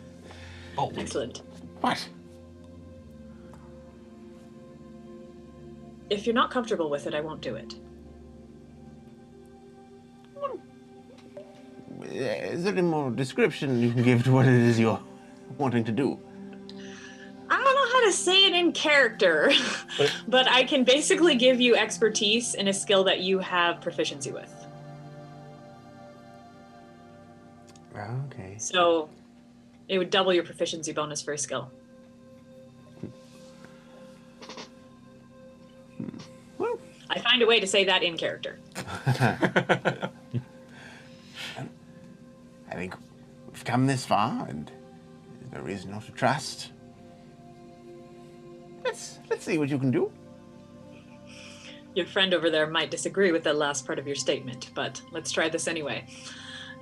Oh, excellent. What? If you're not comfortable with it, I won't do it. Is there any more description you can give to what it is you're wanting to do? I don't know how to say it in character, but I can basically give you expertise in a skill that you have proficiency with. Okay. So it would double your proficiency bonus for a skill. Well, I find a way to say that in character. I think we've come this far, and there's no reason not to trust. Let's see what you can do. Your friend over there might disagree with the last part of your statement, but let's try this anyway.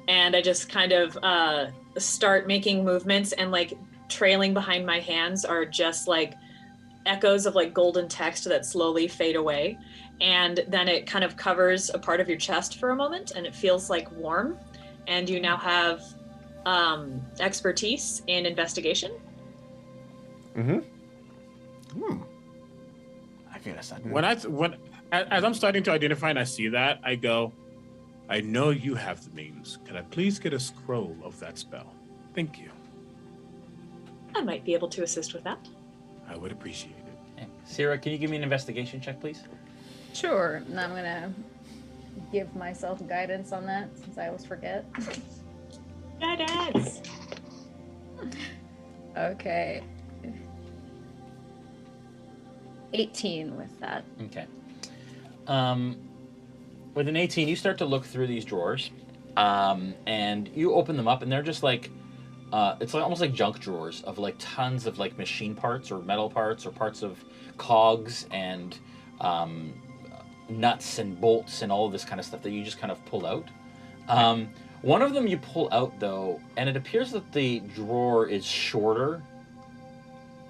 And I just kind of start making movements, and like trailing behind my hands are just like echoes of like golden text that slowly fade away. And then it kind of covers a part of your chest for a moment, and it feels like warm. And you now have expertise in investigation. I feel a sudden. As I'm starting to identify and I see that, I go, I know you have the means. Can I please get a scroll of that spell? Thank you. I might be able to assist with that. I would appreciate it. Okay. Sarah, can you give me an investigation check, please? Sure. And I'm gonna give myself guidance on that since I always forget. Guidance. Okay. 18 with that. Okay. With an 18, you start to look through these drawers, and you open them up, and they're just like, it's like almost like junk drawers of like tons of like machine parts or metal parts or parts of cogs and nuts and bolts and all of this kind of stuff that you just kind of pull out. One of them you pull out though, and it appears that the drawer is shorter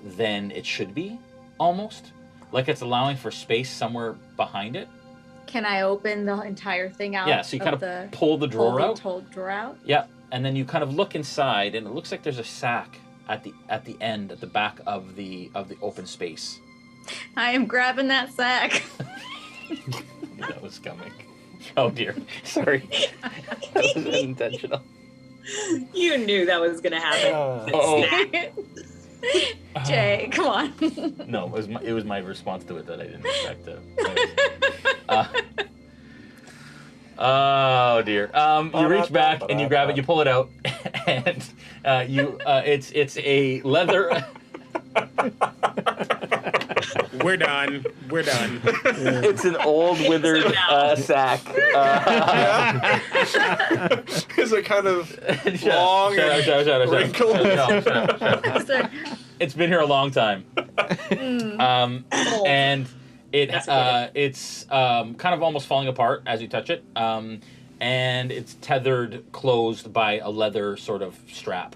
than it should be, almost. Like it's allowing for space somewhere behind it. Can I open the entire thing out? Yeah, so you kind of pull the drawer out. Drawer out? Yeah, and then you kind of look inside, and it looks like there's a sack at the end, at the back of the open space. I am grabbing that sack. That was coming. Oh dear, sorry. That was unintentional. You knew that was going to happen. Jay, come on. No, it was my response to it that I didn't expect to. Oh dear. You reach back and you grab it, you pull it out, and it's a leather. We're done. It's an old withered sack. Is it kind of long and wrinkled? Shut up. It's been here a long time. And it's kind of almost falling apart as you touch it. And it's tethered closed by a leather sort of strap.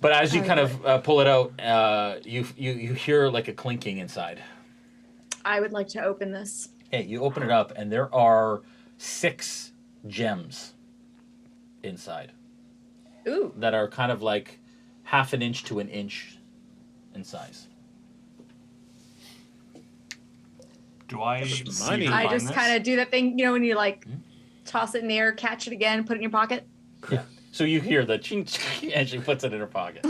But as you kind of pull it out, you hear like a clinking inside. I would like to open this. Hey, you open it up, and there are 6 gems inside. Ooh. That are kind of like half an inch to an inch in size. Do I see I just kind of do that thing, you know, when you like toss it in the air, catch it again, put it in your pocket. Yeah. So you hear the ching, ching, and she puts it in her pocket.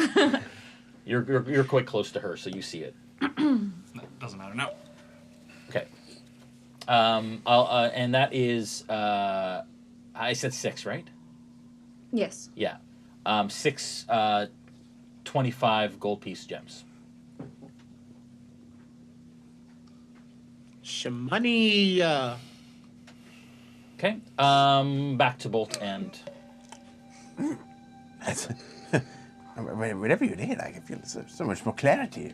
You're quite close to her, so you see it. That doesn't matter now. Okay. And that is I said 6, right? Yes. Yeah. 6 25 gold piece gems. Shmoney. Okay. Back to Bolt and. That's, whatever you did, I can feel so much more clarity.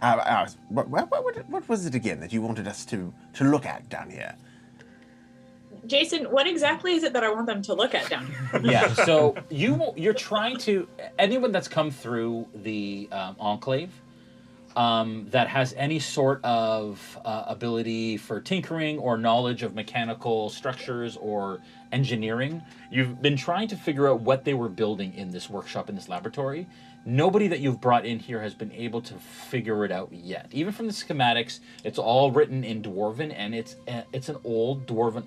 What was it again that you wanted us to look at down here? Jason, what exactly is it that I want them to look at down here? Yeah, so you're trying to, anyone that's come through the Enclave that has any sort of ability for tinkering or knowledge of mechanical structures or engineering, you've been trying to figure out what they were building in this workshop, in this laboratory. Nobody that you've brought in here has been able to figure it out yet. Even from the schematics, it's all written in Dwarven, and it's an old Dwarven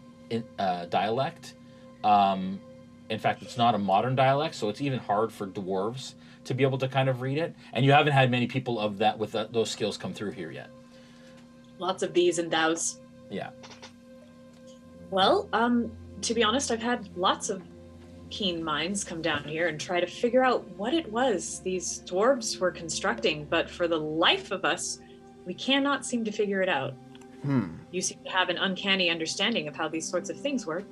dialect. In fact, it's not a modern dialect, so it's even hard for dwarves to be able to kind of read it. And you haven't had many people of that with those skills come through here yet. Lots of these and thous. Yeah. Well, to be honest, I've had lots of keen minds come down here and try to figure out what it was these dwarves were constructing, but for the life of us, we cannot seem to figure it out. You seem to have an uncanny understanding of how these sorts of things work.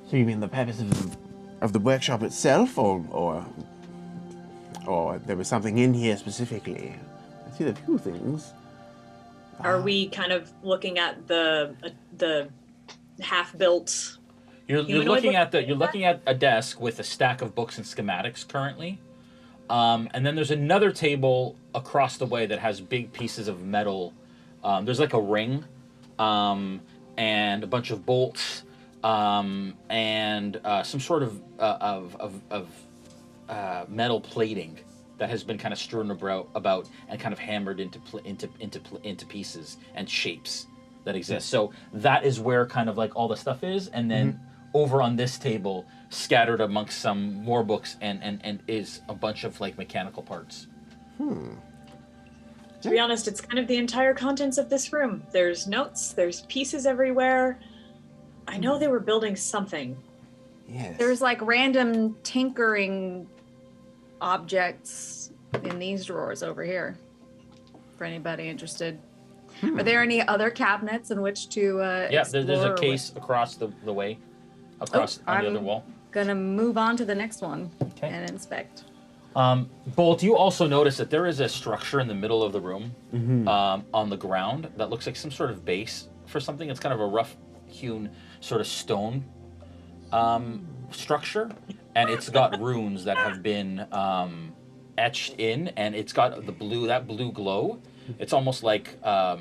So you mean the purpose of them of the workshop itself, or there was something in here specifically? I see the two things. Are we kind of looking at the half-built? You're looking at a desk with a stack of books and schematics currently, and then there's another table across the way that has big pieces of metal. There's like a ring, and a bunch of bolts, and some sort of metal plating that has been kind of strewn about and kind of hammered into pieces and shapes that exist. So that is where kind of like all the stuff is, and then over on this table, scattered amongst some more books and is a bunch of like mechanical parts. To be honest, it's kind of the entire contents of this room. There's notes, there's pieces everywhere. I know they were building something. Yes. There's like random tinkering objects in these drawers over here, for anybody interested. Are there any other cabinets in which to Yeah, there's a case across the way, on the other wall. Gonna move on to the next one and inspect. Bolt, you also notice that there is a structure in the middle of the room on the ground that looks like some sort of base for something. It's kind of a rough-hewn sort of stone structure, and it's got runes that have been etched in, and it's got that blue glow. It's almost like a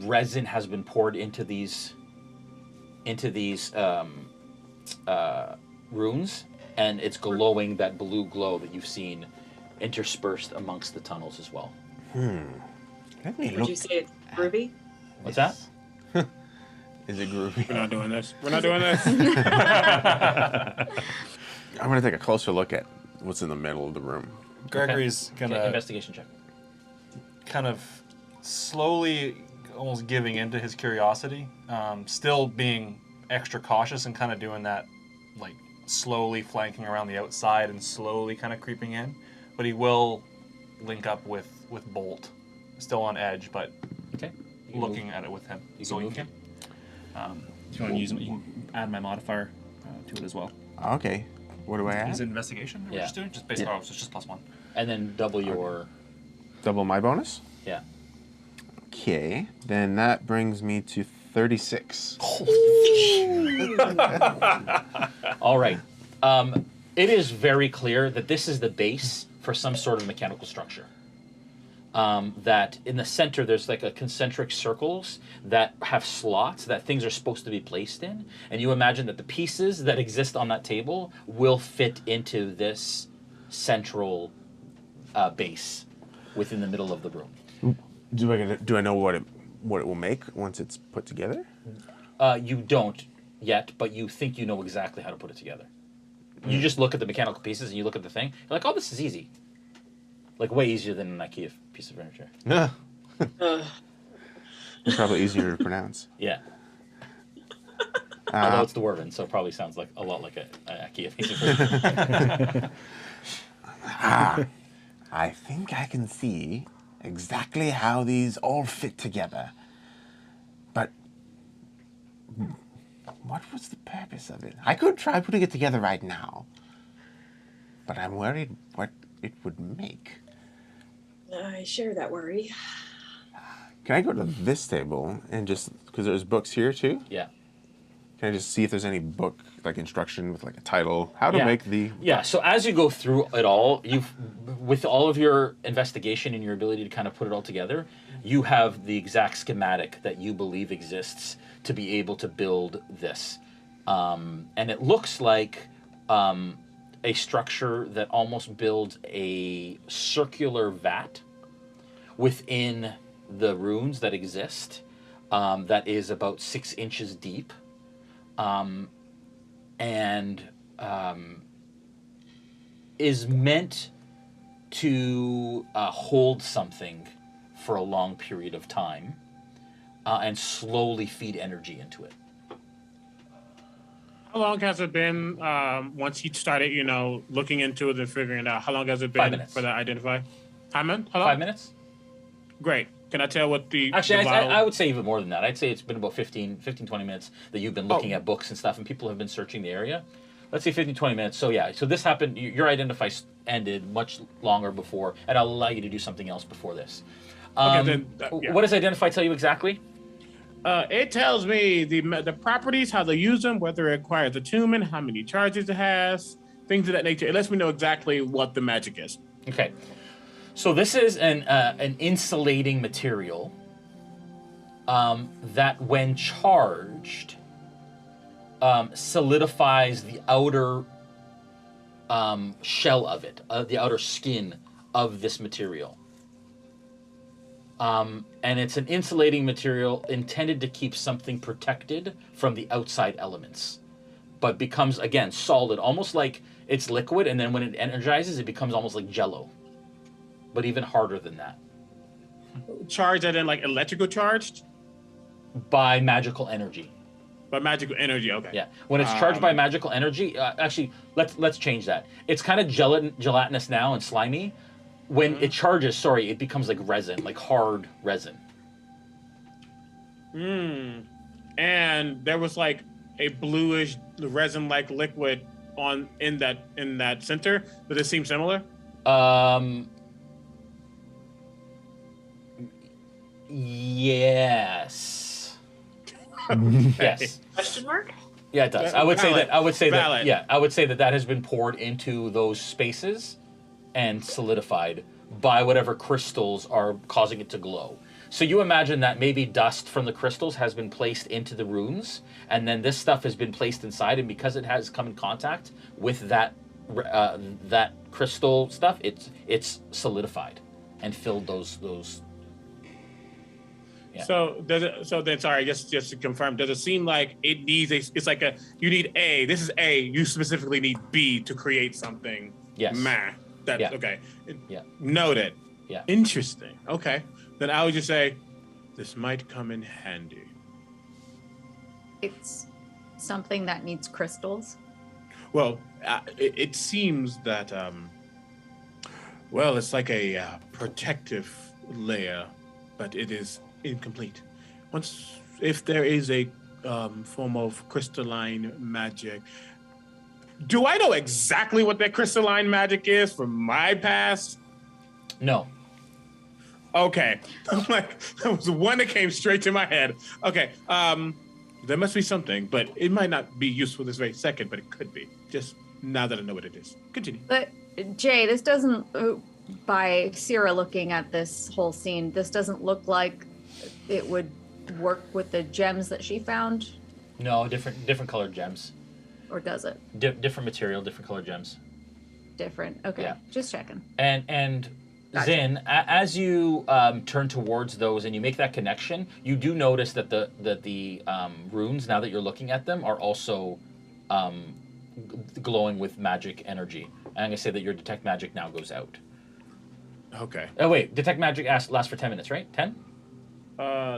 resin has been poured into these runes, and it's glowing that blue glow that you've seen interspersed amongst the tunnels as well. Let me Would look. you say it's groovy? What's that? Is it groovy? We're not doing this. We're not doing this. I'm going to take a closer look at what's in the middle of the room. Gregory's gonna investigation check. Kind of slowly, almost giving into his curiosity, still being extra cautious and kind of doing that, like slowly flanking around the outside and slowly kind of creeping in. But he will link up with Bolt, still on edge, but looking at it with him. So you can. If you want to use it, you can add my modifier to it as well. Okay. What do I add? Is it investigation? We're just doing just based on so it's just +1. And then double your. Double my bonus? Yeah. Okay. Then that brings me to 36. All right. It is very clear that this is the base for some sort of mechanical structure. That in the center there's like a concentric circles that have slots that things are supposed to be placed in, and you imagine that the pieces that exist on that table will fit into this central base within the middle of the room. Do I know what it will make once it's put together? You don't yet, but you think you know exactly how to put it together. You just look at the mechanical pieces and you look at the thing. You're like, oh, this is easy. Like way easier than an IKEA piece of furniture. Yeah. It's probably easier to pronounce. Yeah. Although it's Dwarven, so it probably sounds like a lot like an IKEA piece of furniture. I think I can see exactly how these all fit together. But what was the purpose of it? I could try putting it together right now, but I'm worried what it would make. I share that worry. Can I go to this table and just, because there's books here too? Yeah. Can I just see if there's any book, like instruction with like a title, how to make the... Yeah, so as you go through it all, with all of your investigation and your ability to kind of put it all together, you have the exact schematic that you believe exists to be able to build this. And it looks like a structure that almost builds a circular vat within the runes that exist, that is about 6 inches deep, and is meant to hold something for a long period of time and slowly feed energy into it. How long has it been once you started, looking into it and figuring it out? How long has it been 5 minutes. for that identify? How long? 5 minutes. Great. Can I tell what the Actually, the I would say even more than that. I'd say it's been about 15, 20 minutes that you've been looking at books and stuff, and people have been searching the area. Let's say 15, 20 minutes. So yeah, so this happened, your identify ended much longer before, and I'll allow you to do something else before this. Okay, then, yeah. What does identify tell you exactly? It tells me the properties, how they use them, whether it requires attunement, how many charges it has, things of that nature. It lets me know exactly what the magic is. Okay. So this is an insulating material that, when charged, solidifies the outer shell of it, the outer skin of this material. And it's an insulating material intended to keep something protected from the outside elements, but becomes, again, solid, almost like it's liquid, and then when it energizes, it becomes almost like jello, but even harder than that. Charged as in like electrical charged? By magical energy. By magical energy, okay. Yeah, when it's charged by magical energy, actually, let's change that. It's kind of gelatinous now and slimy. When it charges, it becomes like resin, like hard resin. And there was like a bluish resin-like liquid in that center. Does it seem similar? Yes. Yes. Question mark? Yeah, it does. I would say that has been poured into those spaces and solidified by whatever crystals are causing it to glow. So you imagine that maybe dust from the crystals has been placed into the runes, and then this stuff has been placed inside, and because it has come in contact with that crystal stuff, it's solidified and filled those. Yeah. So then sorry, just to confirm, does it seem like it needs it's like you need A, this is A, you specifically need B to create something? Yes. Okay. Yeah. Noted. Yeah. Interesting. Okay. Then I would just say this might come in handy. It's something that needs crystals. Well, it seems that it's like a protective layer, but it is incomplete. If there is a form of crystalline magic, do I know exactly what that crystalline magic is from my past? No. Okay. I'm like, that was the one that came straight to my head. Okay. There must be something, but it might not be useful this very second, but it could be. Just now that I know what it is. Continue. But Jay, this doesn't, by Sierra looking at this whole scene, this doesn't look like it would work with the gems that she found. No, different colored gems. Or does it? Different material, different colored gems. Different. Okay. Yeah. Just checking. And gotcha. Zin, as you turn towards those and you make that connection, you do notice that the runes, now that you're looking at them, are also glowing with magic energy. And I'm gonna say that your detect magic now goes out. Okay. Oh wait, detect magic lasts for 10 minutes, right? 10?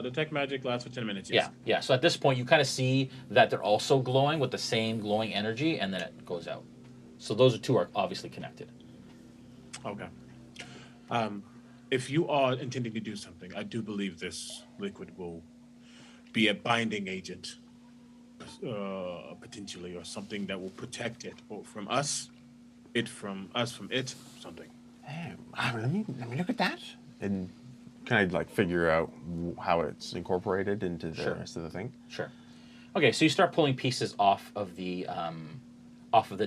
Detect magic lasts for 10 minutes, yes. Yeah. So at this point, you kind of see that they're also glowing with the same glowing energy, and then it goes out. So those two are obviously connected. Okay. If you are intending to do something, I do believe this liquid will be a binding agent, potentially, or something that will protect it from us, it from it, something. Hey, let me look at that. And can I like figure out how it's incorporated into the rest of the thing? Sure. Okay, so you start pulling pieces off of the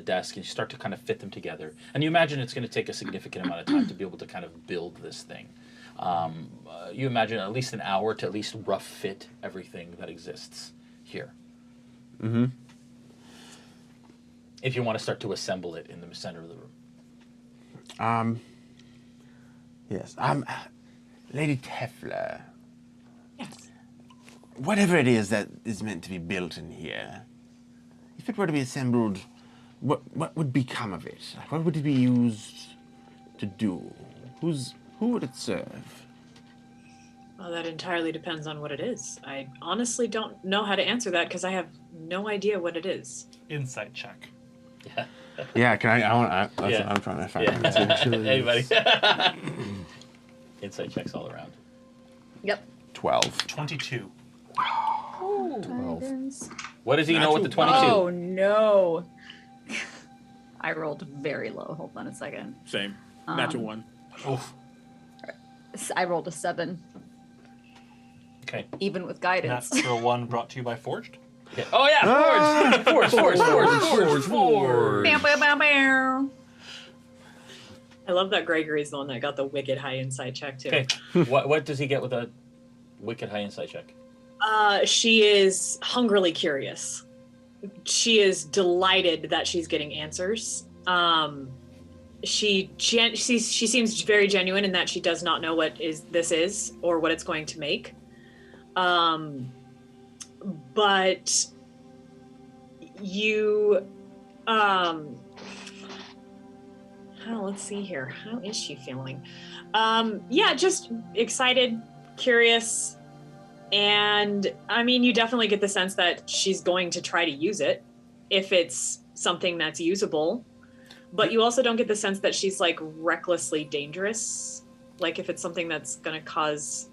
desk, and you start to kind of fit them together. And you imagine it's going to take a significant amount of time to be able to kind of build this thing. You imagine at least an hour to at least rough fit everything that exists here. Mm-hmm. If you want to start to assemble it in the center of the room. Yes. Lady Tefla. Yes. Whatever it is that is meant to be built in here, if it were to be assembled, what would become of it? What would it be used to do? Who would it serve? Well, that entirely depends on what it is. I honestly don't know how to answer that because I have no idea what it is. Insight check. Yeah. Yeah, can I that's what I'm trying to find. Anybody? Insight checks all around. Yep. 12. 22. Oh, 12. What does he know with the 22? Oh, no. I rolled very low. Hold on a second. Same. Natural 1. Oof. I rolled a 7. Okay. Even with guidance. Natural 1 brought to you by Forged. Okay. Oh, yeah, Forged. Forged. Bam, bam, bam, bam. I love that Gregory's the one that got the wicked high insight check, too. Okay. What does he get with a wicked high insight check? She is hungrily curious. She is delighted that she's getting answers. She seems very genuine in that she does not know what this is or what it's going to make. But you, let's see here. How is she feeling? Yeah, just excited, curious. And I mean, you definitely get the sense that she's going to try to use it if it's something that's usable. But you also don't get the sense that she's like recklessly dangerous. Like if it's something that's going to cause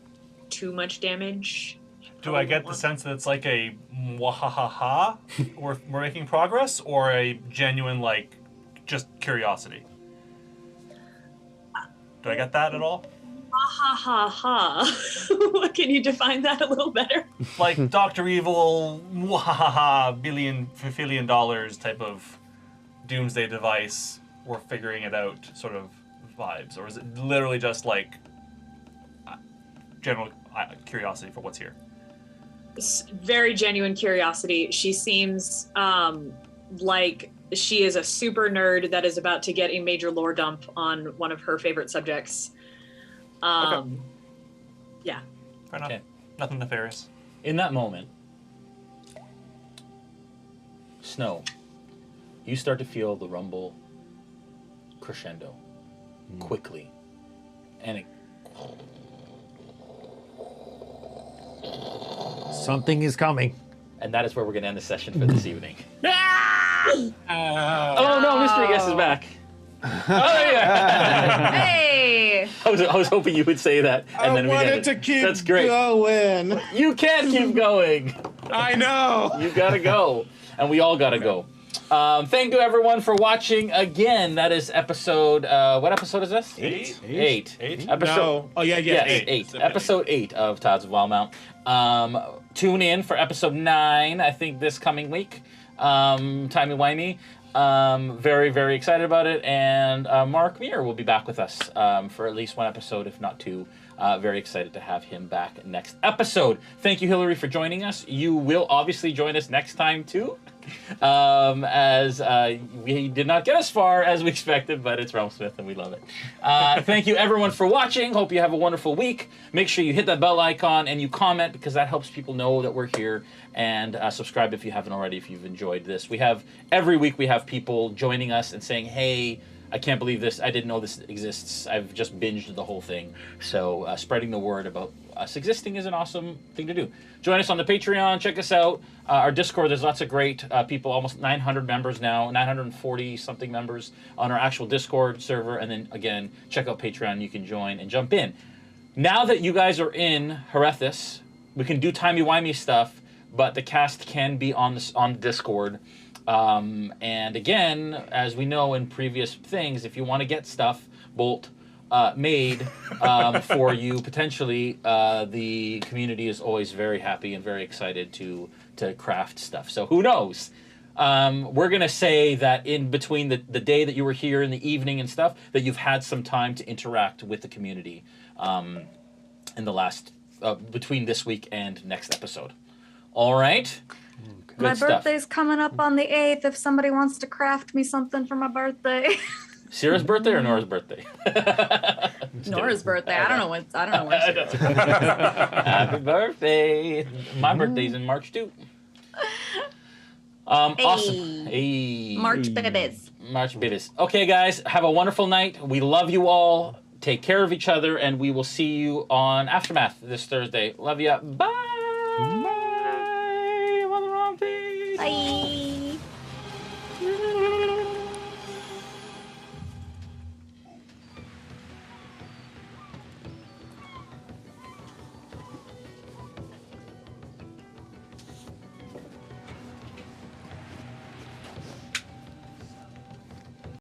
too much damage. Do I get the sense that it's like a mwahaha, we're making progress, or a genuine, like, just curiosity? Do I get that at all? Ha ha ha. Can you define that a little better? Like Dr. Evil, mwahaha, $1 billion type of doomsday device, we're figuring it out sort of vibes? Or is it literally just like general curiosity for what's here? Very genuine curiosity. She seems like she is a super nerd that is about to get a major lore dump on one of her favorite subjects. Okay. Yeah. Fair enough. Okay. Nothing nefarious. In that moment, Snow, you start to feel the rumble crescendo quickly. And it... Something is coming. And that is where we're going to end the session for this evening. Oh no, Mystery Guest is back. Oh yeah. Hey! I was hoping you would say that, and then we wanted to keep That's great. going. You can keep going. I know. You gotta go, and we all gotta go. Thank you everyone for watching again. That is episode. What episode is this? 8. 8. 8. Episode. No. Oh yeah, Yes, 8. 8. Episode 8 of Tides of Wildmount. Tune in for episode 9. I think this coming week. Timey-wimey. Very, very excited about it. And Mark Muir will be back with us for at least one episode, if not 2. Very excited to have him back next episode. Thank you, Hillary, for joining us. You will obviously join us next time, too. As we did not get as far as we expected, but it's RealmSmith and we love it. Thank you, everyone, for watching. Hope you have a wonderful week. Make sure you hit that bell icon and you comment, because that helps people know that we're here. And subscribe if you haven't already, if you've enjoyed this. Every week we have people joining us and saying, hey, I can't believe this. I didn't know this exists. I've just binged the whole thing. So spreading the word about us existing is an awesome thing to do. Join us on the Patreon. Check us out. Our Discord, there's lots of great people, almost 900 members now, 940-something members on our actual Discord server. And then, again, check out Patreon. You can join and jump in. Now that you guys are in Herethus, we can do timey-wimey stuff, but the cast can be on Discord. And again, as we know in previous things, if you want to get stuff, Bolt, made for you, potentially, the community is always very happy and very excited to craft stuff. So who knows? We're going to say that in between the day that you were here in the evening and stuff, that you've had some time to interact with the community in the last, between this week and next episode. All right? Good My stuff. birthday's coming up on the 8th if somebody wants to craft me something for my birthday. Sierra's birthday or Nora's birthday? Nora's birthday. I don't know when. Happy birthday! My birthday's in March too. Awesome. Hey. March babies. March babies. Okay, guys, have a wonderful night. We love you all. Take care of each other, and we will see you on Aftermath this Thursday. Love ya. Bye. Bye. I'm on the wrong page. Bye.